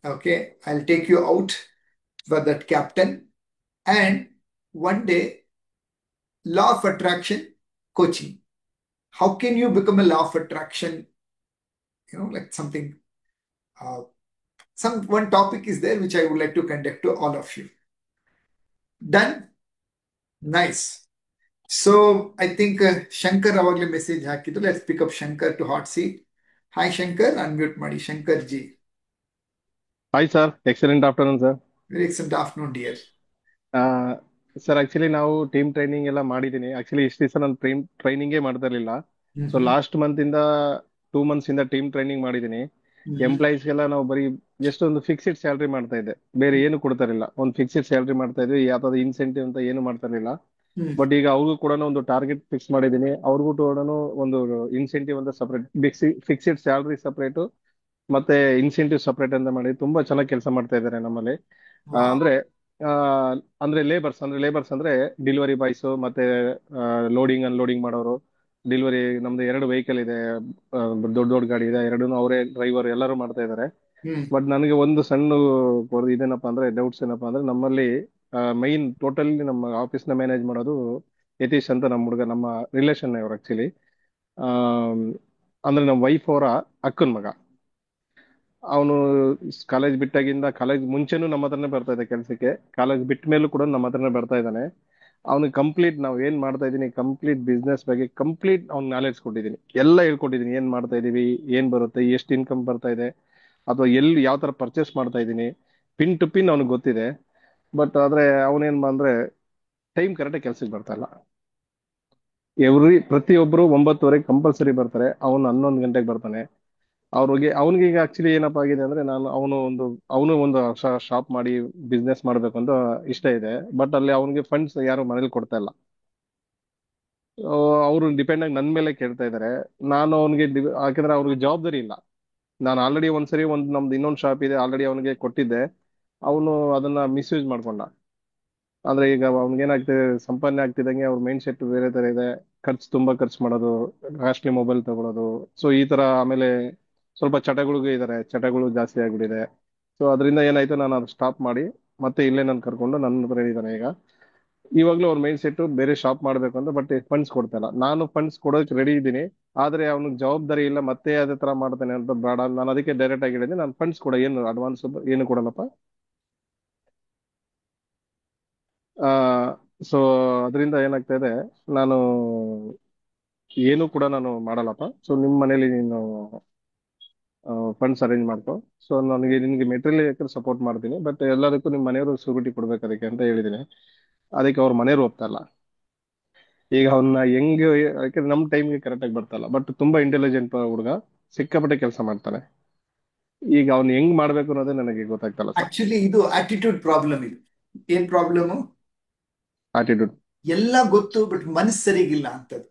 Okay, I'll take you out for that captain. And 1 day law of attraction coaching. How can you become a law of attraction? Like something, one topic is there which I would like to conduct to all of you. Done? Nice. So I think Shankar avagle message hakidru. Let's pick up Shankar to hot seat. Hi Shankar, unmute ಮಾಡಿ Shankar ji. Hi sir, excellent afternoon sir. Very excellent afternoon, dear. Sir actually ನಾವು team training ಎಲ್ಲ ಮಾಡಿದ್ದೀನಿ. Actually ಇಷ್ಟು ದಿವಸ ನಾನು ಟ್ರೈನಿಂಗೇ ಮಾಡ್ತಾ ಇರಲಿಲ್ಲ. So last month ಇಂದ 2 months ಇಂದ ಟೀಮ್ ಟ್ರೈನಿಂಗ್ ಮಾಡಿದ್ದೀನಿ. ಎಂಪ್ಲಾಯೀಸ್ಗೆಲ್ಲ ನಾವು ಬರೀ ಜಸ್ಟ್ ಒಂದು ಫಿಕ್ಸ್ಡ್ ಸ್ಯಾಲ್ರಿ ಮಾಡ್ತಾ ಇದ್ದೆ, ಬೇರೆ ಏನು ಕೊಡ್ತಾ ಇರಲಿಲ್ಲ. ಒಂದು ಫಿಕ್ಸ್ಡ್ ಸ್ಯಾಲ್ರಿ ಮಾಡ್ತಾ ಇದ್ವಿ, ಯಾವ್ದಾದ್ರು ಇನ್ಸೆಂಟಿವ್ ಅಂತ ಏನು ಮಾಡ್ತಾ ಇರಲಿಲ್ಲ. ಬಟ್ ಈಗ ಅವ್ರಿಗೂ ಕೂಡ ಒಂದು ಟಾರ್ಗೆಟ್ ಫಿಕ್ಸ್ ಮಾಡಿದ್ದೀನಿ. ಅವ್ರಿಗೂ ಕೂಡ ಒಂದು ಇನ್ಸೆಂಟಿವ್ ಅಂತ ಸಪರೇಟ್, ಫಿಕ್ಸ್ಡ್ ಸ್ಯಾಲ್ರಿ ಸಪರೇಟ್ ಮತ್ತೆ ಇನ್ಸೆಂಟಿವ್ ಸಪರೇಟ್ ಅಂತ ಮಾಡಿ ತುಂಬಾ ಚೆನ್ನಾಗಿ ಕೆಲಸ ಮಾಡ್ತಾ ಇದ್ದಾರೆ ನಮ್ಮಲ್ಲಿ. ಅಂದ್ರೆ ಅಂದ್ರೆ ಲೇಬರ್ಸ್ ಅಂದ್ರೆ ಡೆಲಿವರಿ ಬಾಯ್ಸ್ ಮತ್ತೆ ಲೋಡಿಂಗ್ ಅನ್ಲೋಡಿಂಗ್ ಮಾಡೋರು. ಡೆಲಿವರಿ ನಮ್ದು 2 ವೆಹಿಕಲ್ ಇದೆ, ದೊಡ್ಡ ದೊಡ್ಡ ಗಾಡಿ ಇದೆ, 2 ಅವರೇ ಡ್ರೈವರ್ ಎಲ್ಲರೂ ಮಾಡ್ತಾ ಇದ್ದಾರೆ. ಬಟ್ ನನಗೆ ಒಂದು ಸಣ್ಣ ಇದೇನಪ್ಪ ಅಂದ್ರೆ ಡೌಟ್ಸ್ ಏನಪ್ಪಾ ಅಂದ್ರೆ, ನಮ್ಮಲ್ಲಿ ಮೈನ್ ಟೋಟಲಿ ನಮ್ಮ ಆಫೀಸ್ ನ ಮ್ಯಾನೇಜ್ ಮಾಡೋದು ಯತೀಶ್ ಅಂತ ನಮ್ಮ ಹುಡುಗ, ನಮ್ಮ ರಿಲೇಷನ್ ಅವ್ರು ಆಕ್ಚುಲಿ. ಅಂದ್ರೆ ನಮ್ಮ ವೈಫ್ ಅವರ ಅಕ್ಕನ ಮಗ. ಅವನು ಕಾಲೇಜ್ ಬಿಟ್ಟಾಗಿಂದ, ಕಾಲೇಜ್ ಮುಂಚೆನೂ ನಮ್ಮ ಹತ್ರನೇ ಬರ್ತಾ ಇದ್ದ ಕೆಲಸಕ್ಕೆ, ಕಾಲೇಜ್ ಬಿಟ್ಟ ಮೇಲೂ ಕೂಡ ನಮ್ಮ ಹತ್ರನೇ ಬರ್ತಾ ಇದ್ದಾನೆ. ಅವ್ನಿಗೆ ಕಂಪ್ಲೀಟ್ ನಾವು ಏನ್ ಮಾಡ್ತಾ ಇದೀನಿ, ಕಂಪ್ಲೀಟ್ ಬಿಸ್ನೆಸ್ ಬಗ್ಗೆ ಕಂಪ್ಲೀಟ್ ಅವ್ನ್ ನಾಲೆಡ್ಜ್ ಕೊಟ್ಟಿದ್ದೀನಿ, ಎಲ್ಲ ಹೇಳ್ಕೊಟ್ಟಿದ್ದೀನಿ. ಏನ್ ಮಾಡ್ತಾ ಇದೀವಿ, ಏನ್ ಬರುತ್ತೆ, ಎಷ್ಟು ಇನ್ಕಮ್ ಬರ್ತಾ ಇದೆ, ಅಥವಾ ಎಲ್ಲಿ ಯಾವ ತರ ಪರ್ಚೇಸ್ ಮಾಡ್ತಾ ಇದ್ದೀನಿ, ಪಿನ್ ಟು ಪಿನ್ ಅವ್ನಿಗೆ ಗೊತ್ತಿದೆ. ಬಟ್ ಆದ್ರೆ ಅವನೇನ್ ಅಂದ್ರೆ ಟೈಮ್ ಕರೆಕ್ಟಾಗಿ ಕೆಲ್ಸಕ್ಕೆ ಬರ್ತಾ ಇಲ್ಲ. ಪ್ರತಿಯೊಬ್ರು 9:30 ಕಂಪಲ್ಸರಿ ಬರ್ತಾರೆ, ಅವನು 11 ಗಂಟೆಗೆ ಬರ್ತಾನೆ. ಅವನಿಗೆ ಈಗ ಆಕ್ಚುಲಿ ಏನಪ್ಪಾ ಆಗಿದೆ ಅಂದ್ರೆ, ಅವನು ಒಂದು ಶಾಪ್ ಮಾಡಿ ಬಿಸ್ನೆಸ್ ಮಾಡ್ಬೇಕು ಅಂತ ಇಷ್ಟ ಇದೆ. ಬಟ್ ಅಲ್ಲಿ ಅವನಿಗೆ ಫಂಡ್ಸ್ ಯಾರು ಮನೇಲಿ ಕೊಡ್ತಾ ಇಲ್ಲ. ಅವರು ಡಿಪೆಂಡ್ ಆಗಿ ನನ್ನ ಮೇಲೆ ಕೇಳ್ತಾ ಇದ್ದಾರೆ. ನಾನು ಅವನಿಗೆ ಯಾಕಂದ್ರೆ ಅವ್ರಿಗೆ ಜವಾಬ್ದಾರಿ ಇಲ್ಲ. ನಾನು ಆಲ್ರೆಡಿ ಒಂದ್ಸರಿ ನಮ್ದು ಇನ್ನೊಂದು ಶಾಪ್ ಇದೆ, ಆಲ್ರೆಡಿ ಅವನಿಗೆ ಕೊಟ್ಟಿದ್ದೆ. ಅವನು ಅದನ್ನ ಮಿಸ್ಯೂಸ್ ಮಾಡ್ಕೊಂಡ. ಅಂದ್ರೆ ಈಗ ಅವ್ನಿಗೇನಾಗ್ತಿದೆ, ಸಂಪಾದನೆ ಆಗ್ತಿದ್ದಂಗೆ ಅವ್ರ ಮೈಂಡ್ ಸೆಟ್ ಬೇರೆ ತರ ಇದೆ. ತುಂಬಾ ಖರ್ಚು ಮಾಡೋದು, ಕಾಸ್ಟ್ಲಿ ಮೊಬೈಲ್ ತಗೊಳ್ಳೋದು. ಸೊ ಈ ತರ. ಆಮೇಲೆ ಸ್ವಲ್ಪ ಚಟಗಳು ಜಾಸ್ತಿ ಆಗ್ಬಿಟ್ಟಿದೆ. ಸೊ ಅದರಿಂದ ಏನಾಯ್ತು, ನಾನು ಅದು ಸ್ಟಾಪ್ ಮಾಡಿ ಮತ್ತೆ ಇಲ್ಲೇ ನಾನು ಕರ್ಕೊಂಡು ನನ್ನ ಹತ್ರ ಇದ್ದಾನೆ ಈಗ. ಇವಾಗ್ಲೂ ಅವ್ರ ಮೈಂಡ್ ಸೆಟ್ ಬೇರೆ ಶಾಪ್ ಮಾಡ್ಬೇಕು ಅಂತ, ಬಟ್ ಫಂಡ್ಸ್ ಕೊಡ್ತಾ ಇಲ್ಲ. ನಾನು ಫಂಡ್ಸ್ ಕೊಡೋಕೆ ರೆಡಿ ಇದ್ದೀನಿ, ಆದ್ರೆ ಅವ್ನಿಗೆ ಜವಾಬ್ದಾರಿ ಇಲ್ಲ, ಮತ್ತೆ ಅದೇ ತರ ಮಾಡ್ತಾನೆ ಅಂತ ಬೇಡ. ನಾನು ಅದಕ್ಕೆ ಡೈರೆಕ್ಟ್ ಆಗಿ ಹೇಳಿದೆ, ನಾನು ಫಂಡ್ಸ್ ಕೂಡ ಏನು ಅಡ್ವಾನ್ಸ್ ಏನು ಕೊಡಲ್ಲಪ್ಪ. ಸೊ ಅದರಿಂದ ಏನಾಗ್ತಾ ಇದೆ, ನಾನು ಏನು ಕೂಡ ನಾನು ಮಾಡಲ್ಲಪ್ಪ. ಸೊ ನಿಮ್ಮ ಮನೇಲಿ ನೀನು ಫಂಡ್ಸ್ ಅರೇಂಜ್ ಮಾಡ್ಕೊ. ಸೊ ನಿನ್ಗೆ ಮೆಟೀರಿಯಲ್ ಸಪೋರ್ಟ್ ಮಾಡ್ತೀನಿ, ಬಟ್ ಎಲ್ಲದಕ್ಕೂ ನಿಮ್ಮ ಮನೆಯವರು ಸೂರಿಟಿ ಕೊಡ್ಬೇಕು ಅದಕ್ಕೆ ಅಂತ ಹೇಳಿದ್ದೀನಿ. ಅದಕ್ಕೆ ಅವ್ರ ಮನೆಯವರು ಒಪ್ತಲ್ಲ. ಈಗ ಅವನ್ನ ಯಾಕಂದ್ರೆ ನಮ್ಮ ಟೈಮ್ಗೆ ಕರೆಕ್ಟ್ ಆಗಿ ಬರ್ತಲ್ಲ. ಬಟ್ ತುಂಬಾ ಇಂಟೆಲಿಜೆಂಟ್ ಹುಡುಗ, ಸಿಕ್ಕಾಪಟ್ಟೆ ಕೆಲಸ ಮಾಡ್ತಾನೆ. ಈಗ ಅವ್ನು ಹೆಂಗ್ ಮಾಡ್ಬೇಕು ಅನ್ನೋದೇ ನನಗೆ ಗೊತ್ತಾಗ್ತಲ್ಲ ಸರ್. ಆಕ್ಚುಲಿ ಇದು ಆಟಿಟ್ಯೂಡ್ ಪ್ರಾಬ್ಲಮ್. ಇದು ಏನ್ ಪ್ರಾಬ್ಲಮ್? ಆಟಿಟ್ಯೂಡ್ ಎಲ್ಲ ಗೊತ್ತು, ಬಟ್ ಮನಸ್ಸು ಸರಿಗಿಲ್ಲ ಅಂತದ್ದು,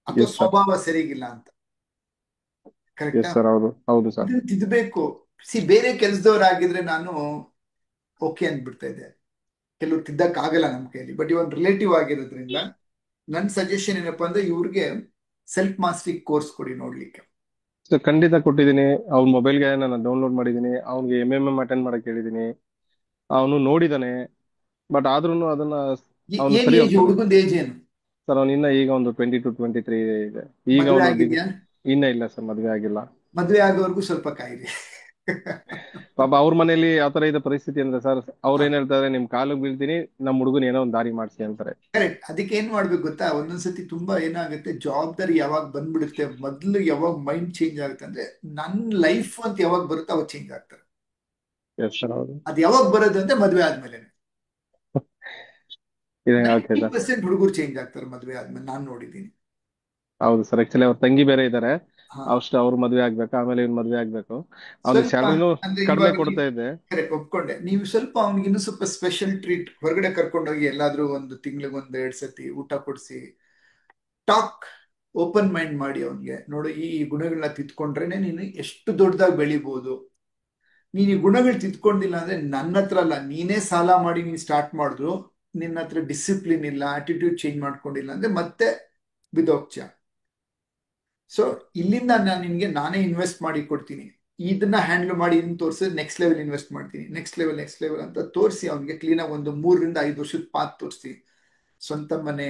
ಅಥವಾ ಸ್ವಭಾವ ಸರಿಗಿಲ್ಲ ಅಂತ. Correct sir? ಹೌದು ಸರ್. ತಿದ್ದಬೇಕು. ಬೇರೆ ಕೆಲ್ಸದವ್ರಾಗಿದ್ರೆ ನಾನು ಓಕೆ ಅಂದ್ಬಿಡ್ತಾ ಇದ್ದೆ, ಕೆಲವ್ರು ತಿದ್ದಕ್ ಆಗಲ್ಲ ನಮ್ ಕೈಯಲ್ಲಿ. ಬಟ್ ಇವನ್ ರಿಲೇಟಿವ್ ಆಗಿರೋದ್ರಿಂದ ನನ್ ಸಜೆಷನ್ ಏನಪ್ಪಾ ಅಂದ್ರೆ, ಇವ್ರಿಗೆ ಸೆಲ್ಫ್ ಮಾಸ್ಟರಿ ಕೋರ್ಸ್ ಕೊಡಿ ನೋಡ್ಲಿಕ್ಕೆ. ಖಂಡಿತ ಕೊಟ್ಟಿದ್ದೀನಿ. ಅವ್ನ ಮೊಬೈಲ್ಗೆ ನಾನು ಡೌನ್ಲೋಡ್ ಮಾಡಿದ್ದೀನಿ, ಅವ್ನಿಗೆ MMM ಅಟೆಂಡ್ ಮಾಡಕ್ ಹೇಳಿದ್ದೀನಿ. ಅವನು ನೋಡಿದಾನೆ, ಬಟ್ ಆದ್ರೂ ಅದನ್ನ ಅವನು ಸರಿ ಹುಡುಗಂದ ಏಜ್ ಏನು ಸರ್? ಅವನು ಈಗ ಒಂದು 20 to 23 ಇದೆ. ಈಗ ಇನ್ನ ಇಲ್ಲ ಸರ್, ಮದ್ವೆ ಆಗಿಲ್ಲ. ಮದ್ವೆ ಆಗೋವರೆಗೂ ಸ್ವಲ್ಪ ಕಾಯಿರಿ. ಪಾಪ ಅವ್ರ ಮನೇಲಿ ಆತರ ಇದೆ ಪರಿಸ್ಥಿತಿ ಅಂದ್ರೆ ಸರ್, ಅವ್ರ ಏನ್ ಹೇಳ್ತಾರೆ, ನಿಮ್ ಕಾಲಿಗೆ ಬೀಳ್ತೀನಿ, ನಮ್ ಹುಡುಗನ ಏನೋ ಒಂದ್ ದಾರಿ ಮಾಡ್ಸಿ ಅಂತಾರೆ. ಕರೆಕ್ಟ್. ಅದಕ್ಕೆ ಏನ್ ಮಾಡ್ಬೇಕು ಗೊತ್ತಾ, ಒಂದೊಂದ್ಸತಿ ತುಂಬಾ ಏನಾಗುತ್ತೆ, ಜವಾಬ್ದಾರಿ ಯಾವಾಗ ಬಂದ್ಬಿಡುತ್ತೆ, ಮೊದ್ಲು ಯಾವಾಗ ಮೈಂಡ್ ಚೇಂಜ್ ಆಗುತ್ತೆ ಅಂದ್ರೆ, ನನ್ ಲೈಫ್ ಅಂತ ಯಾವಾಗ ಬರುತ್ತೆ ಅವಾಗ ಚೇಂಜ್ ಆಗ್ತಾರೆ. ಅದ್ ಯಾವಾಗ ಬರೋದು ಅಂದ್ರೆ ಮದ್ವೆ ಆದ್ಮೇಲೆ 90% ಹುಡುಗರು ಚೇಂಜ್ ಆಗ್ತಾರೆ ಮದ್ವೆ ಆದ್ಮೇಲೆ, ನಾನ್ ನೋಡಿದೀನಿ. ಹೌದು ಸರ್, ಆಕ್ಚುಲಿ ಅವ್ರ ತಂಗಿ ಬೇರೆ ಇದ್ದಾರೆ. ಹಾ ಅಷ್ಟು ಅವ್ರ ಮದ್ವೆ ಆಗ್ಬೇಕು, ಆಮೇಲೆ ಇವ್ನ ಮದ್ವೆ ಆಗ್ಬೇಕು. ಅವ್ನಿಗೆ ಸ್ವಲ್ಪ ಸ್ಯಾಲ್ರಿನೂ ಅಂದ್ರೆ ಕಡಿಮೆ ಇವಾಗ ನೀವು ಕೊಡ್ತಾ ಇದ್ದೆ. ಕರೆಕ್ಟ್ ಒಪ್ಕೊಂಡೆ. ನೀವು ಸ್ವಲ್ಪ ಅವ್ನಿಗೆ ಇನ್ನೂ ಸ್ವಲ್ಪ ಸ್ಪೆಷಲ್ ಟ್ರೀಟ್ ಹೊರಗಡೆ ಕರ್ಕೊಂಡೋಗಿ ಎಲ್ಲಾದ್ರೂ ಒಂದು ತಿಂಗಳಿಗೆ ಒಂದ್ 2 ಸತಿ ಊಟ ಕೊಡಿಸಿ, ಟಾಕ್, ಓಪನ್ ಮೈಂಡ್ ಮಾಡಿ ಅವನ್ಗೆ. ನೋಡು, ಈ ಗುಣಗಳನ್ನ ತಿದ್ಕೊಂಡ್ರೇನೆ ನೀನು ಎಷ್ಟು ದೊಡ್ಡದಾಗಿ ಬೆಳಿಬಹುದು. ನೀನ್ ಈ ಗುಣಗಳು ತಿದ್ಕೊಂಡಿಲ್ಲ ಅಂದ್ರೆ ನನ್ನ ಹತ್ರ ಅಲ್ಲ, ನೀನೇ ಸಾಲ ಮಾಡಿ ನೀನ್ ಸ್ಟಾರ್ಟ್ ಮಾಡಿದ್ರು, ನಿನ್ನ ಹತ್ರ ಡಿಸಿಪ್ಲಿನ್ ಇಲ್ಲ, ಆಟಿಟ್ಯೂಡ್ ಚೇಂಜ್ ಮಾಡ್ಕೊಂಡಿಲ್ಲ ಅಂದ್ರೆ ಮತ್ತೆ ಬಿದೋಗ್ತೀಯ. ಸೊ ಇಲ್ಲಿಂದ ನಾನು ನಿನ್ಗೆ ನಾನೇ ಇನ್ವೆಸ್ಟ್ ಮಾಡಿ ಕೊಡ್ತೀನಿ, ಇದನ್ನ ಹ್ಯಾಂಡಲ್ ಮಾಡಿ ಇದನ್ನ ತೋರಿಸಿದ್ರೆ ನೆಕ್ಸ್ಟ್ ಲೆವೆಲ್ ಇನ್ವೆಸ್ಟ್ ಮಾಡ್ತೀನಿ, ನೆಕ್ಸ್ಟ್ ಲೆವೆಲ್ ಅಂತ ತೋರಿಸಿ ಅವನಿಗೆ ಕ್ಲೀನಾಗಿ ಒಂದು 3 ರಿಂದ 5 ವರ್ಷದ ಪಾತ್ ತೋರಿಸಿ. ಸ್ವಂತ ಮನೆ,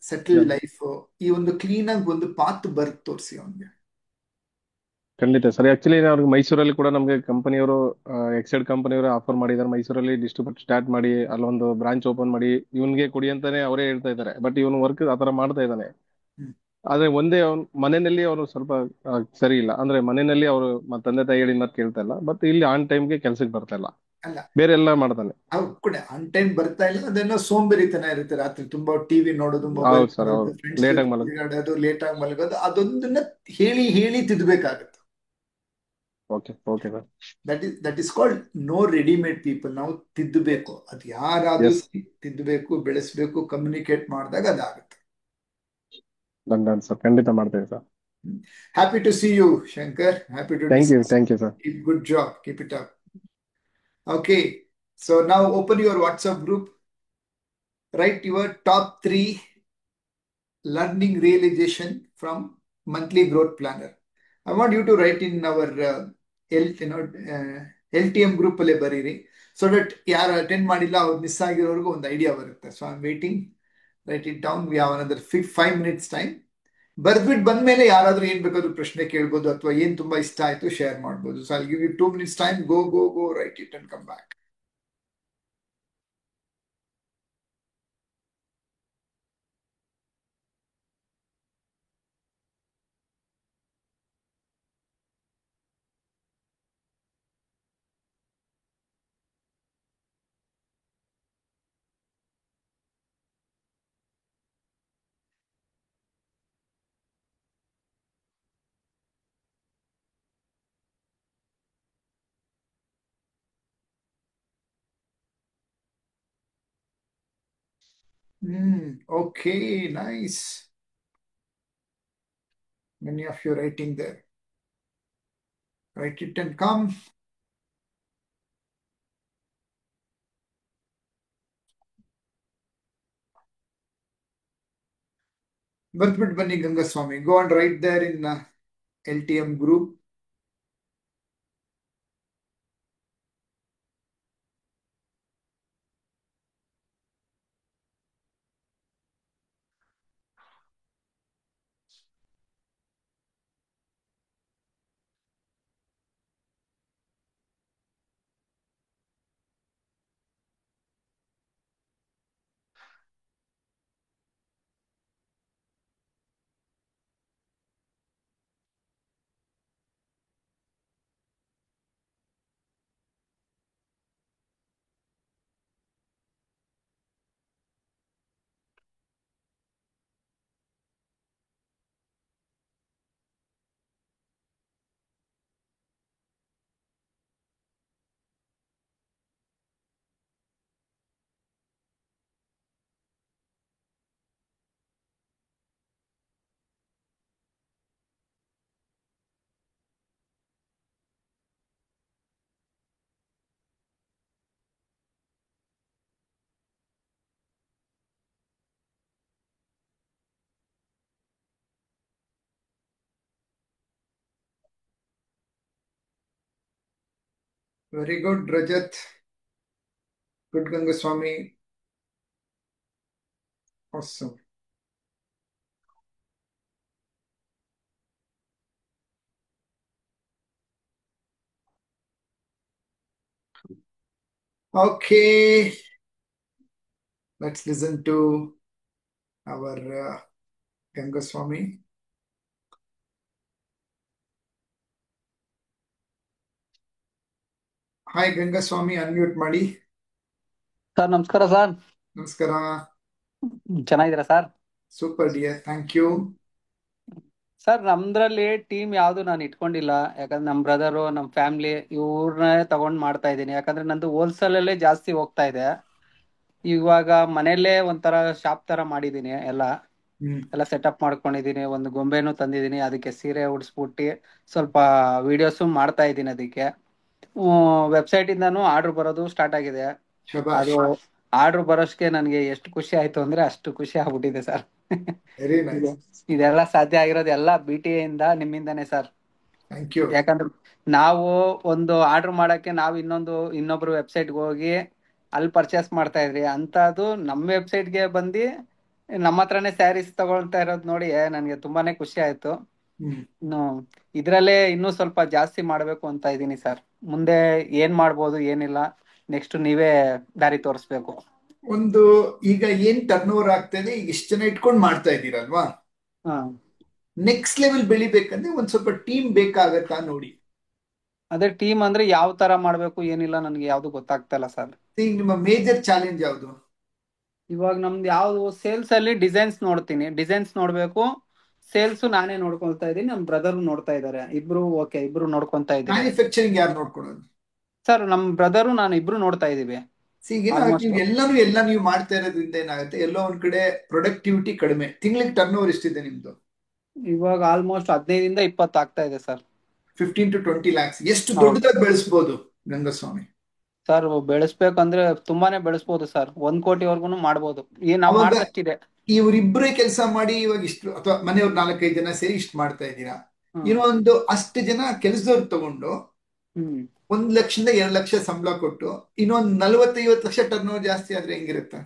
ಸೆಟಲ್ಡ್ ಲೈಫ್, ಈ ಒಂದು ಕ್ಲೀನಾಗಿ ಒಂದು ಪಾತ್ ಬರ್ದ್ ತೋರಿಸಿ ಅವನಿಗೆ. ಖಂಡಿತ ಸರ್. ಆಕ್ಚುಲಿ ಅವ್ರಿಗೆ ಮೈಸೂರಲ್ಲಿ ಕೂಡ ನಮಗೆ ಕಂಪನಿಯವರು, ಎಕ್ಸೈಡ್ ಕಂಪನಿಯವರು ಆಫರ್ ಮಾಡಿದ್ದಾರೆ, ಮೈಸೂರಲ್ಲಿ ಡಿಸ್ಟ್ರಿಬ್ಯೂಟ್ ಸ್ಟಾರ್ಟ್ ಮಾಡಿ ಅಲ್ಲೊಂದು ಬ್ರಾಂಚ್ ಓಪನ್ ಮಾಡಿ ಇವನ್ಗೆ ಕೊಡಿ ಅಂತಾನೆ ಅವರೇ ಹೇಳ್ತಾ ಇದ್ದಾರೆ. ಬಟ್ ಇವನು ವರ್ಕ್ ಆತರ ಮಾಡ್ತಾ ಇದ್ದಾನೆ. ಹ್ಮ್. ಆದ್ರೆ ಒಂದೇ ಅವ್ನು ಮನೆಯಲ್ಲಿ ಅವರು ಸ್ವಲ್ಪ ಸರಿ ಇಲ್ಲ. ಅಂದ್ರೆ ಮನೆಯಲ್ಲಿ ಅವರು ತಂದೆ ತಾಯಿ ಹೇಳಿದ ಮಾತು ಕೇಳ್ತಾ ಇಲ್ಲ, ಬಟ್ ಇಲ್ಲಿ ಆನ್ ಟೈಮ್ಗೆ ಕೆಲ್ಸಕ್ಕೆ ಬರ್ತಾ ಇಲ್ಲ, ಅಲ್ಲ, ಬೇರೆ ಎಲ್ಲ ಮಾಡ್ತಾನೆ. ಅವ್ರು ಕೂಡ ಆನ್ ಟೈಮ್ ಬರ್ತಾ ಇಲ್ಲ, ಅದೆಲ್ಲ ಸೋಂಬೇರಿತನ ಇರುತ್ತೆ. ರಾತ್ರಿ ತುಂಬಾ ಟಿವಿ ನೋಡೋದು, ಮೊಬೈಲ್ ಹೌದು ಸರ್, ನೋಡೋದು, ಹೌದು. ಫ್ರೆಂಡ್ಸ್ ಲೇಟ್ ಜೊತೆ ಆಗಿ ಮಲಗ್ ತಿರುಗಾಡೋದು, ಲೇಟ್ ಆಗಿ ಮಲಗೋದು, ಅದೊಂದನ್ನ ಹೇಳಿ ಹೇಳಿ ತಿದ್ದಬೇಕಾಗತ್ತೆ. Okay okay sir. That is called no readymade people. ನಾವು ತಿದ್ದಬೇಕು, ಅದು ಯಾರಾದ್ರೂ ಎಸ್, ತಿದ್ದಬೇಕು, ಬೆಳೆಸ್ಬೇಕು, ಕಮ್ಯುನಿಕೇಟ್ ಮಾಡಿದಾಗ ಅದಾಗುತ್ತೆ. ಡನ್ ಸರ್, ಖಂಡಿತ ಮಾಡ್ತೇವೆ sir. Happy to see you, Shankar. Happy to discuss. Thank you sir. Good job, keep it up. Okay, so now open your WhatsApp group, write your top 3 learning realization from monthly growth planner. I want you to write in our LTM group ಅಲ್ಲೇ ಬರೀರಿ, so that ಯಾರು attend ಮಾಡಿಲ್ಲ ಅವ್ರು miss ಆಗಿರೋರ್ಗು ಒಂದು idea ಬರುತ್ತೆ. So I am waiting, write it down. We have another 5 minutes time. ಬರ್ದ್ಬಿಟ್ಟು ಬಂದ್ಮೇಲೆ ಯಾರಾದ್ರೂ ಏನ್ ಬೇಕಾದ್ರೂ ಪ್ರಶ್ನೆ ಕೇಳ್ಬೋದು, ಅಥವಾ ಏನ್ ತುಂಬಾ ಇಷ್ಟ ಆಯ್ತು ಶೇರ್ ಮಾಡ್ಬೋದು. So I give you 2 minutes time. Go write it and come back. Okay, nice. Many of you writing there. Write it and come. ಬರ್ದ್ಬಿಟ್ಟು ಬನ್ನಿ ಗಂಗಸ್ವಾಮಿ. Go and write there in LTM group. Very good, Rajat. Good, Gangaswamy. Awesome. Okay, let's listen to our Gangaswamy. Hi, Gangaswamy, unmute ಮಾಡಿ. Sir ನಮಸ್ಕಾರ sir. ನಮಸ್ಕಾರ. ಚೆನ್ನಾಗಿದ್ದೀರಾ sir? Super dear, thank you. Sir ನಮ್ದ್ರಲ್ಲಿ team ಯಾವ್ದು ನಾನು ಇಟ್ಕೊಂಡಿಲ್ಲ, ಯಾಕಂದ್ರೆ ನಮ್ brother ನಮ್ ಫ್ಯಾಮಿಲಿ ಇವ್ರನ್ನೇ ತಗೊಂಡ್ ಮಾಡ್ತಾ ಇದ್ದೀನಿ. ಯಾಕಂದ್ರೆ ನಂದು ಹೋಲ್ಸೇಲ್ ಅಲ್ಲೇ ಜಾಸ್ತಿ ಹೋಗ್ತಾ ಇದೆ. ಇವಾಗ ಮನೆಯಲ್ಲೇ ಒಂಥರ ಶಾಪ್ ತರ ಮಾಡಿದೀನಿ, ಎಲ್ಲ ಸೆಟಪ್ ಮಾಡ್ಕೊಂಡಿದೀನಿ. ಒಂದು ಗೊಂಬೆನೂ ತಂದಿದ್ದೀನಿ, ಅದಕ್ಕೆ ಸೀರೆ ಉಡ್ಸ್ಬಿಟ್ಟು ಸ್ವಲ್ಪ ವಿಡಿಯೋಸು ಮಾಡ್ತಾ ಇದ್ದೀನಿ. ಅದಕ್ಕೆ ವೆಬ್ಸೈಟ್ ಇಂದಾನು ಆರ್ಡರ್ ಬರೋದು ಸ್ಟಾರ್ಟ್ ಆಗಿದೆ. ಶಬಾಷ್, ಅದು ಆರ್ಡರ್ ಬರೋಷ್ಟಕ್ಕೆ ನನಗೆ ಎಷ್ಟು ಖುಷಿ ಆಯ್ತು ಅಂದ್ರೆ ಅಷ್ಟು ಖುಷಿ ಆಗ್ಬಿಟ್ಟಿದೆ ಸರ್. ವೆರಿ ನೈಸ್, ಇದೆಲ್ಲ ಸಾಧ್ಯ ಆಗಿರೋದು ಎಲ್ಲ BTA ಇಂದ, ನಿಮ್ಮಿಂದಾನೇ ಸರ್. Thank you. ಯಾಕಂದ್ರೆ ನಾವು ಒಂದು ಆರ್ಡರ್ ಮಾಡಕ್ಕೆ ನಾವು ಇನ್ನೊಬ್ರು ವೆಬ್ಸೈಟ್ಗೆ ಹೋಗಿ ಅಲ್ಲಿ ಪರ್ಚೇಸ್ ಮಾಡ್ತಾ ಇದ್ರಿ, ಅಂತದ್ದು ನಮ್ಮ ವೆಬ್ಸೈಟ್ಗೆ ಬಂದು ನಮ್ಮ ಹತ್ರನೇ ಸ್ಯಾರೀಸ್ ತಗೊಳ್ತಾ ಇರೋದು ನೋಡಿ ನನಗೆ ತುಂಬಾನೇ ಖುಷಿ ಆಯ್ತು. ಇನ್ನು ಇದ್ರಲ್ಲೇ ಇನ್ನೂ ಸ್ವಲ್ಪ ಜಾಸ್ತಿ ಮಾಡ್ಬೇಕು ಅಂತ ಇದೀನಿ ಸರ್. ಮುಂದೆ ಏನ್ ಮಾಡ್ಬೋದು ಏನಿಲ್ಲ, ನೆಕ್ಸ್ಟ್ ನೀವೇ ದಾರಿ ತೋರಿಸ್ಬೇಕು. ಒಂದು ಈಗ ಏನ್ ಟರ್ನ್ ಓವರ್ ಆಗ್ತಾ ಇದೆ, ಈಗ ಇಷ್ಟು ಜನ ಇಟ್ಕೊಂಡು ಮಾಡ್ತಾ ಇದ್ದೀರಲ್ವಾ, ಹಾ ನೆಕ್ಸ್ಟ್ ಲೆವೆಲ್ ಬೆಳಿಬೇಕಂದ್ರೆ ಒಂದ್ ಸ್ವಲ್ಪ ಟೀಮ್ ಬೇಕಾಗತ್ತಾ ನೋಡಿ. ಅದೇ ಟೀಮ್ ಅಂದ್ರೆ ಯಾವ ತರ ಮಾಡ್ಬೇಕು ಏನಿಲ್ಲ ನನಗೆ ಯಾವ್ದು ಗೊತ್ತಾಗ್ತಾ ಇಲ್ಲ ಸರ್. ಈಗ ನಿಮ್ಮ ಮೇಜರ್ ಚಾಲೆಂಜ್ ಯಾವುದು? ಇವಾಗ ನಮ್ದು ಯಾವ್ದು ಸೇಲ್ಸ್ ಅಲ್ಲಿ ಡಿಸೈನ್ಸ್ ನೋಡ್ತೀನಿ, ಡಿಸೈನ್ಸ್ ನೋಡ್ಬೇಕು. ಸೇಲ್ಸ್ ನಾನೇ ನೋಡ್ಕೊಳ್ತಾ ಇದ್ದೀನಿ, ನಮ್ ಬ್ರದರ್ ನೋಡ್ತಾ ಇದಾರೆ. ಇಬ್ರು ನೋಡ್ಕೊಂತಾ ಇದ್ದೀನಿ ಮ್ಯಾನುಫ್ಯಾಕ್ಚರಿಂಗ್ ಯಾರು ನೋಡ್ಕೊಳ್ಳೋದು? ಸರ್. ನಮ್ ಬ್ರದರು ನಾನು ಇಬ್ರು ನೋಡ್ತಾ ಇದೀವಿ. ನೀವು ಎಲ್ಲ ನೀವು ಮಾಡ್ತಾ ಇರೋದ್ರಿಂದ ಏನಾಗುತ್ತೆ, ಎಲ್ಲೋ ಒಂದ್ ಕಡೆ ಪ್ರೊಡಕ್ಟಿವಿಟಿ ಕಡಿಮೆ. ತಿಂಗಳಿಗೆ ಟರ್ನ್ ಓವರ್ ಎಷ್ಟಿದೆ ನಿಮ್ದು? ಇವಾಗ ಆಲ್ಮೋಸ್ಟ್ 15 ಇಂದ 20 ಆಗ್ತಾ ಇದೆ ಸರ್. 15 to 20 lakhs. ಎಷ್ಟು ದೊಡ್ಡದಾಗಿ ಬೆಳೆಸ್ಬೋದು ಗಂಗಸ್ವಾಮಿ? ಸರ್ ಬೆಳೆಸ್ಬೇಕಂದ್ರೆ ತುಂಬಾನೇ ಬೆಳೆಸ್ಬೋದು ಸರ್, 1 ಕೋಟಿವರೆಗೂ ಮಾಡ್ಬೋದು. ನಾವು ಮಾಡ್ದಷ್ಟಿದೆ. ಇವರಿಬ್ಬರೇ ಕೆಲಸ ಮಾಡಿ ಇವಾಗ ಇಷ್ಟು, ಅಥವಾ ಮನೆಯವ್ರು 4-5 ಜನ ಸೇರಿ ಇಷ್ಟು ಮಾಡ್ತಾ ಇದ್ದೀರಾ. ಇನ್ನೊಂದು ಅಷ್ಟು ಜನ ಕೆಲಸದವ್ರು ತಗೊಂಡು 1 ಲಕ್ಷದಿಂದ 2 ಲಕ್ಷ ಸಂಬಳ ಕೊಟ್ಟು ಇನ್ನೊಂದು 40-50 ಲಕ್ಷ ಟರ್ನ್ ಓವರ್ ಜಾಸ್ತಿ ಆದ್ರೆ ಹೆಂಗಿರುತ್ತೆ?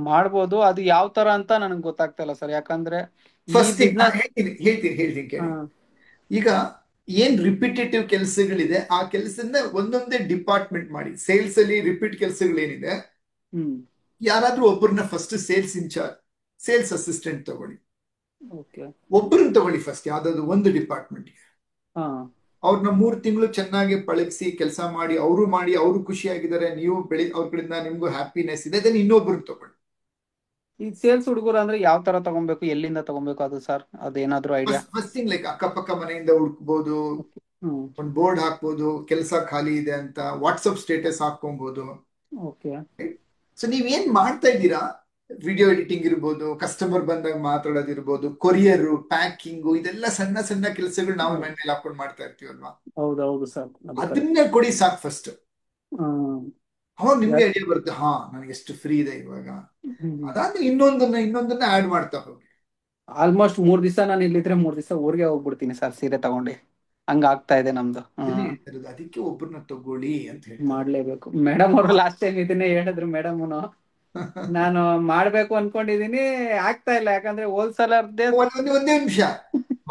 ಮಾಡ್ಬೋದು. ಅದು ಯಾವ ತರ ಅಂತ ನನಗೆ ಗೊತ್ತಾಗ್ತಾ ಇಲ್ಲ ಸರ್. ಯಾಕಂದ್ರೆ ಫಸ್ಟ್ ಹೇಳ್ತೀನಿ ಕೇಳಿ. ಈಗ ಏನ್ ರಿಪಿಟೇಟಿವ್ ಕೆಲಸಗಳಿದೆ ಆ ಕೆಲಸದಿಂದ ಒಂದೊಂದೇ ಡಿಪಾರ್ಟ್ಮೆಂಟ್ ಮಾಡಿ. ಸೇಲ್ಸ್ ಅಲ್ಲಿ ರಿಪೀಟ್ ಕೆಲಸಗಳೇನಿದೆ, ಯಾರಾದ್ರೂ ಒಬ್ಬರನ್ನ first sales in charge, sales assistant ತಗೊಳ್ಳಿ. ಒಬ್ಬರನ್ನ ತಗೊಳ್ಳಿ ಫಸ್ಟ್, ಯಾವ್ದಾದ್ರು ಒಂದು ಡಿಪಾರ್ಟ್ಮೆಂಟ್ಗೆ. ಅವ್ರನ್ನ 3 ತಿಂಗಳು ಚೆನ್ನಾಗಿ ಪಳಗಿಸಿ ಕೆಲಸ ಮಾಡಿ ಅವರು ಖುಷಿಯಾಗಿದ್ದಾರೆ, ನೀವು ಅವ್ರ ಕಡೆಯಿಂದ ನಿಮ್ಗೂ ಹ್ಯಾಪಿನೆಸ್ ಇದೆ, ದೆನ್ ಇನ್ನೊಬ್ರನ್ನ ತಗೊಳ್ಳಿ. ಈ ಸೇಲ್ಸ್ ಹುಡುಗರು ಅಂದ್ರೆ ಯಾವ ತರ ತಗೊಬೇಕು, ಎಲ್ಲಿಂದ ತಗೊಬೇಕು ಅದು ಸರ್? ಅದೇನಾದ್ರೂ ಐಡಿಯಾ? ಫಸ್ಟ್ ಥಿಂಗ್ ಲೈಕ್ ಅಕ್ಕಪಕ್ಕ ಮನೆಯಿಂದ ಹುಡುಕ್ಬೋದು, ಒಂದು ಬೋರ್ಡ್ ಹಾಕ್ಬೋದು, ಕೆಲಸ ಖಾಲಿ ಇದೆ ಅಂತ ವಾಟ್ಸಪ್ ಸ್ಟೇಟಸ್ ಹಾಕೊಬಹುದು. ಸೊ ನೀವೇನ್ ಮಾಡ್ತಾ ಇದ್ದೀರಾ, ವಿಡಿಯೋ ಎಡಿಟಿಂಗ್ ಇರ್ಬೋದು, ಕಸ್ಟಮರ್ ಬಂದಾಗ ಮಾತಾಡೋದಿರ್ಬೋದು, ಕೊರಿಯರ್, ಪ್ಯಾಕಿಂಗು, ಇದೆಲ್ಲ ಸಣ್ಣ ಸಣ್ಣ ಕೆಲಸಗಳು ನಾವು ಮನೇಲಿ ಹಾಕೊಂಡು ಮಾಡ್ತಾ ಇರ್ತೀವಲ್ವಾ. ಹೌದೌದು ಸರ್. ಅದನ್ನ ಕೊಡಿ ಸಾಕು ಫಸ್ಟ್. ಅವಾಗ ನಿಮ್ಗೆ ಐಡಿಯಾ ಬರುತ್ತೆ, ನನಗೆ ಎಷ್ಟು ಫ್ರೀ ಇದೆ ಇವಾಗ. ಅದಾದ್ರೆ ಇನ್ನೊಂದನ್ನ ಆಡ್ ಮಾಡ್ತಾ ಹೋಗಿ. ಆಲ್ಮೋಸ್ಟ್ 3 ದಿವಸ ನಾನು ಇಲ್ಲಿದ್ರೆ 3 ದಿವಸ ಊರಿಗೆ ಹೋಗ್ಬಿಡ್ತೀನಿ ಸರ್, ಸೀರೆ ತಗೊಂಡು. ಹಂಗ ಆಗ್ತಾ ಇದೆ ನಮ್ದು. ಅದಕ್ಕೆ ಒಬ್ಬರನ್ನ ತಗೊಳ್ಳಿ ಅಂತ ಹೇಳಿ ಮಾಡ್ಲೇಬೇಕು. ಮೇಡಮ್ ಅವರು ಲಾಸ್ಟ್ ಟೈಮ್ ಇದನ್ನೇ ಹೇಳಿದ್ರು. ಮೇಡಮ್ನು ನಾನು ಮಾಡ್ಬೇಕು ಅನ್ಕೊಂಡಿದೀನಿ, ಆಗ್ತಾ ಇಲ್ಲ. ಯಾಕಂದ್ರೆ ಹೋಲ್ಸೇಲರ್ದೇ. ಒಂದೇ ನಿಮಿಷ,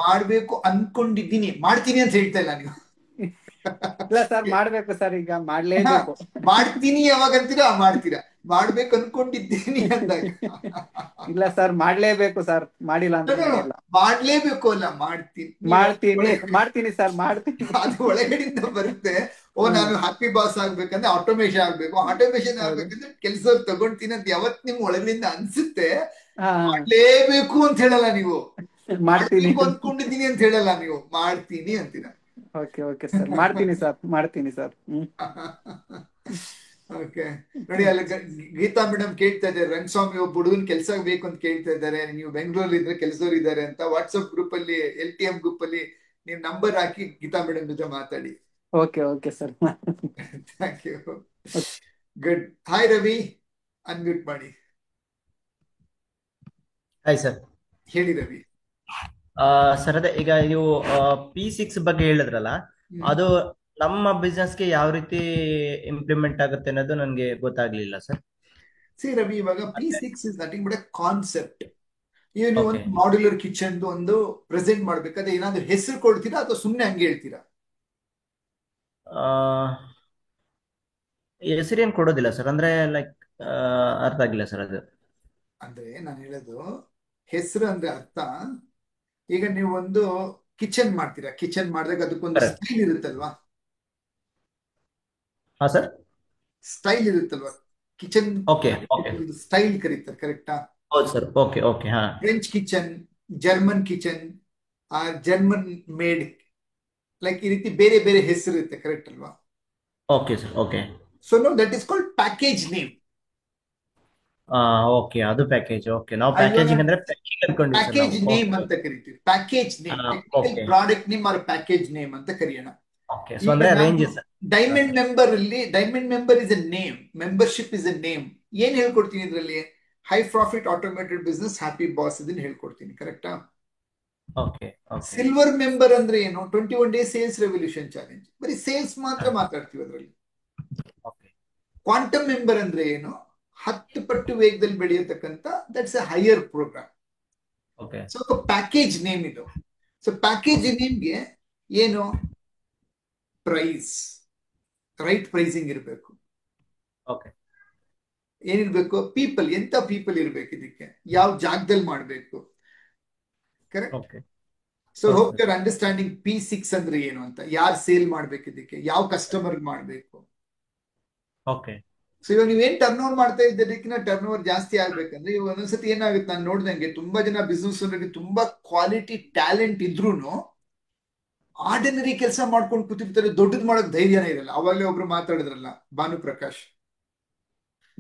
ಮಾಡ್ಬೇಕು ಅನ್ಕೊಂಡಿದ್ದೀನಿ, ಮಾಡ್ತೀನಿ ಅಂತ ಹೇಳ್ತಾ ಇಲ್ಲ ನೀವು. ಇಲ್ಲ ಸರ್, ಮಾಡ್ಬೇಕು ಸರ್, ಈಗ ಮಾಡ್ಲೇಬೇಕು. ಮಾಡ್ತೀನಿ ಯಾವಾಗ ಅಂತೀರಾ ಮಾಡ್ತೀರಾ, ಮಾಡ್ಬೇಕು ಅನ್ಕೊಂಡಿದ್ದೀನಿ ಅಂದಾಗ. ಇಲ್ಲ ಸರ್, ಮಾಡ್ಲೇಬೇಕು ಸರ್, ಮಾಡಿಲ್ಲ ಅಂತ ಮಾಡ್ಲೇಬೇಕು ಅಲ್ಲ, ಮಾಡ್ತೀನಿ ಸರ್, ಮಾಡ್ತೀನಿ. ಅದು ಒಳಗಡೆಯಿಂದ ಬರುತ್ತೆ. ನಾನು ಹ್ಯಾಪಿ ಬಾಸ್ ಆಗ್ಬೇಕಂದ್ರೆ ಆಟೋಮೇಷನ್ ಆಗ್ಬೇಕು, ಆಟೋಮೇಷನ್ ಆಗ್ಬೇಕಂದ್ರೆ ಕೆಲಸ ತಗೊಂಡ್ತೀನಿ ಅಂತ ಯಾವತ್ ನಿಮ್ ಒಳಗಡೆಯಿಂದ ಅನ್ಸುತ್ತೆ. ಮಾಡ್ಲೇಬೇಕು ಅಂತ ಹೇಳಲ್ಲ ನೀವು, ಮಾಡ್ತೀನಿ ಅನ್ಕೊಂಡಿದ್ದೀನಿ ಅಂತ ಹೇಳಲ್ಲ ನೀವು, ಮಾಡ್ತೀನಿ ಅಂತೀರ. ಓಕೆ ಸರ್, ಮಾಡ್ತೀನಿ ಸರ್. ಓಕೆ ನೋಡಿ, ಅಲ್ಲಿ ಗೀತಾ ಮೇಡಮ್ ಕೇಳ್ತಾ ಇದ್ದಾರೆ, ರಂಗಸ್ವಾಮಿ ಒಬ್ಬ ಹುಡುಗನ್ ಕೆಲಸ ಬೇಕು ಅಂತ ಕೇಳ್ತಾ ಇದ್ದಾರೆ, ನೀವು ಬೆಂಗಳೂರಲ್ಲಿ ಇದ್ರೆ ಕೆಲಸದವ್ರು ಇದ್ದಾರೆ ಅಂತ. ವಾಟ್ಸ್ಆಪ್ ಗ್ರೂಪ್ ಅಲ್ಲಿ, LTM ಗ್ರೂಪ್ ಅಲ್ಲಿ ನೀವು ನಂಬರ್ ಹಾಕಿ ಗೀತಾ ಮೇಡಮ್ ಜೊತೆ ಮಾತಾಡಿ. Okay sir. Thank you. Good. Hi Ravi, unmute ಮಾಡಿ. Hi sir. ಹೇಳಿ ರವಿ. ಸರ್, ಅದೇ ಈಗ ನೀವು P6 ಬಗ್ಗೆ ಹೇಳಿದ್ರಲ್ಲ, ಅದು ನಮ್ಮ ಬಿಸ್ನೆಸ್ಗೆ ಯಾವ ರೀತಿ ಇಂಪ್ಲಿಮೆಂಟ್ ಆಗುತ್ತೆ ಅನ್ನೋದು ನನಗೆ ಗೊತ್ತಾಗ್ಲಿಲ್ಲ ಸರ್. ರವಿ, ಇವಾಗ P6 is nothing but A concept. ಈಗ ನೀವು ಒಂದು ಮಾಡ್ಯುಲರ್ ಕಿಚನ್ ಒಂದು ಪ್ರೆಸೆಂಟ್ ಮಾಡ್ಬೇಕಾದ್ರೆ ಏನಾದ್ರು ಹೆಸರು ಕೊಡ್ತೀರಾ ಅಥವಾ ಸುಮ್ಮನೆ ಹಂಗೆ ಹೇಳ್ತೀರಾ? ಹೆಸರೇನ್ ಕೊಡೋದಿಲ್ಲ ಸರ್, ಅಂದ್ರೆ ಲೈಕ್ ಅರ್ಥ ಆಗಿಲ್ಲ ಸರ್ ಅದು. ಅಂದ್ರೆ ನಾನು ಹೇಳೋದು, ಹೆಸರು ಅಂದ್ರೆ ಅರ್ಥ, ಈಗ ನೀವು ಒಂದು ಕಿಚನ್ ಮಾಡ್ತೀರಾ, ಕಿಚನ್ ಮಾಡಿದಾಗ ಅದಕ್ಕೊಂದು ಸ್ಟೈಲ್ ಇರುತ್ತಲ್ವಾ? ಹಾ ಸರ್, ಸ್ಟೈಲ್ ಇರುತ್ತಲ್ವಾ ಕಿಚನ್, ಸ್ಟೈಲ್ ಕರೀತಾರೆ, ಕರೆಕ್ಟಾ? ಹೌದು ಸರ್. Okay okay. ಹಾ. French kitchen, German kitchen, German made, like ಈ ರೀತಿ ಬೇರೆ ಬೇರೆ ಹೆಸರು ಇರುತ್ತೆ, ಕರೆಕ್ಟ್ ಅಲ್ವಾ? Okay sir. Okay. So no that is called package name. Okay, ಅದು ಪ್ಯಾಕೇಜ್. ಓಕೆ, ನಾವು ಇವಾಗ ಪ್ಯಾಕೇಜಿಂಗ್ ಅಂದ್ರೆ ಪ್ಯಾಕಿಂಗ್ ಅನ್ಕೊಂಡಿವಿ ಸರ್ ಪ್ಯಾಕೇಜ್ ನಾವು. ನೇಮ್ ಓಕೆ ಅಂತ ಕರಿತೀವಿ. Package name, technical okay product name or package name ಅಂತ ಕರೆಯೋಣ. ಓಕೆ. ಸೊ ಈಗ ಅಂದ್ರೆ ನಾನು ರೇಂಜಸ್. ಡೈಮಂಡ್ ಮೆಂಬರ್ ಅಲ್ಲಿ, diamond member is A name, membership is A name. ಏನ್ ಹೇಳ್ಕೊಡ್ತೀನಿ ಇದರಲ್ಲಿ? High profit automated business happy boss ಇದನ್ನ ಹೇಳ್ಕೊಡ್ತೀನಿ, ಕರೆಕ್ಟಾ? ಓಕೆ ಓಕೆ ಸಿಲ್ವರ್ ಮೆಂಬರ್ ಅಂದ್ರೆ ಏನು? 21 ಡೇಸ್ ಸೇಲ್ಸ್ ರೆವಲ್ಯೂಷನ್ ಚಾಲೆಂಜ್, ಬರೀ ಸೇಲ್ಸ್ ಮಾತ್ರ ಮಾತಾಡ್ತೀವಿ ಅದರಲ್ಲಿ. ಓಕೆ ಕ್ವಾಂಟಮ್ ಮೆಂಬರ್ ಅಂದ್ರೆ ಏನು? 10 ಪಟ್ಟು ವೇಗದಲ್ಲಿ ಬೆಳೆಯತಕ್ಕಂತ, that's a higher program. Okay so package name ಇದು. ಸೊ ಪ್ಯಾಕೇಜ್ ನೇಮ್ಗೆ ಏನು? ಪ್ರೈಸ್, ರೈಟ್ ಪ್ರೈಸಿಂಗ್ ಇರಬೇಕು. ಓಕೆ ಏನಿರ್ಬೇಕು? ಪೀಪಲ್, ಎಂತ ಪೀಪಲ್ ಇರ್ಬೇಕು ಇದಕ್ಕೆ, ಯಾವ ಜಾಗದಲ್ಲಿ ಮಾಡಬೇಕು, ಕರೆಕ್ಟ್? ಓಕೆ. ಸೊ ಹೌದು hope sir. Your understanding P6 ಅಂದ್ರೆ ಏನು ಅಂತ, ಯಾರು ಸೇಲ್ ಮಾಡ್ಬೇಕು ಇದಕ್ಕೆ, ಯಾವ ಕಸ್ಟಮರ್ ಮಾಡಬೇಕು. ಓಕೆ ಸೊ ಇವಾಗ ನೀವೇನ್ ಟರ್ನ್ ಓವರ್ ಮಾಡ್ತಾ ಇದ್ದದಕ್ಕಿಂತ ಟರ್ನ್ ಓವರ್ ಜಾಸ್ತಿ ಆಗ್ಬೇಕಂದ್ರೆ, ಇವಾಗ ಒಂದೊಂದ್ಸತಿ ಏನಾಗುತ್ತೆ, ನಾನು ನೋಡ್ದಂಗೆ ತುಂಬಾ ಜನ ಬಿಸ್ನೆಸ್ ಅವರಿಗೆ ತುಂಬಾ ಕ್ವಾಲಿಟಿ ಟ್ಯಾಲೆಂಟ್ ಇದ್ರೂನು ಆರ್ಡಿನರಿ ಕೆಲಸ ಮಾಡ್ಕೊಂಡು ಕೂತಿರ್ತಾರೆ, ದೊಡ್ಡದು ಮಾಡೋಕ್ ಧೈರ್ಯನೇ ಇರಲ್ಲ. ಅವಾಗಲೇ ಒಬ್ರು ಮಾತಾಡಿದ್ರಲ್ಲ, ಭಾನುಪ್ರಕಾಶ್,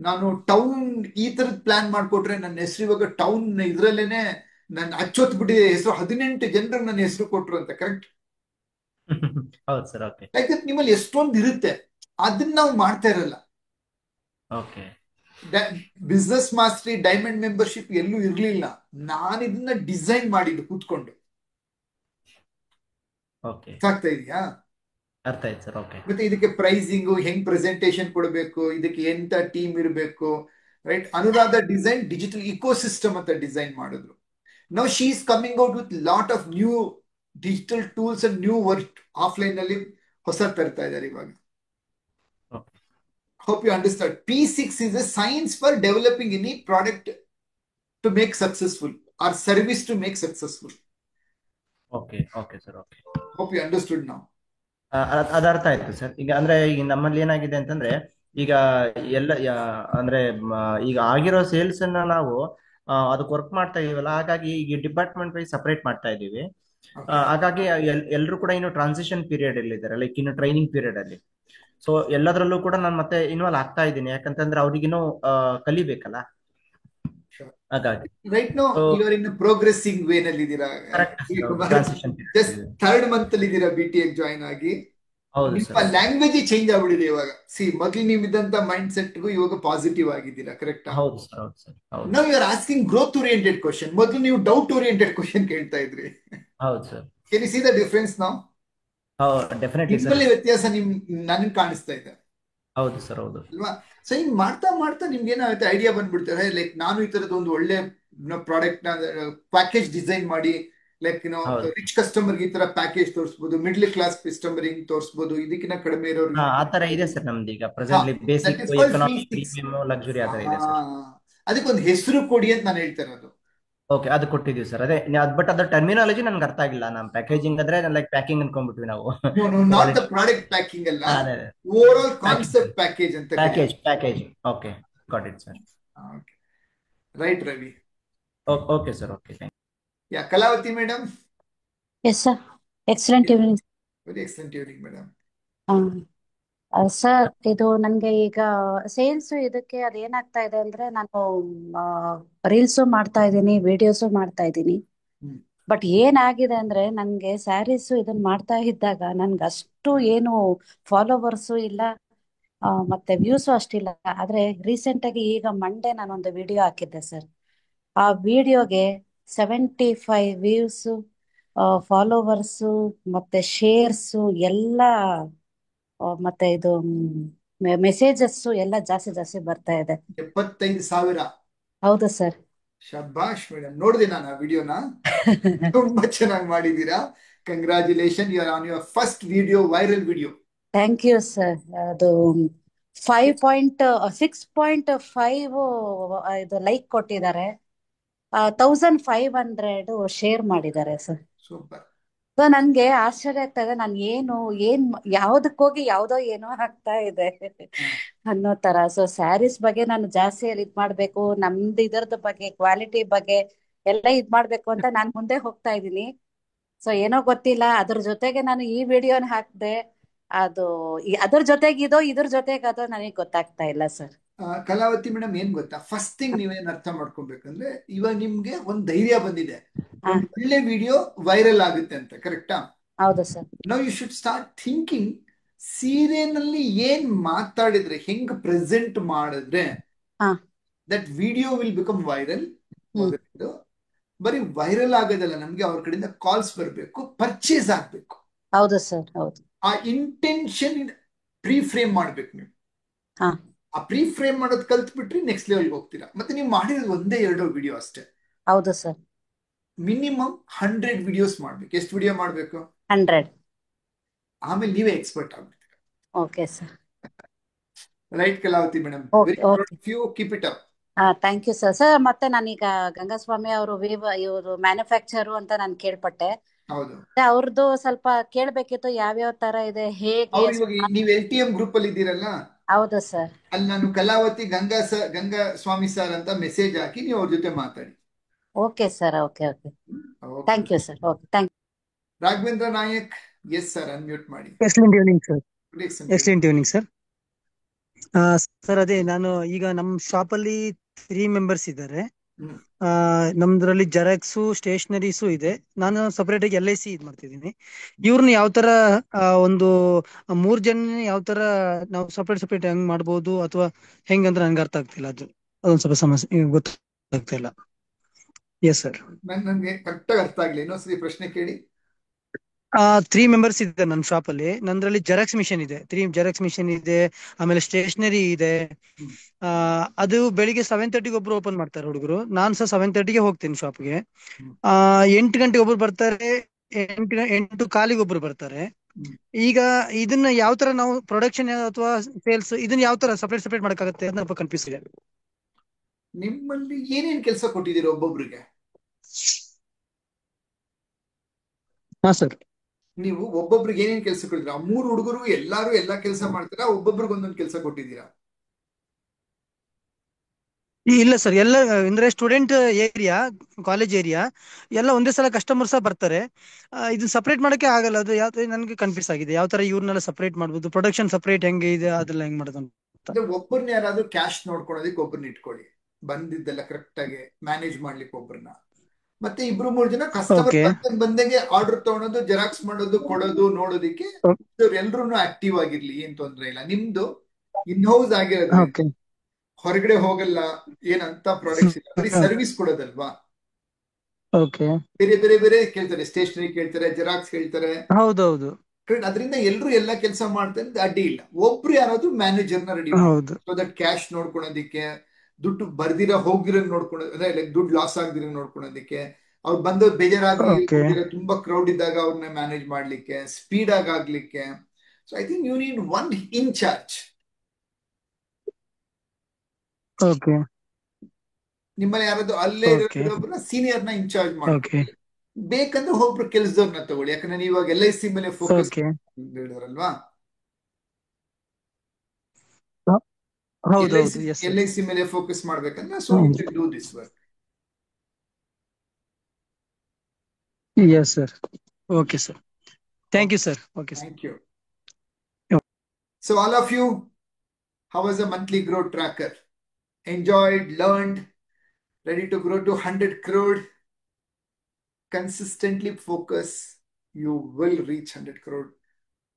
ನಾನು ಟೌನ್ ಈ ತರದ್ ಪ್ಲಾನ್ ಮಾಡ್ಕೊಟ್ರೆ ನನ್ನ ಹೆಸರು ಇವಾಗ ಟೌನ್ ಇದ್ರಲ್ಲೇನೆ ನನ್ನ ಅಚ್ಚೊತ್ ಬಿಟ್ಟಿದೆ ಹೆಸರು, 18 ಜನರಿಗೆ ನನ್ನ ಹೆಸರು ಕೊಟ್ರು ಅಂತ, ಕರೆಕ್ಟ್? ಹೌದು ಸರ್. ಓಕೆ ಲೈಕ್ ದಟ್ ನಿಮ್ಮಲ್ಲಿ ಎಷ್ಟೊಂದು ಇರುತ್ತೆ, ಅದನ್ನ ನಾವು ಮಾಡ್ತಾ ಇರಲ್ಲ. Okay business mastery, diamond membership ಎಲ್ಲೂ ಇರ್ಲಿಲ್ಲ. ನಾನು ಇದನ್ನ ಡಿಸೈನ್ ಮಾಡಿದ್ದು ಕೂತ್ಕೊಂಡು. ಓಕೆ ಆಗ್ತಾ ಇದೆಯಾ? ಅರ್ಥ ಆಯ್ತು ಸರ್. ಓಕೆ ಮತ್ತೆ ಇದಕ್ಕೆ ಪ್ರೈಸಿಂಗು, ಹೆಂಗ್ ಪ್ರೆಸೆಂಟೇಶನ್ ಕೊಡಬೇಕು, ಇದಕ್ಕೆ ಎಂತ ಟೀಮ್ ಇರಬೇಕು, right? Anuradha design digital ecosystem ಅಂತ ಡಿಸೈನ್ ಮಾಡಿದ್ರು. Now she is coming out with lot of new digital tools and new work. Offline ನಲ್ಲಿ ಹೊಸ ತರ್ತಾ ಇದ್ದಾರೆ ಇವಾಗ. Okay Hope you understand. P6 is a science for developing any product to make successful or service to make successful. Okay okay sir. Okay Hope you understood now. ಅದ ಅರ್ಥ ಆಯ್ತು sir. ಈಗ ಅಂದ್ರೆ ಈಗ ನಮ್ಮಲ್ಲಿ ಏನಾಗಿದೆ ಅಂತಂದ್ರೆ, ಈಗ ಎಲ್ಲ ಅಂದ್ರೆ ಈಗ ಆಗಿರೋ ಸೇಲ್ಸ್ ಅನ್ನ ನಾವು ಅದಕ್ಕೆ ವರ್ಕ್ ಮಾಡ್ತಾ ಇದೀವಲ್ಲ, ಹಾಗಾಗಿ ಈಗ ಡಿಪಾರ್ಟ್ಮೆಂಟ್ ವೈಸ್ ಸಪರೇಟ್ ಮಾಡ್ತಾ ಇದೀವಿ. Okay. ಹಾಗಾಗಿ ಎಲ್ಲರೂ ಕೂಡ ಇನ್ನು ಟ್ರಾನ್ಸಿಷನ್ ಪೀರಿಯಡ್ ಅಲ್ಲಿ ಇದ್ದಾರೆ, ಲೈಕ್ ಇನ್ನು ಟ್ರೈನಿಂಗ್ ಪೀರಿಯಡ್ ಅಲ್ಲಿ. ಸೊ ಎಲ್ಲದರಲ್ಲೂ ಕೂಡ ನಾನು ಮತ್ತೆ ಇನ್ವಾಲ್ವ್ ಆಗ್ತಾ ಇದ್ದೀನಿ, ಯಾಕಂತಂದ್ರೆ ಅವ್ರಿಗಿನ್ನೂ ಕಲಿಬೇಕಲ್ಲ, Sure. ಹಾಗಾಗಿ. Right now, So you are in a progressing way ನಲ್ಲಿ ಇದ್ದೀರಾ. Correct transition period just third month ಅಲ್ಲಿ ಇದ್ದೀರಾ BTech ಜಾಯ್ನ್ ಆಗಿ. ಹೌದು ನಿಮ್ಮ ಸರ್. ಲ್ಯಾಂಗ್ವೇಜ್ ಚೇಂಜ್ ಆಗ್ಬಿಟ್ಟಿದೆ ಇವಾಗ. ಮೊದಲು ನೀವು ಇದ್ದಂತ ಮೈಂಡ್ ಸೆಟ್ಗೂ ಇವಾಗ ಪಾಸಿಟಿವ್ ಆಗಿದ್ದೀರಾ, ಕರೆಕ್ಟಾ? ಹೌದು ಸರ್. ಹೌದು ಸರ್. ಹೌದು now you are asking growth oriented question. ಮೊದಲು ನೀವು ಡೌಟ್ ಓರಿಯೆಂಟೆಡ್ ಕ್ವಶನ್ ಕೇಳ್ತಾ ಇದ್ರಿ. ಹೌದು sir. Can you see the difference ನಾವು? Definitely sir. ನಿಮ್ಮಲ್ಲಿ ವ್ಯತ್ಯಾಸ ನನಗೆ ಕಾಣಿಸ್ತಾ ಇದೆ ಹೌದು ಸರ್. ಹೌದು ಅಲ್ವಾ? ಸೊ ಹಿಂಗ್ ಮಾಡ್ತಾ ಮಾಡ್ತಾ ನಿಮ್ಗೆ ಏನಾಗುತ್ತೆ, ಐಡಿಯಾ ಬಂದ್ಬಿಡ್ತಾರೆ. ಲೈಕ್ ನಾನು ಈ ತರದ ಒಂದು ಒಳ್ಳೆ ಪ್ರಾಡಕ್ಟ್ ನ ಪ್ಯಾಕೇಜ್ ಡಿಸೈನ್ ಮಾಡಿ, ಲೈಕ್ ಹೌದು. ರಿಚ್ ಕಸ್ಟಮರ್ ಈ ತರ ಪ್ಯಾಕೇಜ್ ತೋರಿಸಬಹುದು, ಮಿಡ್ಲ್ ಕ್ಲಾಸ್ ಕಸ್ಟಮರ್ ಹಿಂಗ್ ತೋರಿಸಬಹುದು, ಇದಕ್ಕಿಂತ ಕಡಿಮೆ ಇರೋರು. ಆ ತರ ಇದೆ ಸರ್ ನಮ್ದು ಈಗ presently. Basic, that is called economic, P6. Premium, luxury ಆ ತರ ಇದೆ ಸರ್. ಅದಕ್ಕೊಂದು ಹೆಸರು ಕೊಡಿ ಅಂತ ನಾನು ಹೇಳ್ತಾ ಇರೋದು. ಓಕೆ, ಅದು ಕೊಟ್ಟಿದೀವಿ ಸರ್. ಅದೇ ಬಟ್ ಅದ್ರ ಟರ್ಮಿನಾಲಜಿ ನನ್ಗೆ ಅರ್ಥ ಆಗಿಲ್ಲ. ನಮ್ ಪ್ಯಾಕೇಜಿಂಗ್ ಅಂದ್ರೆ ಲೈಕ್ ಪ್ಯಾಕಿಂಗ್ ಅನ್ಕೊಂಡ್ಬಿಟ್ವಿ ನಾವು. ನಾಟ್ ದ ಪ್ರಾಡಕ್ಟ್ ಪ್ಯಾಕಿಂಗ್ ಅಲ್ಲ, ಅದೇ ಓವರ್ ಆಲ್ ಕಾನ್ಸೆಪ್ಟ್ ಪ್ಯಾಕೇಜ್ ಅಂತ. Package. Okay, got it sir. Right Ravi. Okay sir. Okay, thank you Kalavathi madam. Yes, sir. Excellent evening. Very excellent evening madam. Sir, ಇದು ನನಗೆ ಈಗ sales ಇದಕ್ಕೆ ಅದೇನಾಗ್ತಾ ಇದೆ ಅಂದ್ರೆ, ನಾನು ರೀಲ್ಸು ಮಾಡ್ತಾ ಇದ್ದೀನಿ, ವಿಡಿಯೋಸು ಮಾಡ್ತಾ ಇದ್ದೀನಿ. ಬಟ್ ಏನಾಗಿದೆ ಅಂದ್ರೆ, ನನಗೆ ಸ್ಯಾರೀಸು ಇದನ್ನ ಮಾಡ್ತಾ ಇದ್ದಾಗ ನನ್ಗೆ ಅಷ್ಟು ಏನು ಫಾಲೋವರ್ಸು ಇಲ್ಲ, ಮತ್ತೆ ವ್ಯೂಸು ಅಷ್ಟಿಲ್ಲ. ಆದ್ರೆ ರೀಸೆಂಟ್ ಆಗಿ ಈಗ ಮಂಡೇ ನಾನೊಂದು ವಿಡಿಯೋ ಹಾಕಿದ್ದೆ ಸರ್. ಆ ವಿಡಿಯೋಗೆ 75 ವ್ಯೂಸು, ಫಾಲೋವರ್ಸು, ಮತ್ತೆ ಶೇರ್ಸು ಎಲ್ಲ, ಮತ್ತೆ ಇದು ಮೆಸೇಜಸ್ಸು ಎಲ್ಲ ಜಾಸ್ತಿ ಜಾಸ್ತಿ ಬರ್ತಾ ಇದೆ. 75,000. ಹೌದು ಸರ್. ಶಬಾಷ್ ಮೇಡಮ್, ನೋಡಿದೆ ನಾನು ಆ ವಿಡಿಯೋನ. ತುಂಬಾ ಚೆನ್ನಾಗಿ ಮಾಡಿದೀರಾ. Congratulation, you are on your first video, viral video. Thank you sir. ಅದು 6.5 ಇದು ಲೈಕ್ ಕೊಟ್ಟಿದ್ದಾರೆ, 1500 ಶೇರ್ ಮಾಡಿದ್ದಾರೆ ಸರ್. ಸೂಪರ್. ಸೊ ನನ್ಗೆ ಆಶ್ಚರ್ಯ ಆಗ್ತಾ ಇದೆ, ನಾನು ಏನ್ ಯಾವ್ದಕ್ ಹೋಗಿ ಯಾವ್ದೋ ಏನೋ ಆಗ್ತಾ ಇದೆ ಅನ್ನೋ ತರ. ಸೊ ಸ್ಯಾರೀಸ್ ಬಗ್ಗೆ ನಾನು ಜಾಸ್ತಿ ಇದ್ ಮಾಡ್ಬೇಕು, ನಮ್ದು ಇದರದ ಬಗ್ಗೆ ಕ್ವಾಲಿಟಿ ಬಗ್ಗೆ ಎಲ್ಲ ಇದ್ ಮಾಡ್ಬೇಕು ಅಂತ ನಾನ್ ಮುಂದೆ ಹೋಗ್ತಾ ಇದ್ದೀನಿ. ಸೊ ಏನೋ ಗೊತ್ತಿಲ್ಲ, ಅದ್ರ ಜೊತೆಗೆ ನಾನು ಈ ವಿಡಿಯೋನ ಹಾಕ್ದೆ, ಅದು ಅದ್ರ ಜೊತೆಗೆ ಇದ್ರ ಜೊತೆಗೆ ಅದೋ ನನಗೆ ಗೊತ್ತಾಗ್ತಾ ಇಲ್ಲ ಸರ್. ಕಲಾವತಿ ಮೇಡಮ್, ಏನ್ ಗೊತ್ತಾ, ಫಸ್ಟ್ ಥಿಂಗ್ ನೀವೇನ್ ಅರ್ಥ ಮಾಡ್ಕೊಬೇಕಂದ್ರೆ, ಇವಾಗ ನಿಮ್ಗೆ ಒಂದ್ ಧೈರ್ಯ ಬಂದಿದೆ, ಒಂದ್ ಒಳ್ಳೆ ವಿಡಿಯೋ ವೈರಲ್ ಆಗುತ್ತೆ ಅಂತ, ಕರೆಕ್ಟಾ? ಹೌದು sir. Now you should start thinking, ಸೀರೆನಲ್ಲಿ ಏನ್ ಮಾತಾಡಿದ್ರೆ, ಹೆಂಗ್ ಪ್ರೆಸೆಂಟ್ ಮಾಡಿದ್ರೆ that video will become viral. ಮೊದಲಿದ್ದು ಬರೀ ವೈರಲ್ ಆಗೋದಲ್ಲ, ನಮ್ಗೆ ಅವ್ರ ಕಡೆಯಿಂದ ಕಾಲ್ಸ್ ಬರಬೇಕು, ಪರ್ಚೇಸ್ ಆಗ್ಬೇಕು. ಹೌದು ಸರ್, ಹೌದು. ಆ ಇಂಟೆನ್ಷನ್ ಪ್ರೀ ಫ್ರೇಮ್ ಮಾಡ್ಬೇಕು ನೀವು. ಆ ಪ್ರೀ ಫ್ರೇಮ್ ಮಾಡೋದು ಕಲ್ತ್ಬಿಟ್ರಿ ನೆಕ್ಸ್ಟ್ ಲೆವೆಲ್ಗೆ ಹೋಗ್ತೀರಾ. ಮತ್ತೆ ನೀವು ಮಾಡಿರೋದು ಒಂದೇ 2 ವಿಡಿಯೋ ಅಷ್ಟೇ. ಹೌದು ಸರ್. ಮಿನಿಮಮ್ 100 ವಿಡಿಯೋಸ್ ಮಾಡ್ಬೇಕು. ಎಷ್ಟು ವಿಡಿಯೋ ಮಾಡ್ಬೇಕು? 100. ಆಮೇಲೆ ನೀವೇ ಎಕ್ಸ್ಪರ್ಟ್ ಆಗ್ಬಿಡ್ತೀರಾ. Okay sir. Right Kalavathi madam, very proud of you, keep it up. Thank you sir. Sir ಮತ್ತೆ ನಾನೀಗ ಗಂಗಾಸ್ವಾಮಿ ಅವರು ಇವರು ಮ್ಯಾನುಫ್ಯಾಕ್ಚರ್ ಅಂತ ನಾನು ಕೇಳ್ಪಟ್ಟೆ. ಹೌದು. ಅವ್ರದ್ದು ಸ್ವಲ್ಪ ಕೇಳ್ಬೇಕಿತ್ತು, ಯಾವ್ಯಾವ ತರ ಇದೆ, ಹೇಗೆ. ನೀವು LTM ಗ್ರೂಪ್ ಅಲ್ಲಿ ಇದ್ದೀರಲ್ಲ? ಹೌದು ಸರ್. ಅಲ್ಲಿ ನಾನು ಕಲಾವತಿ ಗಂಗಾ ಸ್ವಾಮಿ ಸರ್ ಅಂತ ಮೆಸೇಜ್ ಹಾಕಿ ನೀವು ಅವ್ರ ಜೊತೆ ಮಾತಾಡಿ. Okay sir. Okay okay, thank you sir. Okay, thank you. Raghavendra Nayak, yes sir, unmute ಮಾಡಿ. Excellent evening sir. Excellent evening sir. Sir ಅದೇ ನಾನು ಈಗ ನಮ್ಮ ಶಾಪ್ ಅಲ್ಲಿ 3 ಮೆಂಬರ್ಸ್ ಇದ್ದಾರೆ. ನಮ್ದ್ರಲ್ಲಿ ಜೆರಾಕ್ಸು ಸ್ಟೇಷನರೀಸು ಇದೆ. ನಾನು ಸಪರೇಟ್ ಆಗಿ LIC ಇದ್ ಮಾಡ್ತಿದ್ದೀನಿ. ಇವ್ರನ್ನ ಯಾವ ತರ ಒಂದು 3 ಜನ ಯಾವ ತರ ನಾವು ಸಪರೇಟ್ ಹೆಂಗ್ ಮಾಡ್ಬೋದು ಅಥವಾ ಹೆಂಗಂದ್ರೆ ನಂಗೆ ಅರ್ಥ ಆಗ್ತಿಲ್ಲ. ಅದೊಂದ್ ಸ್ವಲ್ಪ ಸಮಸ್ಯೆ ಗೊತ್ತಾಗ್ತಾ ಇಲ್ಲ. Yes sir. ನನ್ಗೆ ಕರೆಕ್ಟಾಗಿ ಅರ್ಥ ಆಗ್ಲಿ, ಇನ್ನೊಂದ್ಸರಿ ಪ್ರಶ್ನೆ ಕೇಳಿ. 3 ಮೆಂಬರ್ಸ್ ಇದ್ದಾರೆ ನನ್ನ ಶಾಪ್ ಅಲ್ಲಿ. ನಂದ್ರಲ್ಲಿ ಜೆರಾಕ್ಸ್ ಮಿಷನ್ ಇದೆ, 3 ಜೆರಾಕ್ಸ್ ಮಿಷನ್ ಇದೆ, ಆಮೇಲೆ ಸ್ಟೇಷನರಿ ಇದೆ. ಅದು ಬೆಳಿಗ್ಗೆ 7:30ಗೆ ಒಬ್ರು ಓಪನ್ ಮಾಡ್ತಾರೆ ಹುಡುಗರು, ನಾನ್ ಸಹ 7:30ಗೆ ಹೋಗ್ತೀನಿ ಶಾಪ್ಗೆ. 8 ಗಂಟೆಗೆ ಒಬ್ರು ಬರ್ತಾರೆ, 8:15ಗೆ ಒಬ್ರು ಬರ್ತಾರೆ. ಈಗ ಇದನ್ನ ಯಾವ ತರ ನಾವು ಪ್ರೊಡಕ್ಷನ್ ಅಥವಾ ಸೇಲ್ಸ್ ಇದನ್ನ ಯಾವ ತರ ಸಪರೇಟ್ ಮಾಡಕ್ಕಾಗತ್ತೆ ಅಂತ ಸ್ವಲ್ಪ ಕನ್ಫ್ಯೂಸ್ ಇದೆ. ನಿಮ್ಮಲ್ಲಿ ಏನೇನ್ ಕೆಲಸ ಕೊಟ್ಟಿದ್ದೀರಾ ಒಬ್ಬೊಬ್ರಿಗೆ? ಹಾ ಸರ್. ನೀವು ಒಬ್ಬೊಬ್ರಿಗೆ ಏನೇನ್ ಕೆಲಸ ಕೊಟ್ಟಿದ್ದೀರಾ? 3 ಹುಡುಗರು ಎಲ್ಲಾರು ಎಲ್ಲಾ ಕೆಲಸ ಮಾಡ್ತೀರಾ, ಒಬ್ಬೊಬ್ರಿಗೆ ಒಂದೊಂದು ಕೆಲಸ ಕೊಟ್ಟಿದ್ದೀರಾ? ಇಲ್ಲ ಸರ್, ಎಲ್ಲ ಅಂದ್ರೆ ಸ್ಟೂಡೆಂಟ್ ಏರಿಯಾ, ಕಾಲೇಜ್ ಏರಿಯಾ ಎಲ್ಲ ಒಂದೇ ಸಲ ಕಸ್ಟಮರ್ಸ್ ಬರ್ತಾರೆ. ಇದನ್ನ ಸಪರೇಟ್ ಮಾಡಕ್ಕೆ ಆಗಲ್ಲ. ಅದು ಯಾವ ನನ್ಗೆ ಕನ್ಫ್ಯೂಸ್ ಆಗಿದೆ, ಯಾವ ತರ ಇವ್ರನ್ನೆಲ್ಲ ಸಪರೇಟ್ ಮಾಡ್ಬೋದು, ಪ್ರೊಡಕ್ಷನ್ ಸಪರೇಟ್ ಹೆಂಗೆ ಇದೆ ಅದೆಲ್ಲ ಹೆಂಗ್ ಮಾಡೋದು ಅಂತ. ಒಬ್ಬರನ್ನ ಯಾರಾದ್ರೂ ಕ್ಯಾಶ್ ನೋಡ್ಕೊಳೋದಕ್ಕೆ ಒಬ್ಬರನ್ನ ಇಟ್ಕೊಳ್ಳಿ, ಬಂದಿದ್ದೆಲ್ಲ ಕರೆಕ್ಟ್ ಆಗಿ ಮ್ಯಾನೇಜ್ ಮಾಡ್ಲಿಕ್ಕೆ ಒಬ್ಬರನ್ನ. ಮತ್ತೆ 2-3 ಜನ ಕಸ್ಟಮರ್ ಬಂದಂಗೆ ಆರ್ಡರ್ ತಗೊಳೋದು, ಜೆರಾಕ್ಸ್ ಮಾಡೋದು, ಕೊಡೋದು, ನೋಡೋದಿಕ್ಕೆ ಎಲ್ರು ಆಕ್ಟಿವ್ ಆಗಿರ್ಲಿ, ಏನ್ ತೊಂದ್ರೆ ಇಲ್ಲ. ನಿಮ್ದು ಇನ್ ಹೌಸ್ ಆಗಿರೋದು, ಹೊರಗಡೆ ಹೋಗಲ್ಲ, ಏನಂತ ಪ್ರಾಡಕ್ಟ್ಸ್ ಇಲ್ಲ, ಬರೀ ಸರ್ವಿಸ್ ಕೊಡೋದಲ್ವಾ. ಬೇರೆ ಬೇರೆ ಬೇರೆ ಕೇಳ್ತಾರೆ, ಸ್ಟೇಷನರಿ ಕೇಳ್ತಾರೆ, ಜೆರಾಕ್ಸ್ ಕೇಳ್ತಾರೆ. ಹೌದೌದು. ಅದರಿಂದ ಎಲ್ರು ಎಲ್ಲ ಕೆಲಸ ಮಾಡ್ತಾರೆ, ಅಡ್ಡಿ ಇಲ್ಲ. ಒಬ್ರು ಯಾರಾದ್ರೂ ಮ್ಯಾನೇಜರ್ನ ರೆಡಿ ಸೊ ದಟ್ ಕ್ಯಾಶ್ ನೋಡ್ಕೊಳೋದಿಕ್ಕೆ, ದುಡ್ಡು ಬರ್ದಿರ ಹೋಗಿರೋ ನೋಡ್ಕೊಳೋದು, ಅಂದ್ರೆ ದುಡ್ಡು ಲಾಸ್ ಆಗದಿರೋ ನೋಡ್ಕೊಳೋದಿಕ್ಕೆ, ಅವ್ರು ಬಂದು ಬೇಜಾರಾಗಿ ತುಂಬಾ ಕ್ರೌಡ್ ಇದ್ದಾಗ ಅವ್ರನ್ನ ಮ್ಯಾನೇಜ್ ಮಾಡ್ಲಿಕ್ಕೆ, ಸ್ಪೀಡ್ ಆಗ್ಲಿಕ್ಕೆ. So I think you need one in charge. ನಿಮ್ಮಲ್ಲಿ ಯಾರಾದ್ರೂ ಅಲ್ಲೇ ಒಬ್ಬರ ಸೀನಿಯರ್ನ ಇನ್ಚಾರ್ಜ್ ಮಾಡ್ಕೊಳ್ಳಿ. ಬೇಕಂದ್ರೆ ಒಬ್ರು ಕೆಲಸದವ್ರನ್ನ ತಗೊಳ್ಳಿ, ಯಾಕಂದ್ರೆ ನೀವು ಇವಾಗ LIC ಮೇಲೆ ಫೋಕಸ್ ಹೇಳಿದ್ರಲ್ವಾ. LIC ಮೇಲೆ ಫೋಕಸ್ ಮಾಡ್ಬೇಕಂದ್ರೆ so you can do this work. Yes sir. Okay sir. Thank you sir. Okay sir. Thank you. So all of you, how was the monthly growth tracker? Enjoyed, learned, ready to grow to 100 crore? Consistently focus, you will reach 100 crore.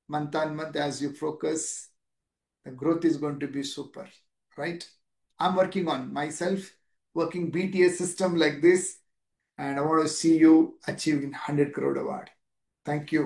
Month on month as you focus, the growth is going to be super, right? I'm working on myself, working BTS system like this, and I want to see you achieving 100 crore award. Thank you.